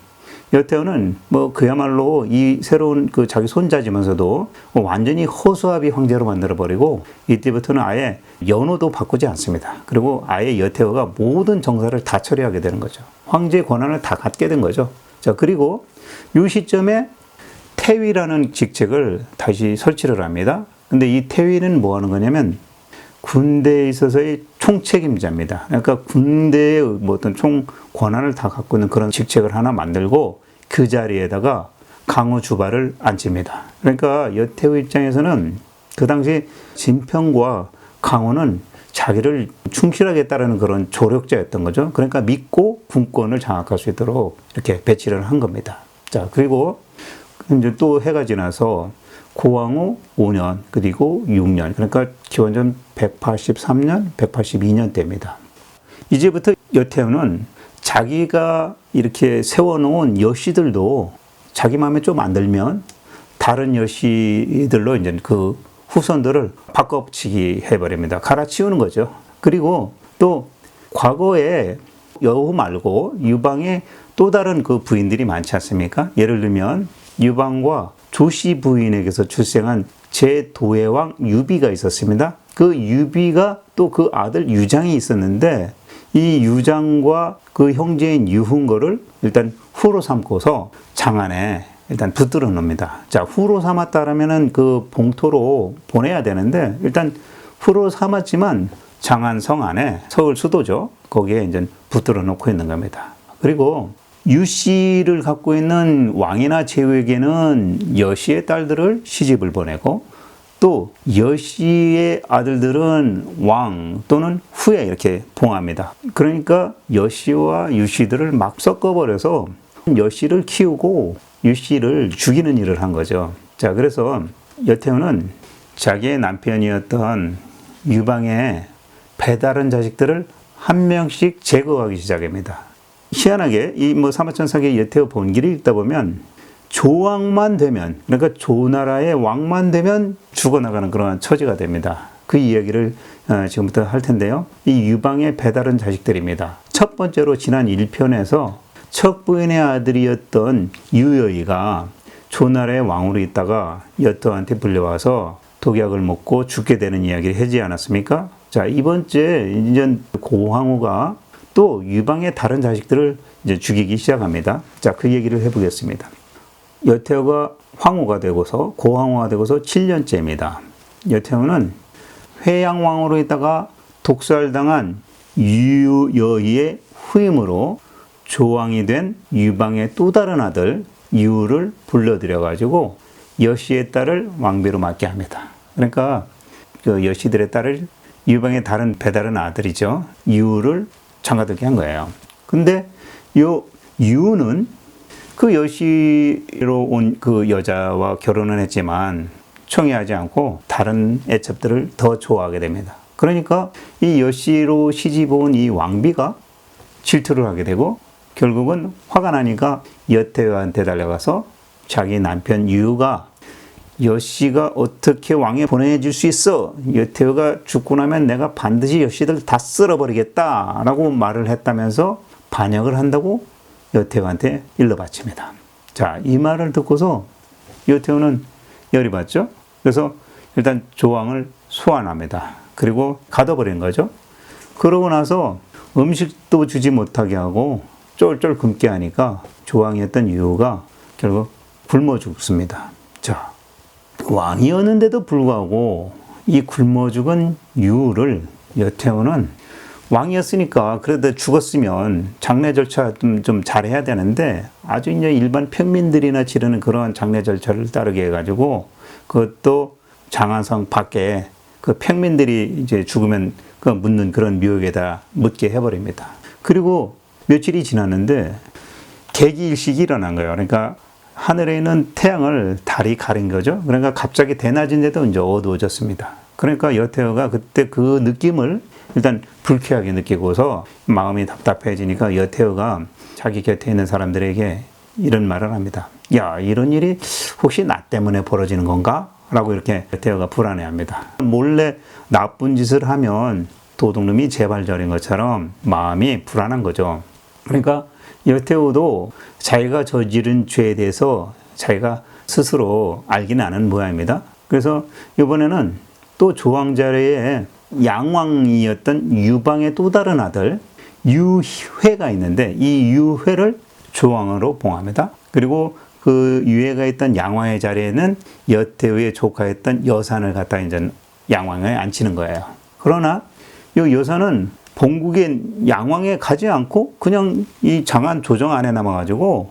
여태후는 뭐 그야말로 이 새로운 그 자기 손자지면서도 완전히 허수아비 황제로 만들어버리고 이때부터는 아예 연호도 바꾸지 않습니다. 그리고 아예 여태후가 모든 정사를 다 처리하게 되는 거죠. 황제의 권한을 다 갖게 된 거죠. 자, 그리고 이 시점에 태위라는 직책을 다시 설치를 합니다. 근데 이 태위는 뭐 하는 거냐면 군대에 있어서의 총책임자입니다. 그러니까 군대의 뭐 어떤 총 권한을 다 갖고 있는 그런 직책을 하나 만들고 그 자리에다가 강호 주발을 앉힙니다. 그러니까 여태후 입장에서는 그 당시 진평과 강호는 자기를 충실하게 따르는 그런 조력자였던 거죠. 그러니까 믿고 군권을 장악할 수 있도록 이렇게 배치를 한 겁니다. 자, 그리고 이제 또 해가 지나서 고왕후 5년, 그리고 6년, 그러니까 기원전 183년, 182년 때입니다. 이제부터 여태우는 자기가 이렇게 세워놓은 여씨들도 자기 마음에 좀 안 들면 다른 여씨들로 이제 그 후손들을 바꿔치기 해버립니다. 갈아치우는 거죠. 그리고 또 과거에 여후 말고 유방에 또 다른 그 부인들이 많지 않습니까? 예를 들면 유방과 조씨 부인에게서 출생한 제도예왕 유비가 있었습니다. 그 유비가 또 그 아들 유장이 있었는데 이 유장과 그 형제인 유흥거를 일단 후로 삼고서 장안에 일단 붙들어 놓습니다. 자, 후로 삼았다라면은 그 봉토로 보내야 되는데 일단 후로 삼았지만 장안성 안에 서울 수도죠. 거기에 이제 붙들어 놓고 있는 겁니다. 그리고 유씨를 갖고 있는 왕이나 제후에게는 여씨의 딸들을 시집을 보내고 또 여씨의 아들들은 왕 또는 후에 이렇게 봉합니다. 그러니까 여씨와 유씨들을 막 섞어버려서 여씨를 키우고 유씨를 죽이는 일을 한 거죠. 자, 그래서 여태우는 자기의 남편이었던 유방의 배다른 자식들을 한 명씩 제거하기 시작합니다. 희한하게 이 사마천사기의 여태우 본기를 읽다 보면 조왕만 되면, 그러니까 조나라의 왕만 되면 죽어나가는 그런 처지가 됩니다. 그 이야기를 지금부터 할 텐데요. 이 유방의 배다른 자식들입니다. 첫 번째로 지난 1편에서 첫 부인의 아들이었던 유여이가 조나라의 왕으로 있다가 여태우한테 불려와서 독약을 먹고 죽게 되는 이야기를 하지 않았습니까? 자, 이번째 이제 고황후가 또 유방의 다른 자식들을 이제 죽이기 시작합니다. 자, 그 얘기를 해보겠습니다. 여태우가 황후가 되고서 고황후가 되고서 7년째입니다. 여태우는 회양왕으로 있다가 독살당한 유여이의 후임으로 조왕이 된 유방의 또 다른 아들 유를 불러들여 가지고 여씨의 딸을 왕비로 맡게 합니다. 그러니까 그 여씨들의 딸을 유방의 다른 배다른 아들이죠. 유를 장가들게 한 거예요. 근데 요 유는 그 여씨로 온 그 여자와 결혼을 했지만 청해하지 않고 다른 애첩들을 더 좋아하게 됩니다. 그러니까 이 여씨로 시집 온 이 왕비가 질투를 하게 되고 결국은 화가 나니까 여태우한테 달려가서 자기 남편 유가 여씨가 어떻게 왕에 보내줄 수 있어? 여태우가 죽고 나면 내가 반드시 여씨들 다 쓸어버리겠다 라고 말을 했다면서 반역을 한다고 여태우한테 일러바칩니다. 자, 이 말을 듣고서 여태우는 열이 받죠. 그래서 일단 조왕을 소환합니다. 그리고 가둬버린 거죠. 그러고 나서 음식도 주지 못하게 하고 쫄쫄 굶게 하니까 조왕이었던 유가 결국 굶어 죽습니다. 자, 왕이었는데도 불구하고 이 굶어 죽은 유를 여태우는 왕이었으니까 그래도 죽었으면 장례 절차 좀 잘해야 되는데 아주 이제 일반 평민들이나 치르는 그런 장례 절차를 따르게 해가지고 그것도 장안성 밖에 그 평민들이 이제 죽으면 그 묻는 그런 묘역에다 묻게 해버립니다. 그리고 며칠이 지났는데 개기일식이 일어난 거예요. 그러니까 하늘에 있는 태양을 달이 가린 거죠. 그러니까 갑자기 대낮인데도 이제 어두워졌습니다. 그러니까 여태우가 그때 그 느낌을 일단 불쾌하게 느끼고서 마음이 답답해지니까 여태우가 자기 곁에 있는 사람들에게 이런 말을 합니다. 야, 이런 일이 혹시 나 때문에 벌어지는 건가? 라고 이렇게 여태우가 불안해합니다. 몰래 나쁜 짓을 하면 도둑놈이 재발절인 것처럼 마음이 불안한 거죠. 그러니까 여태우도 자기가 저지른 죄에 대해서 자기가 스스로 알기는 아는 모양입니다. 그래서 이번에는 또 조왕 자리에 양왕이었던 유방의 또 다른 아들 유회가 있는데 이 유회를 조왕으로 봉합니다. 그리고 그 유회가 있던 양왕의 자리에는 여태우의 조카였던 여산을 갖다 이제 양왕에 앉히는 거예요. 그러나 이 여산은 본국의 양왕에 가지 않고 그냥 이 장안 조정 안에 남아가지고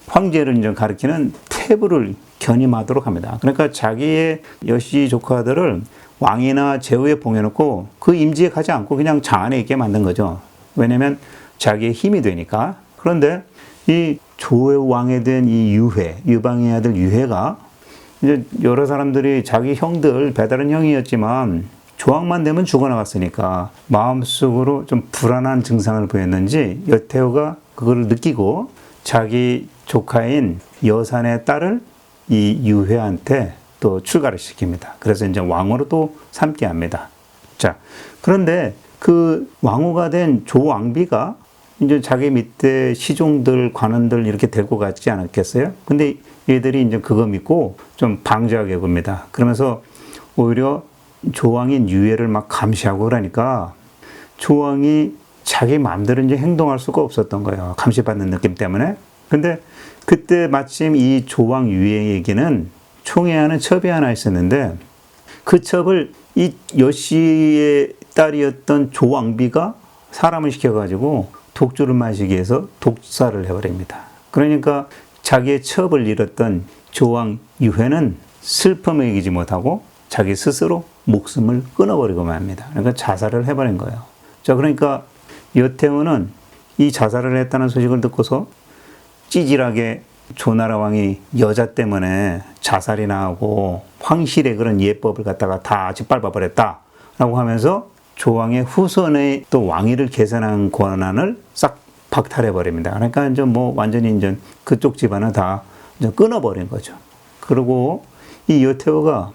황제를 이제 가리키는 태부를 견임하도록 합니다. 그러니까 자기의 여씨 조카들을 왕이나 제후에 봉해놓고 그 임지에 가지 않고 그냥 장 안에 있게 만든 거죠. 왜냐면 자기의 힘이 되니까. 그런데 이 조의 왕에 된 이 유회, 유방의 아들 유회가 이제 여러 사람들이 자기 형들, 배다른 형이었지만 조왕만 되면 죽어나갔으니까 마음속으로 좀 불안한 증상을 보였는지 여태후가 그걸 느끼고 자기 조카인 여산의 딸을 이 유회한테 또 출가를 시킵니다. 그래서 이제 왕으로 또 삼게 합니다. 자, 그런데 그 왕후가 된 조왕비가 이제 자기 밑에 시종들, 관원들 이렇게 데리고 갔지 않았겠어요? 근데 얘들이 이제 그거 믿고 좀 방조하게 굽니다. 그러면서 오히려 조왕인 유해를 막 감시하고 그러니까 조왕이 자기 마음대로 이제 행동할 수가 없었던 거예요. 감시받는 느낌 때문에. 근데 그때 마침 이 조왕 유해에게는 총애하는 첩이 하나 있었는데 그 첩을 이 여씨의 딸이었던 조왕비가 사람을 시켜가지고 독주를 마시기 위해서 독사를 해버립니다. 그러니까 자기의 첩을 잃었던 조왕 유해는 슬픔을 이기지 못하고 자기 스스로 목숨을 끊어버리고 맙니다. 그러니까 자살을 해버린 거예요. 자, 그러니까 여태후는 이 자살을 했다는 소식을 듣고서 찌질하게 조나라 왕이 여자 때문에 자살이나 하고 황실의 그런 예법을 갖다가 다 짓밟아버렸다라고 하면서 조왕의 후손의 또 왕위를 계산한 권한을 싹 박탈해버립니다. 그러니까 이제 뭐 완전히 이제 그쪽 집안을 다 이제 끊어버린 거죠. 그리고 이 여태후가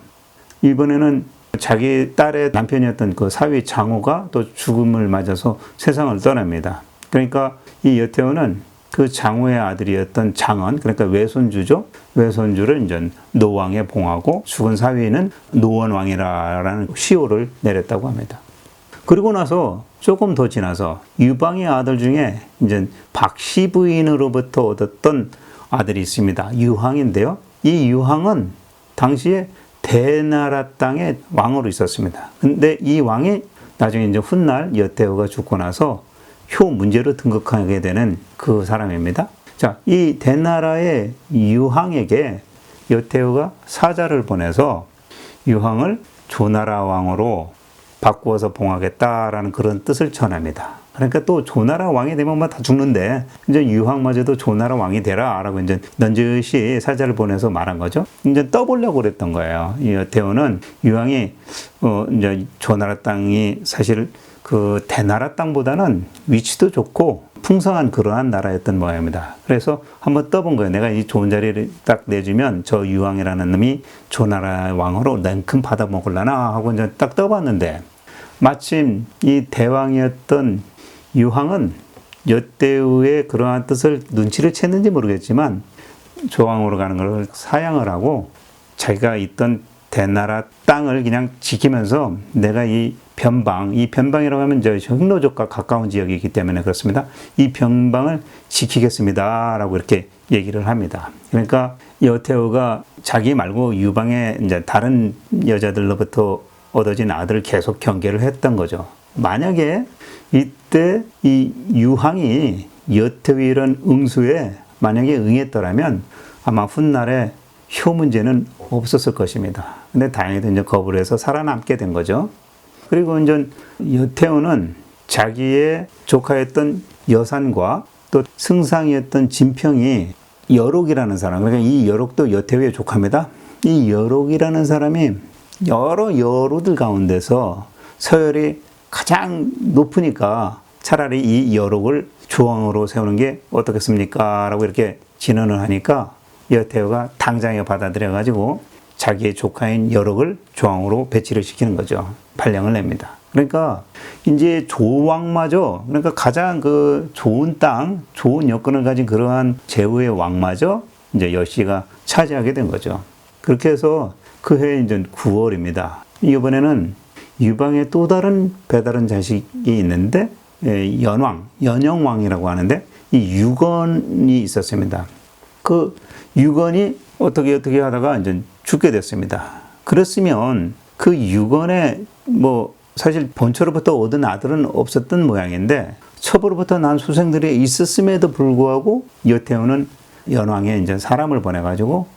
이번에는 자기 딸의 남편이었던 그 사위 장후가 또 죽음을 맞아서 세상을 떠납니다. 그러니까 이 여태후는 그 장후의 아들이었던 장언, 그러니까 외손주죠. 외손주를 이제 노왕에 봉하고 죽은 사위는 노원왕이라는 시호를 내렸다고 합니다. 그리고 나서 조금 더 지나서 유방의 아들 중에 이제 박씨 부인으로부터 얻었던 아들이 있습니다. 유항인데요. 이 유항은 당시에 대나라 땅의 왕으로 있었습니다. 근데 이 왕이 나중에 이제 훗날 여태후가 죽고 나서 효 문제로 등극하게 되는 그 사람입니다. 자, 이 대나라의 유항에게 여태후가 사자를 보내서 유항을 조나라 왕으로 바꾸어서 봉하겠다라는 그런 뜻을 전합니다. 그러니까 또 조나라 왕이 되면 뭐 다 죽는데 이제 유황마저도 조나라 왕이 되라라고 이제 넌지시 사자를 보내서 말한 거죠. 이제 떠보려고 그랬던 거예요. 이 여태후는 유황이 이제 조나라 땅이 사실 그 대나라 땅보다는 위치도 좋고 풍성한 그러한 나라였던 모양입니다. 그래서 한번 떠본 거예요. 내가 이 좋은 자리를 딱 내주면 저 유황이라는 놈이 조나라 왕으로 냉큼 받아먹을라나 하고 이제 딱 떠봤는데 마침 이 대왕이었던 유황은 여태후의 그러한 뜻을 눈치를 챘는지 모르겠지만 조왕으로 가는 걸 사양을 하고 자기가 있던 대나라 땅을 그냥 지키면서 내가 이 변방이라고 하면 저 흑로족과 가까운 지역이기 때문에 그렇습니다. 이 변방을 지키겠습니다라고 이렇게 얘기를 합니다. 그러니까 여태후가 자기 말고 유방의 이제 다른 여자들로부터 얻어진 아들을 계속 경계를 했던 거죠. 만약에 이때 이 유항이 여태후 이런 응수에 만약에 응했더라면 아마 훗날에 효 문제는 없었을 것입니다. 근데 다행히도 이제 거부를 해서 살아남게 된 거죠. 그리고 이제 여태후는 자기의 조카였던 여산과 또 승상이었던 진평이 여록이라는 사람, 그러니까 이 여록도 여태후의 조카입니다. 이 여록이라는 사람이 여러 여로들 가운데서 서열이 가장 높으니까 차라리 이 여록을 조왕으로 세우는 게 어떻겠습니까? 라고 이렇게 진언을 하니까 여태후가 당장에 받아들여가지고 자기의 조카인 여록을 조왕으로 배치를 시키는 거죠. 발령을 냅니다. 그러니까 이제 조왕마저, 그러니까 가장 그 좋은 땅, 좋은 여건을 가진 그러한 제후의 왕마저 이제 여씨가 차지하게 된 거죠. 그렇게 해서 그해 이제 9월입니다. 이번에는 유방의 또 다른 배다른 자식이 있는데 연영왕이라고 하는데 이 유건이 있었습니다. 그 유건이 어떻게 하다가 이제 죽게 됐습니다. 그랬으면 그 유건의 뭐 사실 본처로부터 얻은 아들은 없었던 모양인데 첩으로부터 난 수생들이 있었음에도 불구하고 여태후는 연왕에 이제 사람을 보내가지고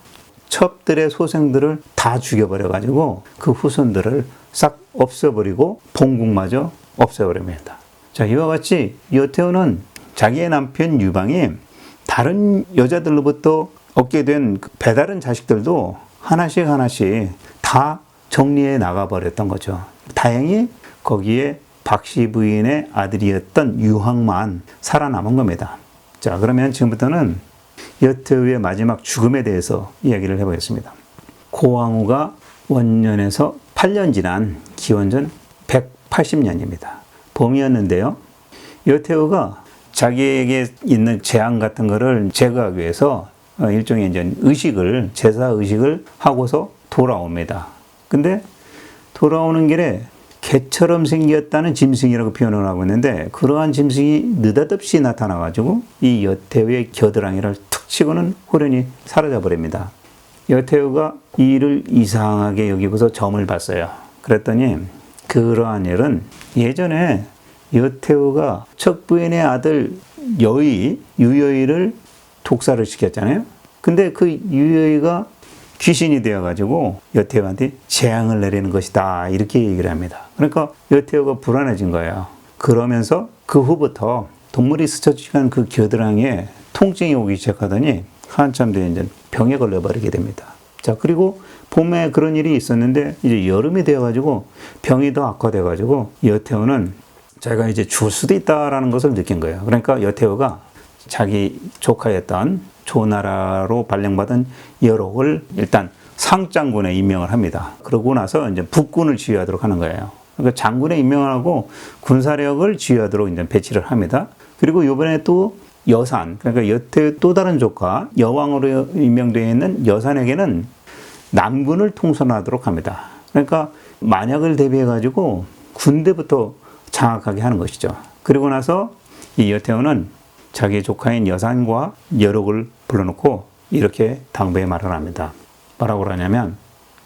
첩들의 소생들을 다 죽여버려가지고 그 후손들을 싹 없애버리고 봉국마저 없애버립니다. 자, 이와 같이 여태우는 자기의 남편 유방이 다른 여자들로부터 얻게 된 배다른 자식들도 하나씩 다 정리해 나가버렸던 거죠. 다행히 거기에 박씨 부인의 아들이었던 유황만 살아남은 겁니다. 자, 그러면 지금부터는 여태우의 마지막 죽음에 대해서 이야기를 해보겠습니다. 고왕후가 원년에서 8년 지난 기원전 180년입니다. 봄이었는데요. 여태우가 자기에게 있는 재앙 같은 거를 제거하기 위해서 일종의 이제 제사 의식을 하고서 돌아옵니다. 근데 돌아오는 길에 개처럼 생겼다는 짐승이라고 표현을 하고 있는데, 그러한 짐승이 느닷없이 나타나가지고 이 여태우의 겨드랑이를 툭 치고는 호련히 사라져 버립니다. 여태우가 이 일을 이상하게 여기고서 점을 봤어요. 그랬더니 그러한 일은 예전에 여태우가 첫 부인의 아들 유여이를 독사를 시켰잖아요. 근데 그 유여이가 귀신이 되어가지고 여태우한테 재앙을 내리는 것이다, 이렇게 얘기를 합니다. 그러니까 여태우가 불안해진 거예요. 그러면서 그 후부터 동물이 스쳐지는 그 겨드랑이에 통증이 오기 시작하더니 한참 뒤에 이제 병에 걸려버리게 됩니다. 자, 그리고 봄에 그런 일이 있었는데 이제 여름이 되어가지고 병이 더 악화돼가지고 여태우는 자기가 이제 죽을 수도 있다라는 것을 느낀 거예요. 그러니까 여태우가 자기 조카였던 조나라로 발령받은 여록을 일단 상장군에 임명을 합니다. 그러고 나서 이제 북군을 지휘하도록 하는 거예요. 그러니까 장군에 임명을 하고 군사력을 지휘하도록 이제 배치를 합니다. 그리고 이번에 또 여산, 그러니까 여태의 또 다른 조카 여왕으로 임명되어 있는 여산에게는 남군을 통솔하도록 합니다. 그러니까 만약을 대비해 가지고 군대부터 장악하게 하는 것이죠. 그리고 나서 이 여태우는 자기 조카인 여산과 여록을 불러놓고 이렇게 당부의 말을 합니다. 뭐라고 그러냐면,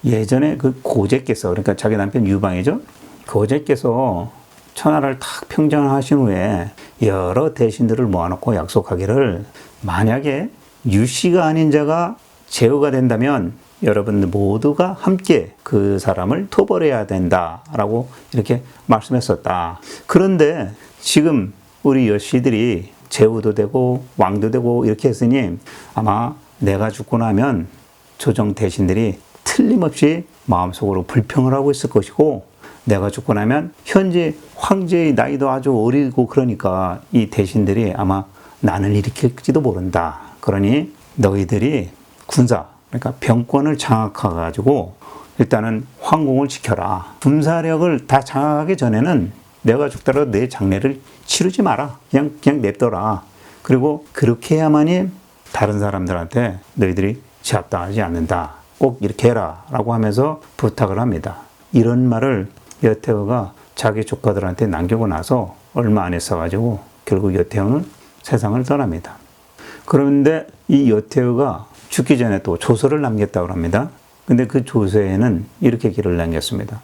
예전에 그 고제께서, 그러니까 자기 남편 유방이죠. 고제께서 천하를 탁 평정하신 후에 여러 대신들을 모아놓고 약속하기를, 만약에 유씨가 아닌 자가 제후가 된다면 여러분들 모두가 함께 그 사람을 토벌해야 된다라고 이렇게 말씀했었다. 그런데 지금 우리 여씨들이 제후도 되고 왕도 되고 이렇게 했으니 아마 내가 죽고 나면 조정 대신들이 틀림없이 마음속으로 불평을 하고 있을 것이고, 내가 죽고 나면 현재 황제의 나이도 아주 어리고 그러니까 이 대신들이 아마 난을 일으킬지도 모른다. 그러니 너희들이 군사, 그러니까 병권을 장악해가지고 일단은 황궁을 지켜라. 군사력을 다 장악하기 전에는 내가 죽더라도 내 장례를 치르지 마라. 그냥 냅둬라. 그리고 그렇게 해야만이 다른 사람들한테 너희들이 제압당하지 않는다. 꼭 이렇게 해라. 라고 하면서 부탁을 합니다. 이런 말을 여태우가 자기 조카들한테 남기고 나서 얼마 안 있어가지고 결국 여태우는 세상을 떠납니다. 그런데 이 여태우가 죽기 전에 또 조서를 남겼다고 합니다. 근데 그 조서에는 이렇게 글을 남겼습니다.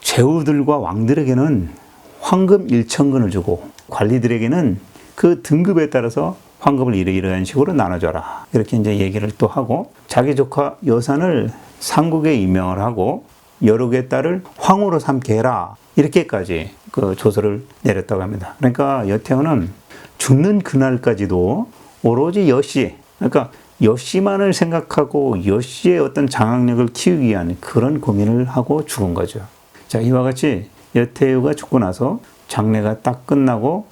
제후들과 왕들에게는 황금 1,000근을 주고 관리들에게는 그 등급에 따라서 황금을 이러이러한 식으로 나눠줘라. 이렇게 이제 얘기를 또 하고, 자기 조카 여산을 상국에 임명을 하고 여록의 딸을 황후로 삼게 해라. 이렇게까지 그 조서를 내렸다고 합니다. 그러니까 여태우는 죽는 그날까지도 오로지 여씨, 그러니까 여씨만을 생각하고 여씨의 어떤 장악력을 키우기 위한 그런 고민을 하고 죽은 거죠. 자, 이와 같이 여태우가 죽고 나서 장례가 딱 끝나고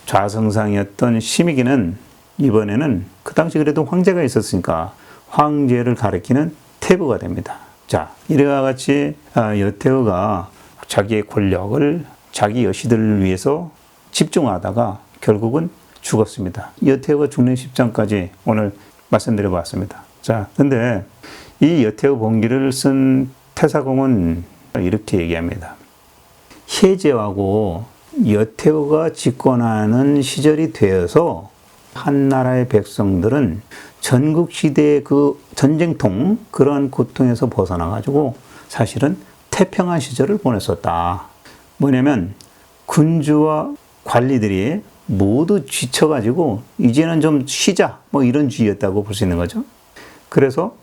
좌성상이었던 심익이는 이번에는 그 당시 그래도 황제가 있었으니까 황제를 가리키는 태부가 됩니다. 자, 이와 같이 여태우가 자기의 권력을 자기 여씨들을 위해서 집중하다가 결국은 죽었습니다. 여태우가 죽는 십장까지 오늘 말씀드려 봤습니다. 자, 근데 이 여태우 본기를 쓴 태사공은 이렇게 얘기합니다. 혜제하고 여태우가 집권하는 시절이 되어서 한나라의 백성들은 전국시대의 그 전쟁통, 그런 고통에서 벗어나가지고 사실은 태평한 시절을 보냈었다. 뭐냐면 군주와 관리들이 모두 지쳐가지고 이제는 좀 쉬자, 뭐 이런 주의였다고 볼 수 있는 거죠. 그래서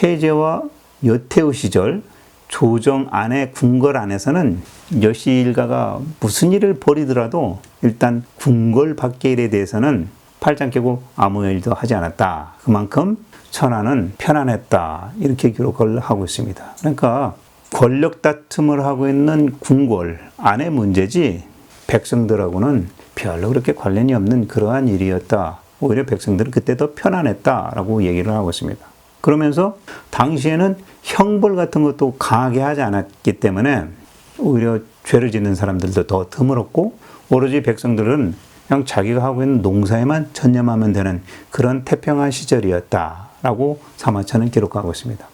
혜제와 여태우 시절, 조정 안에 궁궐 안에서는 여시 일가가 무슨 일을 벌이더라도 일단 궁궐 밖의 일에 대해서는 팔짱 끼고 아무 일도 하지 않았다. 그만큼 천하는 편안했다. 이렇게 기록을 하고 있습니다. 그러니까 권력 다툼을 하고 있는 궁궐 안의 문제지 백성들하고는 별로 그렇게 관련이 없는 그러한 일이었다. 오히려 백성들은 그때 더 편안했다라고 얘기를 하고 있습니다. 그러면서 당시에는 형벌 같은 것도 강하게 하지 않았기 때문에 오히려 죄를 짓는 사람들도 더 드물었고 오로지 백성들은 그냥 자기가 하고 있는 농사에만 전념하면 되는 그런 태평한 시절이었다라고 사마천은 기록하고 있습니다.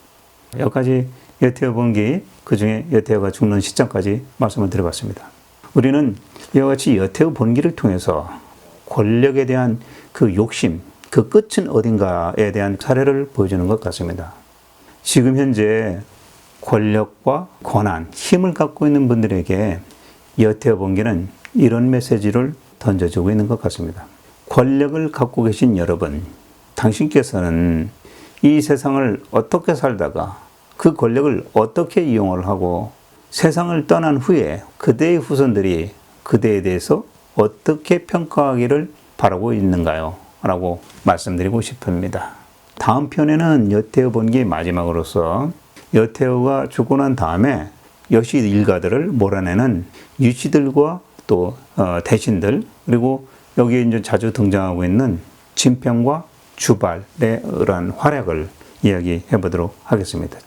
여기까지 여태여 번기, 그중에 여태여가 죽는 시점까지 말씀을 드려봤습니다. 우리는 이와 같이 여태여 번기를 통해서 권력에 대한 그 욕심, 그 끝은 어딘가에 대한 사례를 보여주는 것 같습니다. 지금 현재 권력과 권한, 힘을 갖고 있는 분들에게 여태여 번기는 이런 메시지를 던져주고 있는 것 같습니다. 권력을 갖고 계신 여러분, 당신께서는 이 세상을 어떻게 살다가 그 권력을 어떻게 이용을 하고 세상을 떠난 후에 그대의 후손들이 그대에 대해서 어떻게 평가하기를 바라고 있는가요? 라고 말씀드리고 싶습니다. 다음 편에는 여태여 번기 마지막으로서 여태여가 죽고 난 다음에 여시 일가들을 몰아내는 유씨들과 또 대신들, 그리고 여기에 이제 자주 등장하고 있는 진평과 주발의 그러한 활약을 이야기해 보도록 하겠습니다.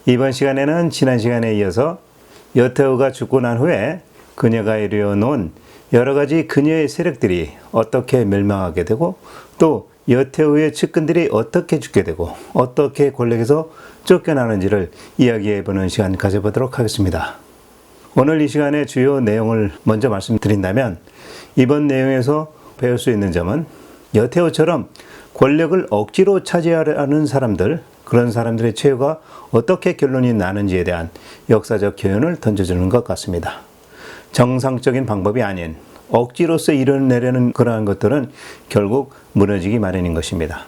이번 시간에는 지난 시간에 이어서 여태여가 죽고 난 후에 그녀가 이루어놓은 여러 가지 그녀의 세력들이 어떻게 멸망하게 되고 또 여태여의 측근들이 어떻게 죽게 되고 어떻게 권력에서 쫓겨나는지를 이야기해보는 시간 가져보도록 하겠습니다. 오늘 이 시간의 주요 내용을 먼저 말씀드린다면 이번 내용에서 배울 수 있는 점은 여태여처럼 권력을 억지로 차지하려는 사람들, 그런 사람들의 최후가 어떻게 결론이 나는지에 대한 역사적 교훈을 던져주는 것 같습니다. 정상적인 방법이 아닌 억지로서 이뤄내려는 그러한 것들은 결국 무너지기 마련인 것입니다.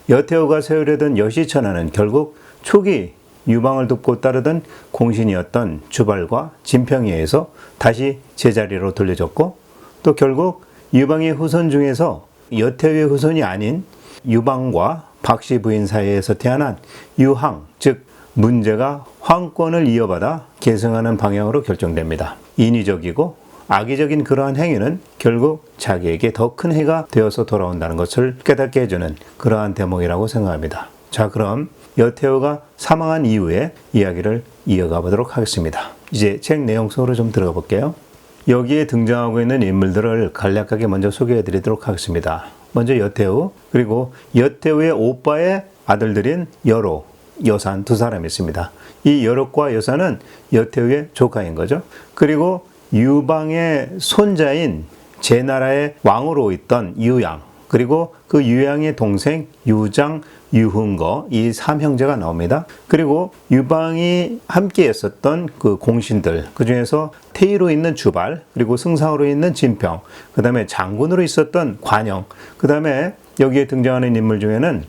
여태여가 세우려던 여시천하는 결국 초기 유방을 돕고 따르던 공신이었던 주발과 진평에 의해서 다시 제자리로 돌려졌고 또 결국 유방의 후손 중에서 여태여의 후손이 아닌 유방과 박씨 부인 사이에서 태어난 유항, 즉 문제가 황권을 이어받아 계승하는 방향으로 결정됩니다. 인위적이고 악의적인 그러한 행위는 결국 자기에게 더 큰 해가 되어서 돌아온다는 것을 깨닫게 해주는 그러한 대목이라고 생각합니다. 자, 그럼 여태여가 사망한 이후에 이야기를 이어가 보도록 하겠습니다. 이제 책 내용 속으로 좀 들어가 볼게요. 여기에 등장하고 있는 인물들을 간략하게 먼저 소개해 드리도록 하겠습니다. 먼저 여태여, 그리고 여태여의 오빠의 아들들인 여로, 여산 두 사람이 있습니다. 이 여롯과 여산은 여태여의 조카인 거죠. 그리고 유방의 손자인 제나라의 왕으로 있던 유양, 그리고 그 유양의 동생 유장, 유흥거, 이 삼형제가 나옵니다. 그리고 유방이 함께 했었던 그 공신들, 그 중에서 태위로 있는 주발, 그리고 승상으로 있는 진평, 그 다음에 장군으로 있었던 관영, 그 다음에 여기에 등장하는 인물 중에는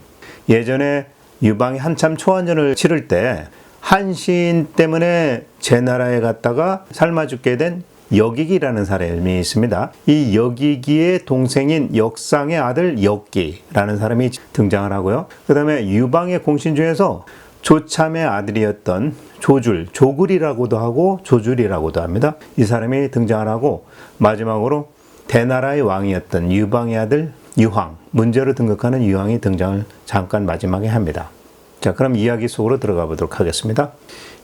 예전에 유방이 한참 초원전을 치를 때 한신 때문에 제나라에 갔다가 삶아 죽게 된 여기기라는 사람이 있습니다. 이 여기기의 동생인 역상의 아들 역기라는 사람이 등장을 하고요. 그 다음에 유방의 공신 중에서 조참의 아들이었던 조줄, 조굴이라고도 하고 조줄이라고도 합니다. 이 사람이 등장을 하고 마지막으로 대나라의 왕이었던 유방의 아들 유황, 문제로 등극하는 유황이 등장을 잠깐 마지막에 합니다. 자, 그럼 이야기 속으로 들어가 보도록 하겠습니다.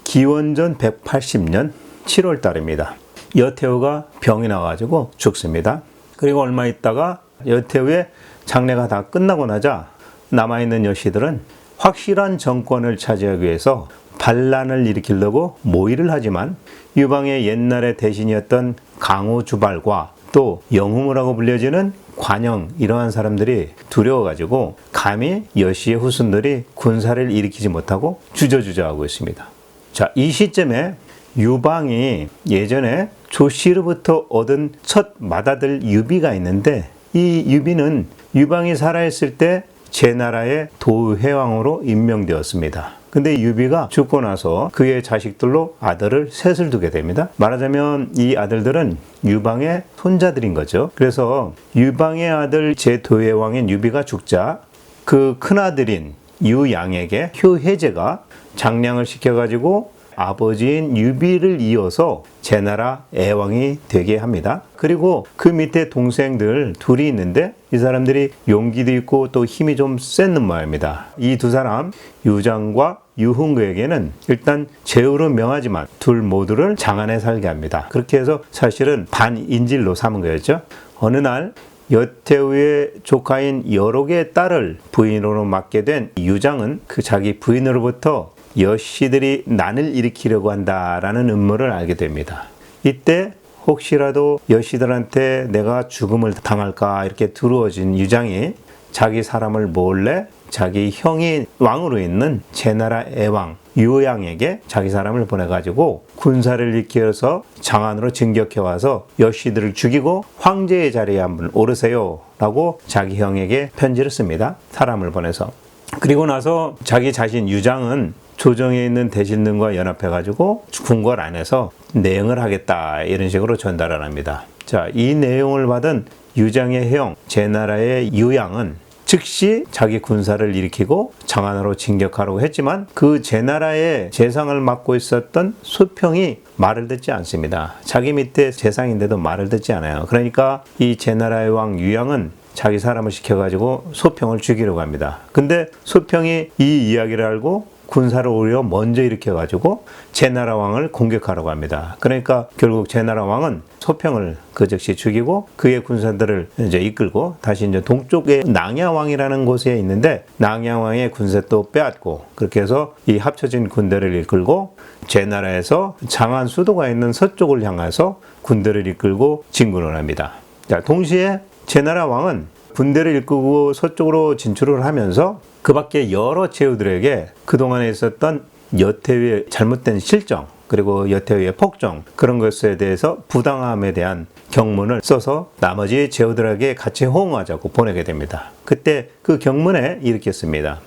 기원전 180년 7월 달입니다. 여태여가 병이 나가지고 죽습니다. 그리고 얼마 있다가 여태여의 장례가 다 끝나고 나자 남아있는 여씨들은 확실한 정권을 차지하기 위해서 반란을 일으키려고 모의를 하지만 유방의 옛날의 대신이었던 강우주발과 또 영후무라고 불려지는 관영, 이러한 사람들이 두려워가지고 감히 여씨의 후손들이 군사를 일으키지 못하고 주저주저하고 있습니다. 자, 이 시점에 유방이 예전에 조씨로부터 얻은 첫 맏아들 유비가 있는데 이 유비는 유방이 살아있을 때 제나라의 도회왕으로 임명되었습니다. 근데 유비가 죽고 나서 그의 자식들로 아들을 셋을 두게 됩니다. 말하자면 이 아들들은 유방의 손자들인 거죠. 그래서 유방의 아들 제도회왕인 유비가 죽자 그 큰아들인 유양에게 효혜제가 장량을 시켜가지고 아버지인 유비를 이어서 제나라 애왕이 되게 합니다. 그리고 그 밑에 동생들 둘이 있는데 이 사람들이 용기도 있고 또 힘이 좀 센 모양입니다. 이 두 사람 유장과 유흥거에게는 일단 제후로 명하지만 둘 모두를 장안에 살게 합니다. 그렇게 해서 사실은 반인질로 삼은 거였죠. 어느 날 여태우의 조카인 여러 개의 딸을 부인으로 맡게 된 유장은 그 자기 부인으로부터 여씨들이 난을 일으키려고 한다라는 음모를 알게 됩니다. 이때 혹시라도 여씨들한테 내가 죽음을 당할까 이렇게 두려워진 유장이 자기 사람을 몰래 자기 형이 왕으로 있는 제나라 애왕 유양에게 자기 사람을 보내가지고 군사를 일으켜서 장안으로 진격해 와서 여씨들을 죽이고 황제의 자리에 한번 오르세요 라고 자기 형에게 편지를 씁니다. 사람을 보내서. 그리고 나서 자기 자신 유장은 조정에 있는 대신들과 연합해가지고 궁궐 안에서 내영을 하겠다 이런 식으로 전달을 합니다. 자, 이 내용을 받은 유장의 형 제나라의 유양은 즉시 자기 군사를 일으키고 장안으로 진격하려고 했지만 그 제나라의 재상을 맡고 있었던 수평이 말을 듣지 않습니다. 자기 밑에 재상인데도 말을 듣지 않아요. 그러니까 이 제나라의 왕 유양은 자기 사람을 시켜가지고 소평을 죽이려고 합니다. 근데 소평이 이 이야기를 알고 군사를 오히려 먼저 일으켜가지고 제나라 왕을 공격하려고 합니다. 그러니까 결국 제나라 왕은 소평을 그 즉시 죽이고 그의 군사들을 이제 이끌고 다시 이제 동쪽에 낭야왕이라는 곳에 있는데 낭야왕의 군사 또 빼앗고 그렇게 해서 이 합쳐진 군대를 이끌고 제나라에서 장안 수도가 있는 서쪽을 향해서 군대를 이끌고 진군을 합니다. 자, 동시에 제나라 왕은 군대를 이끌고 서쪽으로 진출을 하면서 그 밖에 여러 제후들에게 그동안에 있었던 여태우의 잘못된 실정 그리고 여태우의 폭정 그런 것에 대해서 부당함에 대한 경문을 써서 나머지 제후들에게 같이 호응하자고 보내게 됩니다. 그때 그 경문에 이렇게 씁니다.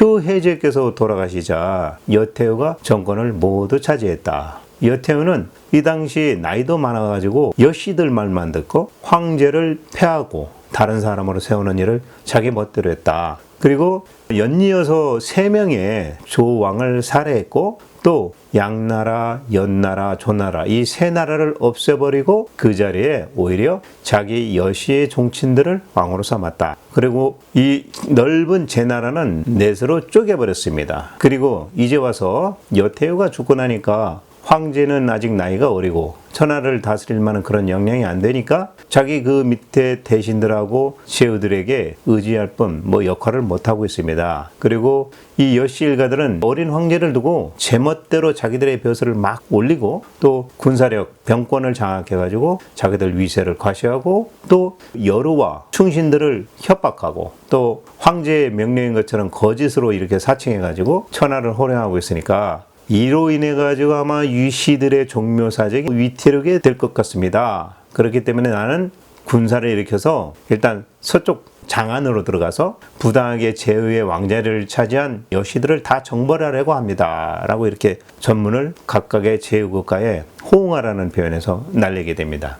효혜제께서 돌아가시자 여태우가 정권을 모두 차지했다. 여태우는 이 당시 나이도 많아가지고 여씨들 말만 듣고 황제를 폐하고 다른 사람으로 세우는 일을 자기 멋대로 했다. 그리고 연이어서 3명의 조왕을 살해했고 또 양나라, 연나라, 조나라 이 3나라를 없애버리고 그 자리에 오히려 자기 여씨의 종친들을 왕으로 삼았다. 그리고 이 넓은 제나라는 넷으로 쪼개버렸습니다. 그리고 이제 와서 여태우가 죽고 나니까 황제는 아직 나이가 어리고 천하를 다스릴 만한 그런 역량이 안 되니까 자기 그 밑에 대신들하고 제후들에게 의지할 뿐 역할을 못하고 있습니다. 그리고 이 여씨 일가들은 어린 황제를 두고 제멋대로 자기들의 벼슬을 막 올리고 또 군사력, 병권을 장악해가지고 자기들 위세를 과시하고 또 여루와 충신들을 협박하고 또 황제의 명령인 것처럼 거짓으로 이렇게 사칭해가지고 천하를 호령하고 있으니까 이로 인해 가지고 아마 유씨들의 종묘사직이 위태롭게 될 것 같습니다. 그렇기 때문에 나는 군사를 일으켜서 일단 서쪽 장안으로 들어가서 부당하게 제후의 왕자리를 차지한 여씨들을 다 정벌하려고 합니다. 라고 이렇게 전문을 각각의 제후 국가에 호응하라는 표현에서 날리게 됩니다.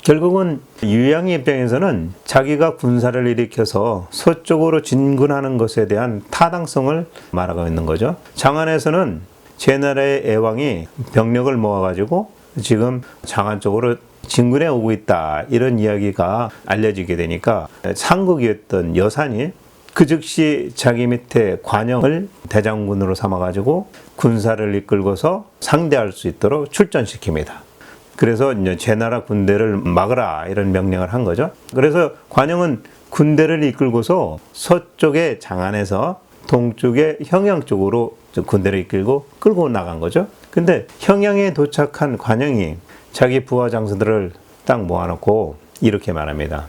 결국은 유양의 입장에서는 자기가 군사를 일으켜서 서쪽으로 진군하는 것에 대한 타당성을 말하고 있는 거죠. 장안에서는 제나라의 애왕이 병력을 모아가지고 지금 장안 쪽으로 진군해 오고 있다 이런 이야기가 알려지게 되니까 상국이었던 여산이 그 즉시 자기 밑에 관영을 대장군으로 삼아가지고 군사를 이끌고서 상대할 수 있도록 출전시킵니다. 그래서 이제 제나라 군대를 막으라 이런 명령을 한 거죠. 그래서 관영은 군대를 이끌고서 서쪽의 장안에서 동쪽의 형양 쪽으로 군대를 이끌고 끌고 나간 거죠. 근데 형양에 도착한 관영이 자기 부하 장수들을 딱 모아놓고 이렇게 말합니다.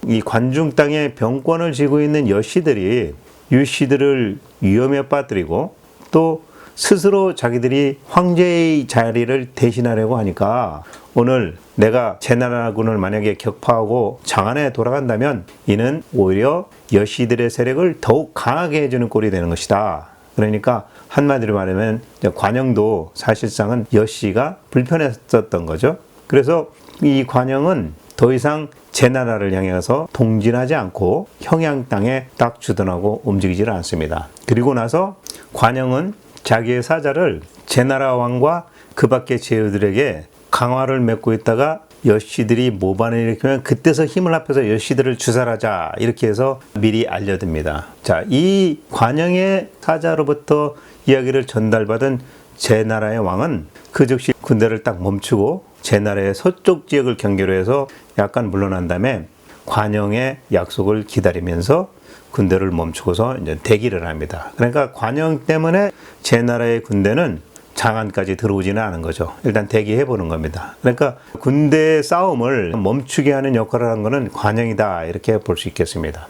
이 관중 땅에 병권을 쥐고 있는 여씨들이 유씨들을 위험에 빠뜨리고 또 스스로 자기들이 황제의 자리를 대신하려고 하니까 오늘 내가 제나라군을 만약에 격파하고 장안에 돌아간다면 이는 오히려 여씨들의 세력을 더욱 강하게 해주는 꼴이 되는 것이다. 그러니까 한마디로 말하면 관영도 사실상은 여씨가 불편했었던 거죠. 그래서 이 관영은 더 이상 제나라를 향해 가서 동진하지 않고 평양 땅에 딱 주둔하고 움직이질 않습니다. 그리고 나서 관영은 자기의 사자를 제나라 왕과 그 밖의 제후들에게 강화를 맺고 있다가 여씨들이 모반을 일으키면 그때서 힘을 합해서 여씨들을 주살하자 이렇게 해서 미리 알려듭니다. 자, 이 관영의 사자로부터 이야기를 전달받은 제나라의 왕은 그 즉시 군대를 딱 멈추고 제나라의 서쪽 지역을 경계로 해서 약간 물러난 다음에 관영의 약속을 기다리면서 군대를 멈추고서 이제 대기를 합니다. 그러니까 관영 때문에 제나라의 군대는 장안까지 들어오지는 않은 거죠. 일단 대기해 보는 겁니다. 그러니까 군대의 싸움을 멈추게 하는 역할을 한 것은 관영이다 이렇게 볼 수 있겠습니다.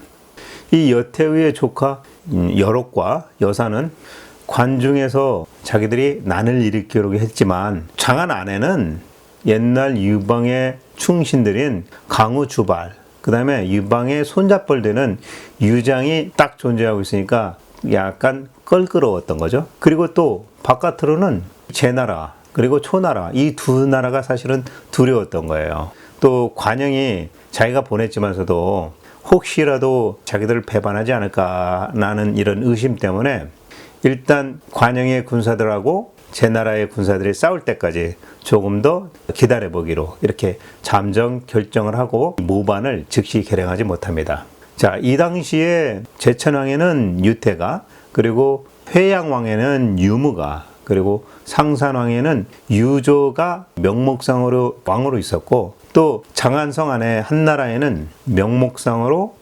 이 여태우의 조카 여록과 여사는 관중에서 자기들이 난을 일으키려고 했지만 장안 안에는 옛날 유방의 충신들인 강우주발, 그 다음에 유방의 손잡벌 되는 유장이 딱 존재하고 있으니까 약간 껄끄러웠던 거죠. 그리고 또 바깥으로는 제나라 그리고 초나라 이 두 나라가 사실은 두려웠던 거예요. 또 관영이 자기가 보냈지만서도 혹시라도 자기들을 배반하지 않을까라는 이런 의심 때문에 일단 관영의 군사들하고 제나라의 군사들이 싸울 때까지 조금 더 기다려보기로 이렇게 잠정 결정을 하고 모반을 즉시 결행하지 못합니다. 자, 이 당시에 제천왕에는 유태가, 그리고 회양왕에는 유무가, 그리고 상산왕에는 유조가 명목상으로 왕으로 있었고, 또 장안성 안에 한나라에는 명목상으로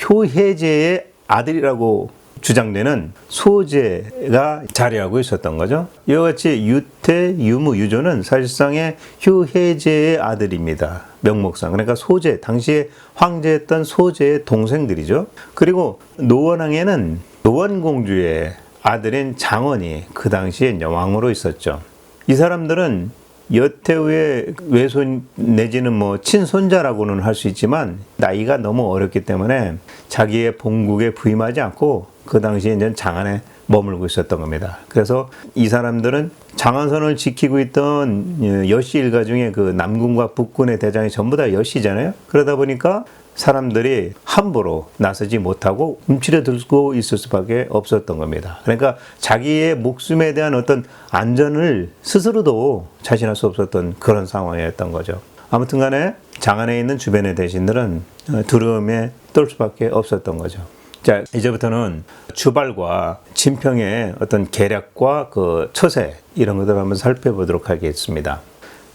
효혜제의 아들이라고 주장되는 소제가 자리하고 있었던 거죠. 이와 같이 유태, 유무, 유조는 사실상의 효혜제의 아들입니다. 명목상. 그러니까 소제, 당시에 황제였던 소제의 동생들이죠. 그리고 노원왕에는 노원공주의 아들인 장원이 그 당시에 왕으로 있었죠. 이 사람들은 여태우의 외손 내지는 뭐 친손자라고는 할 수 있지만 나이가 너무 어렸기 때문에 자기의 본국에 부임하지 않고 그 당시에 이제 장안에 머물고 있었던 겁니다. 그래서 이 사람들은 장안선을 지키고 있던 여씨 일가 중에 그 남군과 북군의 대장이 전부 다 여씨잖아요. 그러다 보니까 사람들이 함부로 나서지 못하고 움츠려들고 있을 수밖에 없었던 겁니다. 그러니까 자기의 목숨에 대한 어떤 안전을 스스로도 자신할 수 없었던 그런 상황이었던 거죠. 아무튼 간에 장안에 있는 주변의 대신들은 두려움에 떨 수밖에 없었던 거죠. 자, 이제부터는 주발과 진평의 어떤 계략과 그 처세 이런 것들을 한번 살펴보도록 하겠습니다.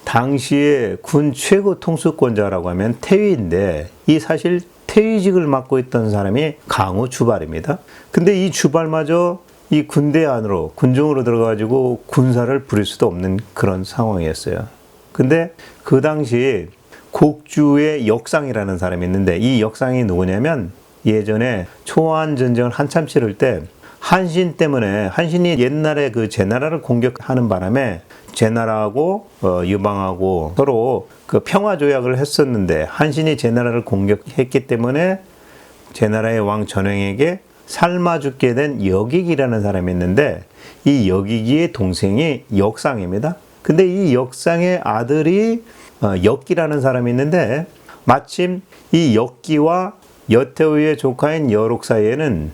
당시에 군 최고 통수권자라고 하면 태위인데 이 사실 태위직을 맡고 있던 사람이 강우 주발입니다. 근데 이 주발마저 이 군대 안으로 군중으로 들어가가지고 군사를 부릴 수도 없는 그런 상황이었어요. 근데 그 당시 곡주의 역상이라는 사람이 있는데 이 역상이 누구냐면 예전에 초안 전쟁을 한참 치를 때 한신 때문에 한신이 옛날에 그 제나라를 공격하는 바람에 제나라하고 유방하고 서로 그 평화 조약을 했었는데 한신이 제나라를 공격했기 때문에 제나라의 왕 전횡에게 삶아 죽게 된 여기기라는 사람이 있는데 이 여기기의 동생이 역상입니다. 근데 이 역상의 아들이 역기라는 사람이 있는데 마침 이 역기와 여태우의 조카인 여록 사이에는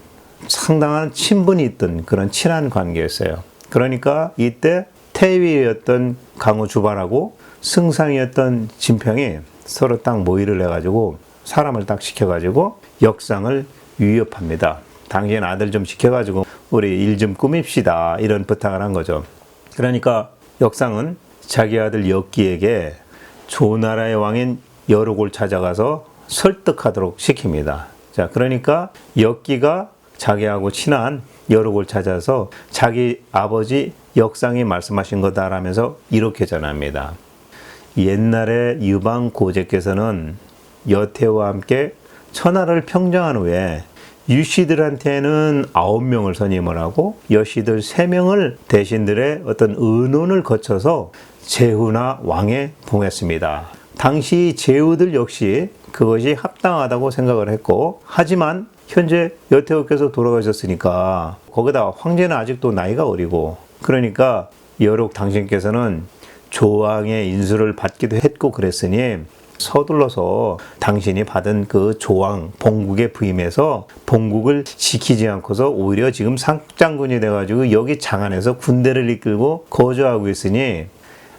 상당한 친분이 있던 그런 친한 관계였어요. 그러니까 이때 태위였던 강우주발하고 승상이었던 진평이 서로 딱 모의를 해가지고 사람을 딱 시켜가지고 역상을 위협합니다. 당신 아들 좀 시켜가지고 우리 일 좀 꾸밉시다 이런 부탁을 한 거죠. 그러니까 역상은 자기 아들 역기에게 조나라의 왕인 여록을 찾아가서 설득하도록 시킵니다. 자, 그러니까 역기가 자기하고 친한 여록을 찾아서 자기 아버지 역상이 말씀하신 거다라면서 이렇게 전합니다. 옛날에 유방 고제께서는 여태우와 함께 천하를 평정한 후에 유씨들한테는 9명을 선임을 하고 여씨들 3명을 대신들의 어떤 의논을 거쳐서 제후나 왕에 봉했습니다. 당시 제후들 역시 그것이 합당하다고 생각을 했고, 하지만 현재 여태후께서 돌아가셨으니까 거기다 황제는 아직도 나이가 어리고, 그러니까 여록 당신께서는 조왕의 인수를 받기도 했고 그랬으니 서둘러서 당신이 받은 그 조왕 봉국에 부임해서 봉국을 지키지 않고서 오히려 지금 상장군이 돼가지고 여기 장안에서 군대를 이끌고 거주하고 있으니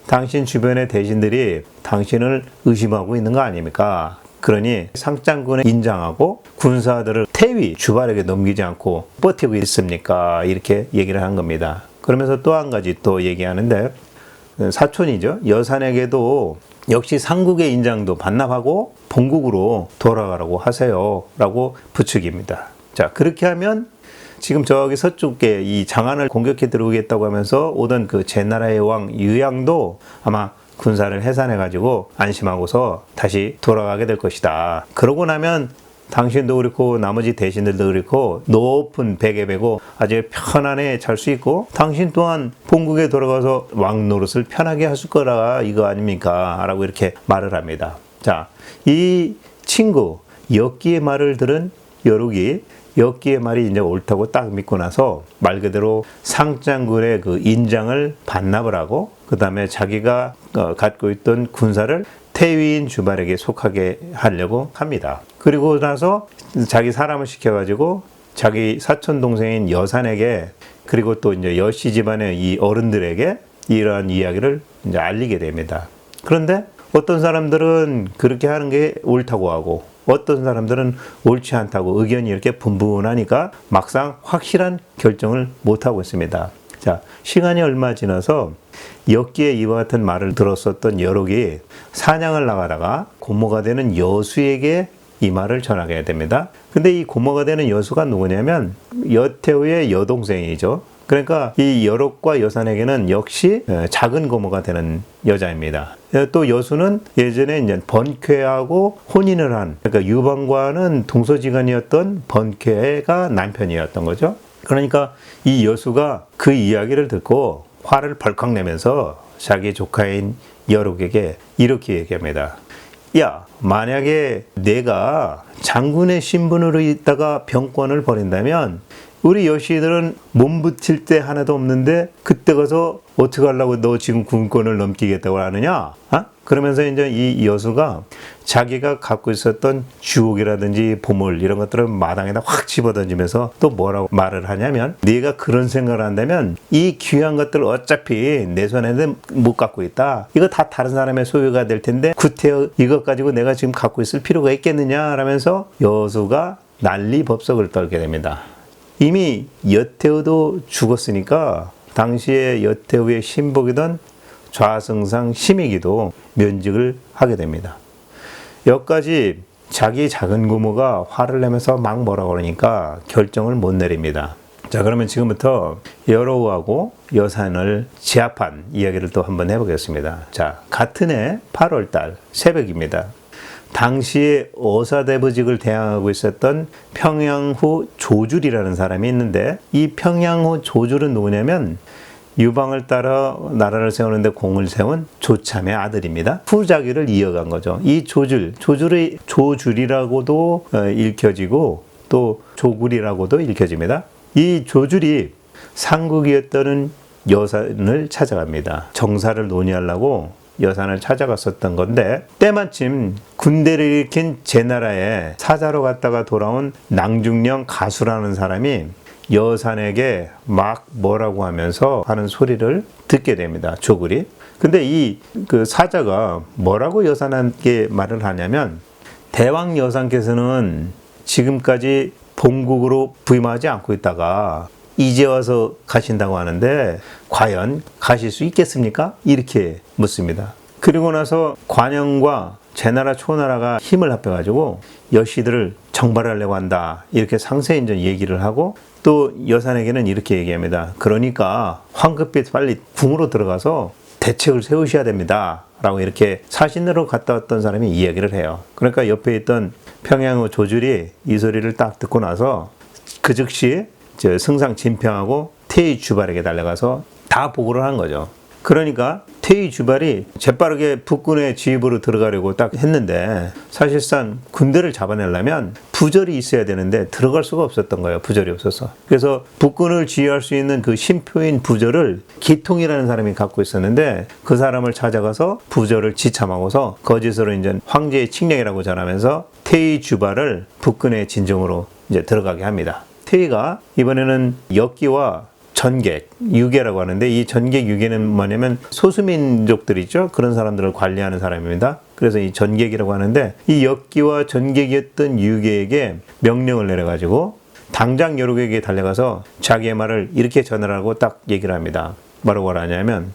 당신 주변의 대신들이 당신을 의심하고 있는 거 아닙니까? 그러니 상장군에 인장하고 군사들을 태위 주발에게 넘기지 않고 버티고 있습니까? 이렇게 얘기를 한 겁니다. 그러면서 또 한 가지 또 얘기하는데, 사촌이죠. 여산에게도 역시 상국의 인장도 반납하고 본국으로 돌아가라고 하세요 라고 부축입니다. 자, 그렇게 하면 지금 저기 서쪽에 이 장안을 공격해 들어오겠다고 하면서 오던 그 제나라의 왕 유양도 아마 군사를 해산해 가지고 안심하고서 다시 돌아가게 될 것이다. 그러고 나면 당신도 그렇고 나머지 대신들도 그렇고 높은 베개 베고 아주 편안해 잘 수 있고, 당신 또한 본국에 돌아가서 왕 노릇을 편하게 하실 거라 이거 아닙니까? 라고 이렇게 말을 합니다. 자, 이 친구 엽기의 말을 들은 여록이 엽기의 말이 이제 옳다고 딱 믿고 나서 말 그대로 상장군의 그 인장을 반납을 하고, 그 다음에 자기가 갖고 있던 군사를 태위인 주발에게 속하게 하려고 합니다. 그리고 나서 자기 사람을 시켜가지고 자기 사촌 동생인 여산에게, 그리고 또 이제 여씨 집안의 이 어른들에게 이러한 이야기를 이제 알리게 됩니다. 그런데 어떤 사람들은 그렇게 하는 게 옳다고 하고, 어떤 사람들은 옳지 않다고 의견이 이렇게 분분하니까 막상 확실한 결정을 못하고 있습니다. 자, 시간이 얼마 지나서 엽기의 이와 같은 말을 들었었던 여록이 사냥을 나가다가 고모가 되는 여수에게 이 말을 전하게 됩니다. 근데 이 고모가 되는 여수가 누구냐면 여태후의 여동생이죠. 그러니까 이 여록과 여산에게는 역시 작은 고모가 되는 여자입니다. 또 여수는 예전에 이제 번쾌하고 혼인을 한, 그러니까 유방과는 동서지간이었던 번쾌가 남편이었던 거죠. 그러니까 이 여수가 그 이야기를 듣고 화를 벌컥 내면서 자기 조카인 여록에게 이렇게 얘기합니다. 야, 만약에 내가 장군의 신분으로 있다가 병권을 버린다면 우리 여씨들은 몸붙일 때 하나도 없는데 그때 가서 어떻게 하려고 너 지금 군권을 넘기겠다고 하느냐? 그러면서 이제 이 여수가 자기가 갖고 있었던 주옥이라든지 보물 이런 것들을 마당에다 확 집어던지면서 또 뭐라고 말을 하냐면, 네가 그런 생각을 한다면 이 귀한 것들 어차피 내 손에는 못 갖고 있다. 이거 다 다른 사람의 소유가 될 텐데 구태여 이것 가지고 내가 지금 갖고 있을 필요가 있겠느냐? 라면서 여수가 난리법석을 떨게 됩니다. 이미 여태후도 죽었으니까 당시에 여태후의 신복이던 좌승상 심익이도 면직을 하게 됩니다. 여기까지 자기 작은 고모가 화를 내면서 막 뭐라고 그러니까 결정을 못 내립니다. 자, 그러면 지금부터 여로우하고 여산을 제압한 이야기를 또 한번 해보겠습니다. 자, 같은 해 8월 달 새벽입니다. 당시에 어사대부직을 대항하고 있었던 평양후 조줄이라는 사람이 있는데, 이 평양후 조줄은 누구냐면 유방을 따라 나라를 세우는데 공을 세운 조참의 아들입니다. 후자기를 이어간 거죠. 이 조줄이 조줄이라고도 읽혀지고 또 조굴이라고도 읽혀집니다. 이 조줄이 상국이었던 여산을 찾아갑니다. 정사를 논의하려고 여산을 찾아갔었던 건데, 때마침 군대를 일으킨 제나라의 사자로 갔다가 돌아온 낭중령 가수라는 사람이 여산에게 막 뭐라고 하면서 하는 소리를 듣게 됩니다. 조굴이. 근데 이 그 사자가 뭐라고 여산에게 말을 하냐면, 대왕 여산께서는 지금까지 본국으로 부임하지 않고 있다가 이제 와서 가신다고 하는데 과연 가실 수 있겠습니까? 이렇게 묻습니다. 그리고 나서 관영과 제나라 초나라가 힘을 합해가지고 여씨들을 정발하려고 한다, 이렇게 상세히 이제 얘기를 하고, 또 여산에게는 이렇게 얘기합니다. 그러니까 황급히 빨리 궁으로 들어가서 대책을 세우셔야 됩니다 라고 이렇게 사신으로 갔다 왔던 사람이 이야기를 해요. 그러니까 옆에 있던 평양의 조줄이 이 소리를 딱 듣고 나서 그 즉시 승상 진평하고 태의 주발에게 달려가서 다 보고를 한 거죠. 그러니까 태의 주발이 재빠르게 북군의 지휘부로 들어가려고 딱 했는데 사실상 군대를 잡아내려면 부절이 있어야 되는데 들어갈 수가 없었던 거예요. 부절이 없어서. 그래서 북군을 지휘할 수 있는 그 심표인 부절을 기통이라는 사람이 갖고 있었는데 그 사람을 찾아가서 부절을 지참하고서 거짓으로 이제 황제의 칙령이라고 전하면서 태의 주발을 북군의 진정으로 이제 들어가게 합니다. 태의가 이번에는 역기와 전객, 유계라고 하는데 이 전객, 유계는 뭐냐면 소수민족들 있죠? 그런 사람들을 관리하는 사람입니다. 그래서 이 전객이라고 하는데 이 역기와 전객이었던 유계에게 명령을 내려가지고 당장 여록에게 달려가서 자기의 말을 이렇게 전하라고 딱 얘기를 합니다. 뭐라고 하냐면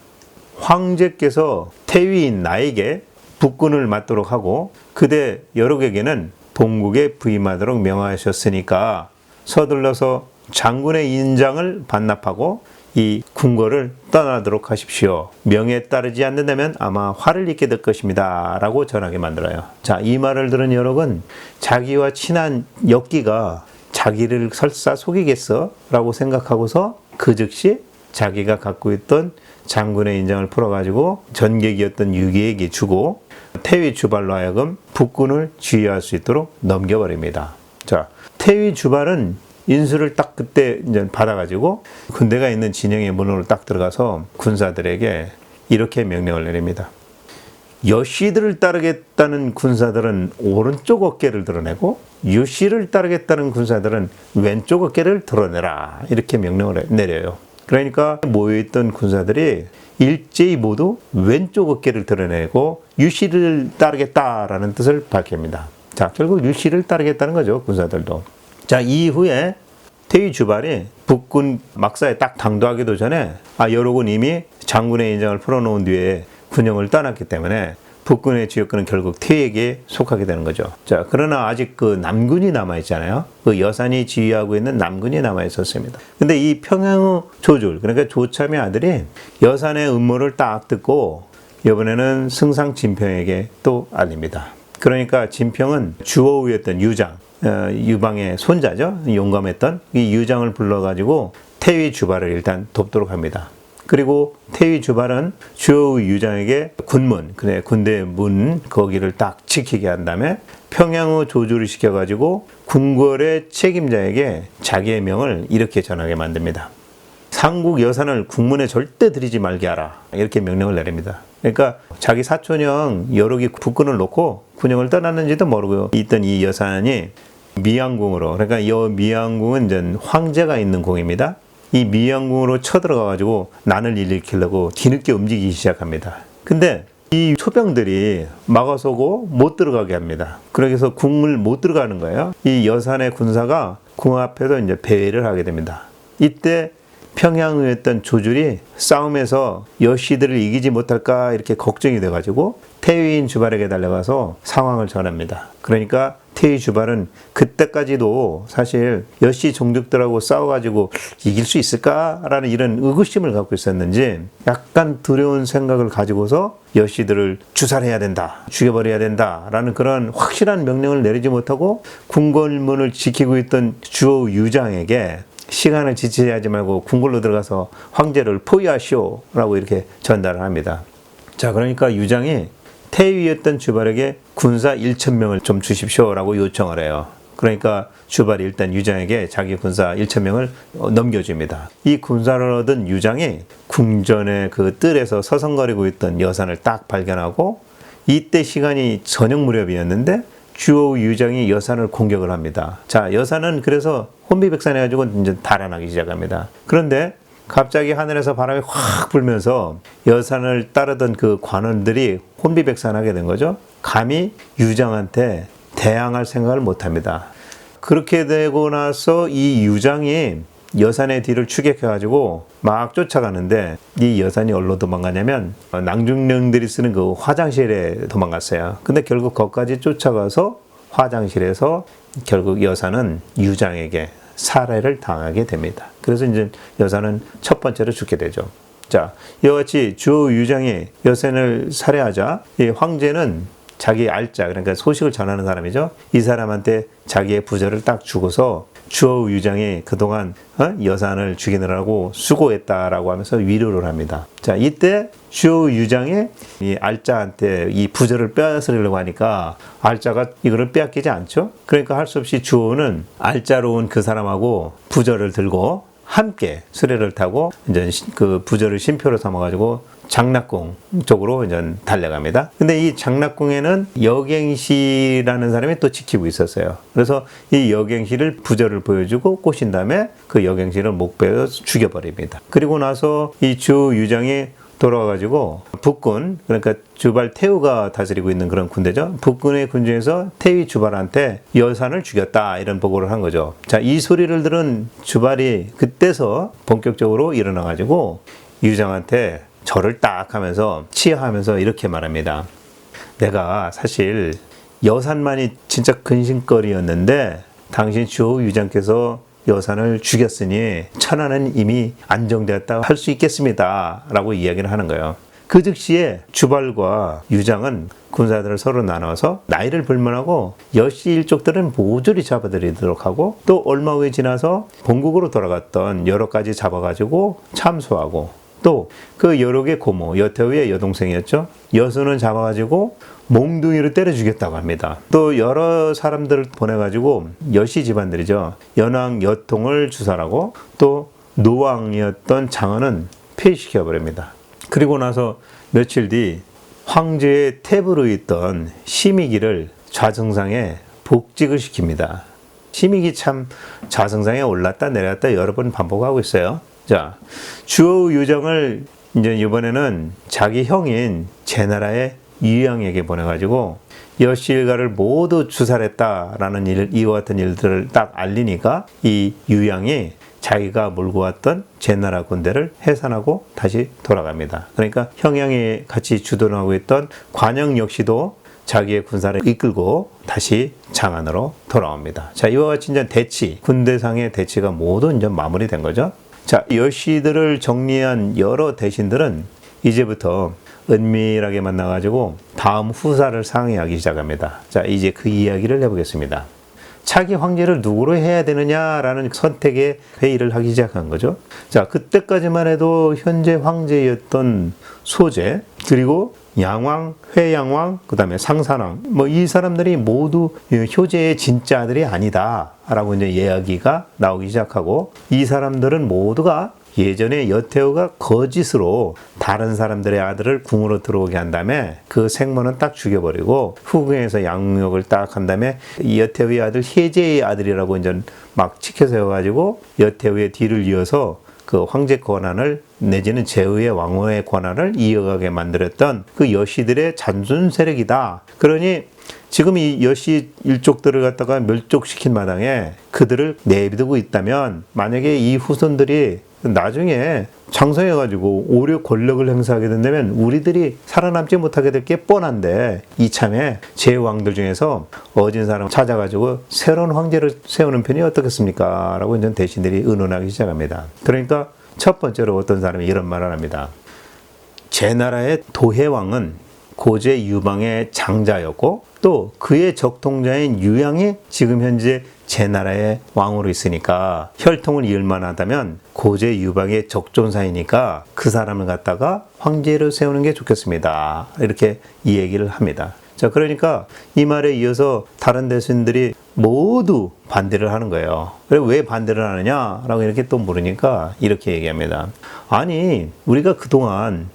황제께서 태위인 나에게 북군을 맡도록 하고 그대 여록에게는 본국에 부임하도록 명하셨으니까 서둘러서 장군의 인장을 반납하고 이 궁궐을 떠나도록 하십시오. 명에 따르지 않는다면 아마 화를 입게 될 것입니다. 라고 전하게 만들어요. 자, 이 말을 들은 여록은 자기와 친한 역기가 자기를 설사 속이겠어? 라고 생각하고서 그 즉시 자기가 갖고 있던 장군의 인장을 풀어가지고 전객이었던 유기에게 주고 태위 주발로 하여금 북군을 지휘할 수 있도록 넘겨버립니다. 자, 태위 주발은 인수를 딱 그때 이제 받아가지고 군대가 있는 진영의 문으로 딱 들어가서 군사들에게 이렇게 명령을 내립니다. 여씨들을 따르겠다는 군사들은 오른쪽 어깨를 드러내고 유씨를 따르겠다는 군사들은 왼쪽 어깨를 드러내라. 이렇게 명령을 내려요. 그러니까 모여있던 군사들이 일제히 모두 왼쪽 어깨를 드러내고 유씨를 따르겠다라는 뜻을 밝힙니다. 자, 결국 유씨를 따르겠다는 거죠. 군사들도. 자, 이후에 태위 주발이 북군 막사에 딱 당도하기도 전에 여록은 이미 장군의 인장을 풀어놓은 뒤에 군영을 떠났기 때문에 북군의 지휘권은 결국 태위에게 속하게 되는 거죠. 자, 그러나 아직 그 남군이 남아있잖아요. 그 여산이 지휘하고 있는 남군이 남아있었습니다. 근데 이 평양의 조줄, 그러니까 조참의 아들이 여산의 음모를 딱 듣고 이번에는 승상 진평에게 또 알립니다. 그러니까 진평은 주어우였던 유장, 유방의 손자죠. 용감했던 이 유장을 불러가지고 태위 주발을 일단 돕도록 합니다. 그리고 태위 주발은 주어우 유장에게 군문, 군대 문 거기를 딱 지키게 한 다음에 평양의 조주를 시켜가지고 궁궐의 책임자에게 자기의 명을 이렇게 전하게 만듭니다. 상국 여산을 국문에 절대 들이지 말게 하라. 이렇게 명령을 내립니다. 그러니까 자기 사촌형 여록이 북군을 놓고 군영을 떠났는지도 모르고 있던 이 여산이 미양궁으로, 그러니까 이 미양궁은 이제 황제가 있는 궁입니다. 이 미양궁으로 쳐들어가가지고 난을 일으키려고 뒤늦게 움직이기 시작합니다. 근데 이 초병들이 막아서고 못 들어가게 합니다. 그래서 궁을 못 들어가는 거예요. 이 여산의 군사가 궁 앞에서 이제 배회를 하게 됩니다. 이때 평양의였던 조줄이 싸움에서 여씨들을 이기지 못할까 이렇게 걱정이 돼가지고 태위인 주발에게 달려가서 상황을 전합니다. 그러니까 태위 주발은 그때까지도 사실 여씨 종족들하고 싸워가지고 이길 수 있을까라는 이런 의구심을 갖고 있었는지 약간 두려운 생각을 가지고서 여씨들을 주살해야 된다, 죽여버려야 된다라는 그런 확실한 명령을 내리지 못하고 궁궐문을 지키고 있던 주어 유장에게 시간을 지체하지 말고 궁궐로 들어가서 황제를 포위하시오라고 이렇게 전달을 합니다. 자, 그러니까 유장이 태위였던 주발에게 군사 1,000명을 좀 주십시오라고 요청을 해요. 그러니까 주발이 일단 유장에게 자기 군사 1,000명을 넘겨줍니다. 이 군사를 얻은 유장이 궁전의 그 뜰에서 서성거리고 있던 여산을 딱 발견하고 이때 시간이 저녁 무렵이었는데 주어 유장이 여산을 공격을 합니다. 자, 여산은 그래서 혼비백산해가지고 이제 달아나기 시작합니다. 그런데 갑자기 하늘에서 바람이 확 불면서 여산을 따르던 그 관원들이 혼비백산하게 된 거죠. 감히 유장한테 대항할 생각을 못합니다. 그렇게 되고 나서 이 유장이 여산의 뒤를 추격해가지고 막 쫓아가는데 이 여산이 어디로 도망가냐면 낭중령들이 쓰는 그 화장실에 도망갔어요. 근데 결국 거기까지 쫓아가서 화장실에서 결국 여산은 유장에게 살해를 당하게 됩니다. 그래서 이제 여산은 첫 번째로 죽게 되죠. 자, 이와 같이 주어 유장이 여산을 살해하자 이 황제는 자기 알자, 그러니까 소식을 전하는 사람이죠. 이 사람한테 자기의 부저를 딱 주고서 주어우 유장이 그동안 여산을 죽이느라고 수고했다라고 하면서 위로를 합니다. 자, 이때 주어우 유장이 이 알자한테 이 부저를 빼앗으려고 하니까 알자가 이거를 빼앗기지 않죠. 그러니까 할 수 없이 주어우는 알자로 온 그 사람하고 부저를 들고 함께 수레를 타고 이제 그 부저를 쉼표로 삼아가지고 장락궁 쪽으로 이제 달려갑니다. 근데 이 장락궁에는 여갱시라는 사람이 또 지키고 있었어요. 그래서 이 여갱시를 부저를 보여주고 꼬신 다음에 그 여갱시를 목베어 죽여버립니다. 그리고 나서 이 주유장이 돌아와가지고 북군, 그러니까 주발 태우가 다스리고 있는 그런 군대죠. 북군의 군중에서 태위 주발한테 여산을 죽였다, 이런 보고를 한 거죠. 자, 이 소리를 들은 주발이 그때서 본격적으로 일어나가지고 유장한테 절을 딱 하면서 치하하면서 이렇게 말합니다. 내가 사실 여산만이 진짜 근심거리였는데 당신 주호 유장께서 여산을 죽였으니 천하는 이미 안정되었다고 할 수 있겠습니다 라고 이야기를 하는 거예요. 그 즉시에 주발과 유장은 군사들을 서로 나눠서 나이를 불문하고 여씨 일족들은 모조리 잡아들이도록 하고, 또 얼마 후에 지나서 본국으로 돌아갔던 여러 가지 잡아가지고 참수하고, 또 그 여록의 고모 여태우의 여동생이었죠. 여수는 잡아가지고 몽둥이로 때려 죽였다고 합니다. 또 여러 사람들을 보내가지고 여씨 집안들이죠. 연왕 여통을 주살하고, 또 노왕이었던 장언은 폐위시켜버립니다. 그리고 나서 며칠 뒤 황제의 탭으로 있던 심의기를 좌승상에 복직을 시킵니다. 심의기 참 좌승상에 올랐다 내렸다 여러 번 반복하고 있어요. 자, 주어우 유정을 이제 이번에는 자기 형인 제나라의 유양에게 보내가지고 여씨 일가를 모두 주살했다라는 이와 같은 일들을 딱 알리니까 이 유양이 자기가 몰고 왔던 제나라 군대를 해산하고 다시 돌아갑니다. 그러니까 형양이 같이 주둔하고 있던 관영 역시도 자기의 군사를 이끌고 다시 장안으로 돌아옵니다. 자, 이와 같이 이제 대치, 군대상의 대치가 모두 이제 마무리된 거죠. 자, 여씨들을 정리한 여러 대신들은 이제부터 은밀하게 만나가지고 다음 후사를 상의하기 시작합니다. 자, 이제 그 이야기를 해보겠습니다. 차기 황제를 누구로 해야 되느냐라는 선택의 회의를 하기 시작한 거죠. 자, 그때까지만 해도 현재 황제였던 소제, 그리고 양왕, 회양왕, 그 다음에 상산왕, 이 사람들이 모두 효제의 진짜 아들이 아니다 라고 이제 이야기가 나오기 시작하고, 이 사람들은 모두가 예전에 여태우가 거짓으로 다른 사람들의 아들을 궁으로 들어오게 한 다음에 그 생모는 딱 죽여버리고 후궁에서 양육을 딱 한 다음에 여태우의 아들 혜제의 아들이라고 이제 막 치켜세워가지고 여태우의 뒤를 이어서 그 황제 권한을 내지는 제후의 왕후의 권한을 이어가게 만들었던 그 여씨들의 잔존 세력이다. 그러니 지금 이 여씨 일족들을 갖다가 멸족시킨 마당에 그들을 내비두고 있다면, 만약에 이 후손들이 나중에 장성해가지고 오히려 권력을 행사하게 된다면 우리들이 살아남지 못하게 될 게 뻔한데, 이참에 제왕들 중에서 어진 사람 찾아가지고 새로운 황제를 세우는 편이 어떻겠습니까? 라고 이제 대신들이 의논하기 시작합니다. 그러니까 첫 번째로 어떤 사람이 이런 말을 합니다. 제나라의 도해왕은 고제 유방의 장자였고, 또 그의 적통자인 유양이 지금 현재 제나라의 왕으로 있으니까 혈통을 이을 만하다면 고제 유방의 적존사이니까 그 사람을 갖다가 황제로 세우는 게 좋겠습니다. 이렇게 이 얘기를 합니다. 자, 그러니까 이 말에 이어서 다른 대신들이 모두 반대를 하는 거예요. 그래, 왜 반대를 하느냐? 라고 이렇게 또 물으니까 이렇게 얘기합니다. 아니, 우리가 그동안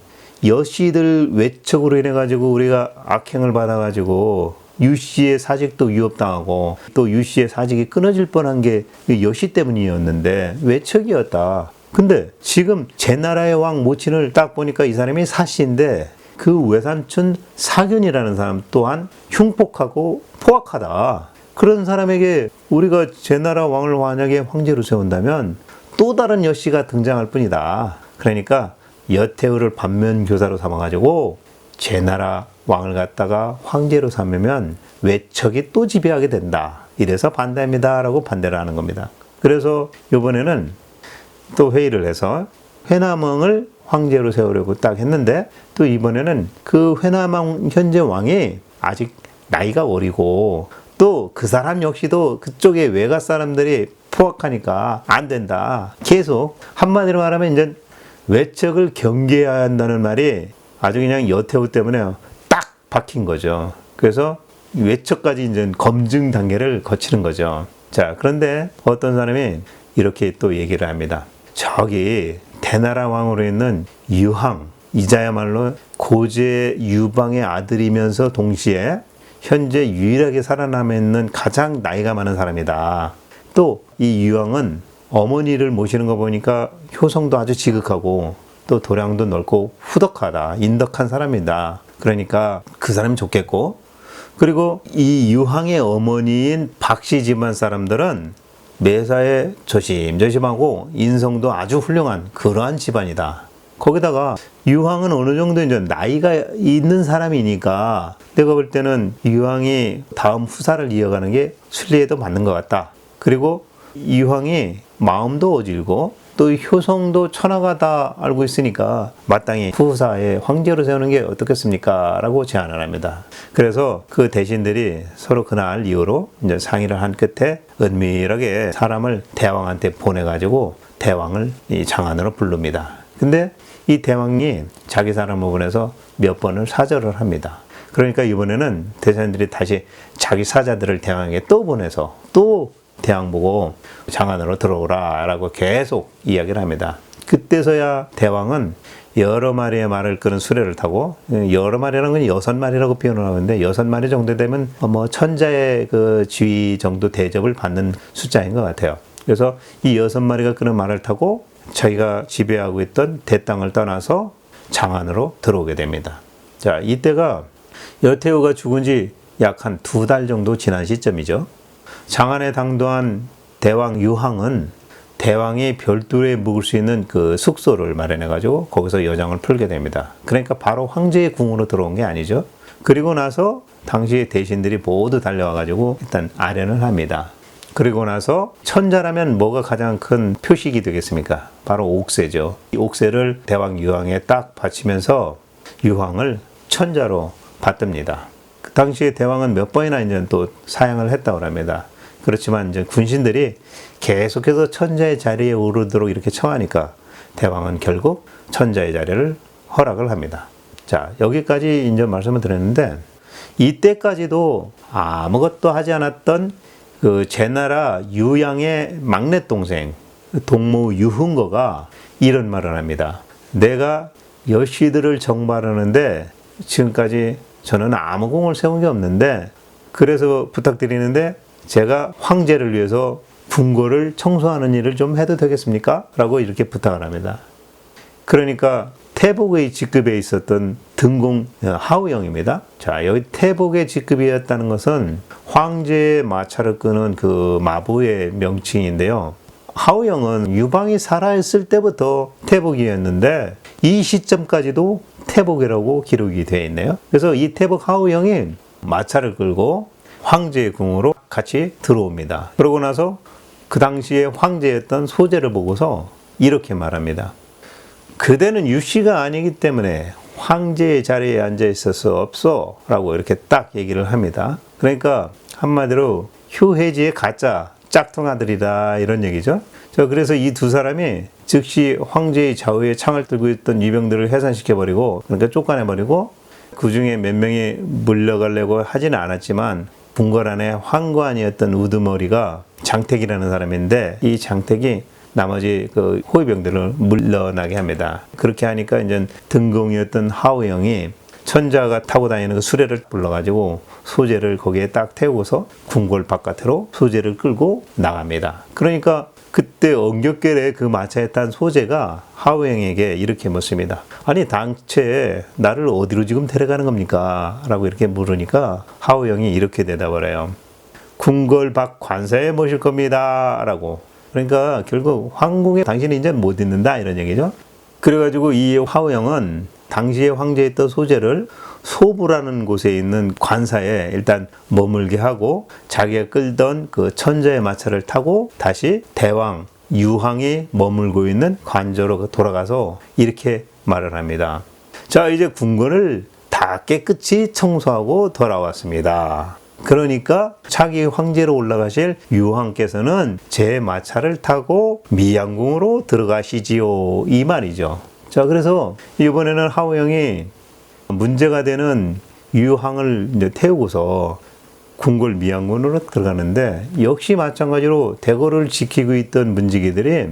여씨들 외척으로 인해가지고 우리가 악행을 받아가지고 유씨의 사직도 위협당하고 또 유씨의 사직이 끊어질 뻔한 게 여씨 때문이었는데 외척이었다. 근데 지금 제나라의 왕 모친을 딱 보니까 이 사람이 사씨인데 그 외삼촌 사견이라는 사람 또한 흉폭하고 포악하다. 그런 사람에게 우리가 제나라 왕을 만약에 황제로 세운다면 또 다른 여씨가 등장할 뿐이다. 그러니까 여태우를 반면교사로 삼아가지고 제나라 왕을 갖다가 황제로 삼으면 외척이 또 지배하게 된다. 이래서 반대합니다 라고 반대를 하는 겁니다. 그래서 이번에는 또 회의를 해서 회남왕을 황제로 세우려고 딱 했는데, 또 이번에는 그 회남왕 현재 왕이 아직 나이가 어리고 또 그 사람 역시도 그쪽에 외가 사람들이 포악하니까 안 된다. 계속 한마디로 말하면 이제 외척을 경계해야 한다는 말이 아주 그냥 여태우 때문에 딱 박힌 거죠. 그래서 외척까지 이제 검증 단계를 거치는 거죠. 자, 그런데 어떤 사람이 이렇게 또 얘기를 합니다. 저기 대나라 왕으로 있는 유항, 이자야말로 고제 유방의 아들이면서 동시에 현재 유일하게 살아남아 있는 가장 나이가 많은 사람이다. 또 이 유항은 어머니를 모시는 거 보니까 효성도 아주 지극하고 또 도량도 넓고 후덕하다, 인덕한 사람이다. 그러니까 그 사람이 좋겠고, 그리고 이 유항의 어머니인 박씨 집안 사람들은 매사에 조심조심하고 인성도 아주 훌륭한 그러한 집안이다. 거기다가 유항은 어느 정도 이제 나이가 있는 사람이니까 내가 볼 때는 유항이 다음 후사를 이어가는 게 순리에도 맞는 것 같다. 그리고 유항이 마음도 어질고 또 효성도 천하가 다 알고 있으니까 마땅히 후사의 황제로 세우는 게 어떻겠습니까? 라고 제안을 합니다. 그래서 그 대신들이 서로 그날 이후로 이제 상의를 한 끝에 은밀하게 사람을 대왕한테 보내가지고 대왕을 이 장안으로 부릅니다. 근데 이 대왕이 자기 사람을 보내서 몇 번을 사절을 합니다. 그러니까 이번에는 대사님들이 다시 자기 사자들을 대왕에게 또 보내서 또 대왕 보고 장안으로 들어오라 라고 계속 이야기를 합니다. 그때서야 대왕은 여러 마리의 말을 끄는 수레를 타고, 여러 마리라는 건 6마리라고 표현을 하는데 6마리 정도 되면 천자의 그 지위 정도 대접을 받는 숫자인 것 같아요. 그래서 이 6마리가 끄는 말을 타고 자기가 지배하고 있던 대땅을 떠나서 장안으로 들어오게 됩니다. 자, 이때가 여태우가 죽은 지 약 한 2달 정도 지난 시점이죠. 장안에 당도한 대왕 유항은 대왕이 별도에 묵을 수 있는 그 숙소를 마련해가지고 거기서 여정을 풀게 됩니다. 그러니까 바로 황제의 궁으로 들어온 게 아니죠. 그리고 나서 당시의 대신들이 모두 달려와가지고 일단 아련을 합니다. 그리고 나서 천자라면 뭐가 가장 큰 표식이 되겠습니까? 바로 옥새죠. 이 옥새를 대왕 유항에 딱 바치면서 유항을 천자로 받듭니다. 그 당시에 대왕은 몇 번이나 이제 또 사양을 했다고 합니다. 그렇지만 이제 군신들이 계속해서 천자의 자리에 오르도록 이렇게 청하니까 대왕은 결국 천자의 자리를 허락을 합니다. 자, 여기까지 이제 말씀을 드렸는데 이때까지도 아무것도 하지 않았던 그 제나라 유양의 막내 동생 동무 유흥거가 이런 말을 합니다. 내가 여씨들을 정발하는데 지금까지 저는 아무 공을 세운 게 없는데 그래서 부탁드리는데 제가 황제를 위해서 궁궐을 청소하는 일을 좀 해도 되겠습니까? 라고 이렇게 부탁을 합니다. 그러니까 태복의 직급에 있었던 등공 하우영입니다. 자, 여기 태복의 직급이었다는 것은 황제의 마차를 끄는 그 마부의 명칭인데요. 하우영은 유방이 살아있을 때부터 태복이었는데 이 시점까지도 태복이라고 기록이 되어 있네요. 그래서 이 태복 하우영이 마차를 끌고 황제의 궁으로 같이 들어옵니다. 그러고 나서 그 당시에 황제였던 소제를 보고서 이렇게 말합니다. 그대는 유씨가 아니기 때문에 황제의 자리에 앉아 있을 수 없어 라고 이렇게 딱 얘기를 합니다. 그러니까 한마디로 휴해지의 가짜 짝퉁 아들이다 이런 얘기죠. 그래서 이 두 사람이 즉시 황제의 좌우에 창을 들고 있던 유병들을 해산시켜버리고 그러니까 쫓아내버리고 그 중에 몇 명이 물러가려고 하지는 않았지만 궁궐 안에 황관이었던 우두머리가 장택이라는 사람인데 이 장택이 나머지 그 호위병들을 물러나게 합니다. 그렇게 하니까 이제 등공이었던 하우영이 천자가 타고 다니는 그 수레를 불러가지고 소제를 거기에 딱 태우고서 궁궐 바깥으로 소제를 끌고 나갑니다. 그러니까 그때 엉겹결에 그 마차에 탄 소제가 하우영에게 이렇게 묻습니다. 아니 당최 나를 어디로 지금 데려가는 겁니까? 라고 이렇게 물으니까 하우영이 이렇게 대답을 해요. 궁궐 밖 관사에 모실 겁니다. 라고. 그러니까 결국 황궁에 당신이 이제 못 있는다 이런 얘기죠. 그래가지고 이 하우영은 당시에 황제였던 소제를 소부라는 곳에 있는 관사에 일단 머물게 하고 자기가 끌던 그 천자의 마차를 타고 다시 대왕 유항이 머물고 있는 관저로 돌아가서 이렇게 말을 합니다. 자, 이제 궁궐을 다 다 깨끗이 청소하고 돌아왔습니다. 그러니까 차기 황제로 올라가실 유황께서는 제 마차를 타고 미양궁으로 들어가시지요, 이 말이죠. 자, 그래서 이번에는 하우영이 문제가 되는 유황을 이제 태우고서 궁궐 미양궁으로 들어가는데, 역시 마찬가지로 대궐을 지키고 있던 문지기들이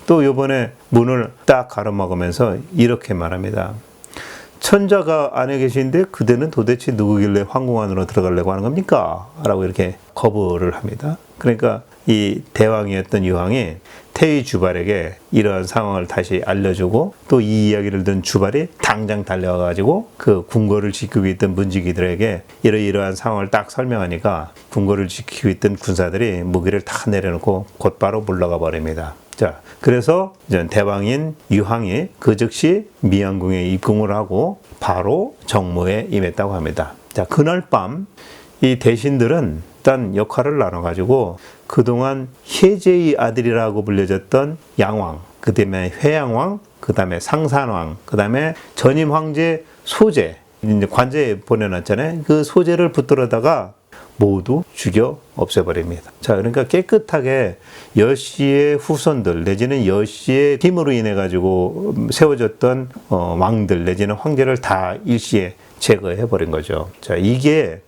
또 이번에 문을 딱 가로막으면서 이렇게 말합니다. 천자가 안에 계신데 그대는 도대체 누구길래 황궁 안으로 들어가려고 하는 겁니까? 라고 이렇게 거부를 합니다. 그러니까 이 대왕이었던 유황이 태의 주발에게 이러한 상황을 다시 알려주고, 또 이 이야기를 듣는 주발이 당장 달려와가지고 그 궁궐을 지키고 있던 문지기들에게 이러이러한 상황을 딱 설명하니까 궁궐을 지키고 있던 군사들이 무기를 다 내려놓고 곧바로 물러가 버립니다. 자, 그래서 대왕인 유황이 그 즉시 미양궁에 입궁을 하고 바로 정무에 임했다고 합니다. 자, 그날 밤 이 대신들은 일단 역할을 나눠가지고 그동안 혜제의 아들이라고 불려졌던 양왕, 그 다음에 회양왕, 그 다음에 상산왕, 그 다음에 전임 황제 소제, 이제 관제에 보내놨잖아요. 그 소제를 붙들어다가 모두 죽여 없애버립니다. 자, 그러니까 깨끗하게 여씨의 후손들 내지는 여씨의 힘으로 인해 가지고 세워졌던 왕들 내지는 황제를 다 일시에 제거해버린 거죠. 자, 이게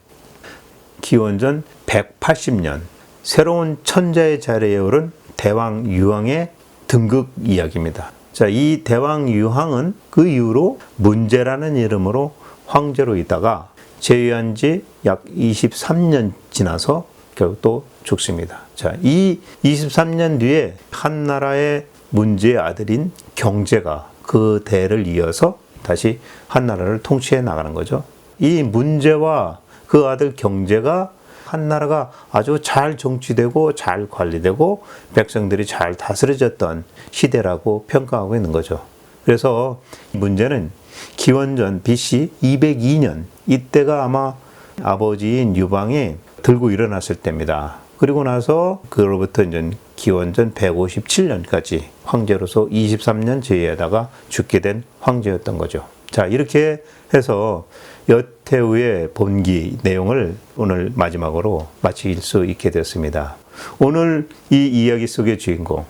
기원전 180년 새로운 천자의 자리에 오른 대왕 유황의 등극 이야기입니다. 자, 이 대왕 유황은 그 이후로 문제라는 이름으로 황제로 있다가 재위한 지 약 23년 지나서 결국 또 죽습니다. 자, 이 23년 뒤에 한나라의 문제의 아들인 경제가 그 대를 이어서 다시 한나라를 통치해 나가는 거죠. 이 문제와 그 아들 경제가 한나라가 아주 잘 정치되고 잘 관리되고 백성들이 잘 다스려졌던 시대라고 평가하고 있는 거죠. 그래서 문제는 기원전 BC 202년 이때가 아마 아버지인 유방이 들고 일어났을 때입니다. 그리고 나서 그로부터 이제 기원전 157년까지 황제로서 23년 제위하다가 죽게 된 황제였던 거죠. 자, 이렇게 해서 여태우의 본기 내용을 오늘 마지막으로 마칠 수 있게 되었습니다. 오늘 이 이야기 속의 주인공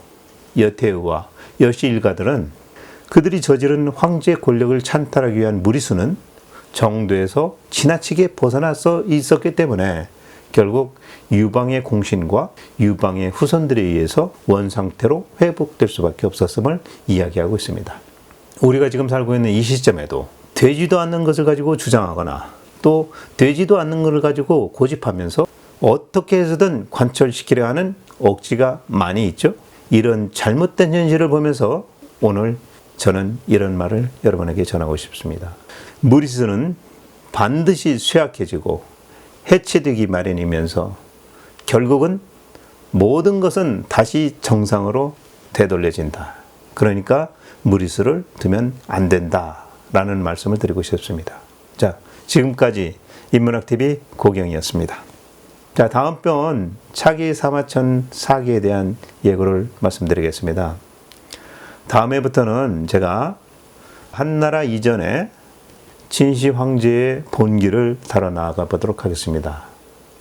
여태우와 여씨 일가들은 그들이 저지른 황제 권력을 찬탈하기 위한 무리수는 정도에서 지나치게 벗어나서 있었기 때문에 결국 유방의 공신과 유방의 후손들에 의해서 원상태로 회복될 수밖에 없었음을 이야기하고 있습니다. 우리가 지금 살고 있는 이 시점에도 되지도 않는 것을 가지고 주장하거나 또 되지도 않는 것을 가지고 고집하면서 어떻게 해서든 관철시키려 하는 억지가 많이 있죠. 이런 잘못된 현실을 보면서 오늘 저는 이런 말을 여러분에게 전하고 싶습니다. 무리수는 반드시 쇠약해지고 해체되기 마련이면서 결국은 모든 것은 다시 정상으로 되돌려진다. 그러니까 무리수를 두면 안 된다라는 말씀을 드리고 싶습니다. 자, 지금까지 인문학TV 고경이었습니다. 자, 다음 편 차기 사마천 사기에 대한 예고를 말씀드리겠습니다. 다음 해부터는 제가 한나라 이전에 진시 황제의 본기를 다뤄 나아가 보도록 하겠습니다.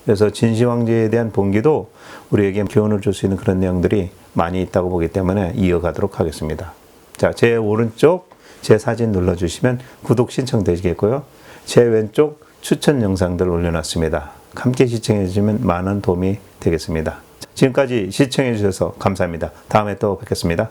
그래서 진시 황제에 대한 본기도 우리에게 교훈을 줄 수 있는 그런 내용들이 많이 있다고 보기 때문에 이어가도록 하겠습니다. 자, 제 오른쪽 제 사진 눌러주시면 구독 신청되시겠고요. 제 왼쪽 추천 영상들 올려놨습니다. 함께 시청해 주시면 많은 도움이 되겠습니다. 지금까지 시청해 주셔서 감사합니다. 다음에 또 뵙겠습니다.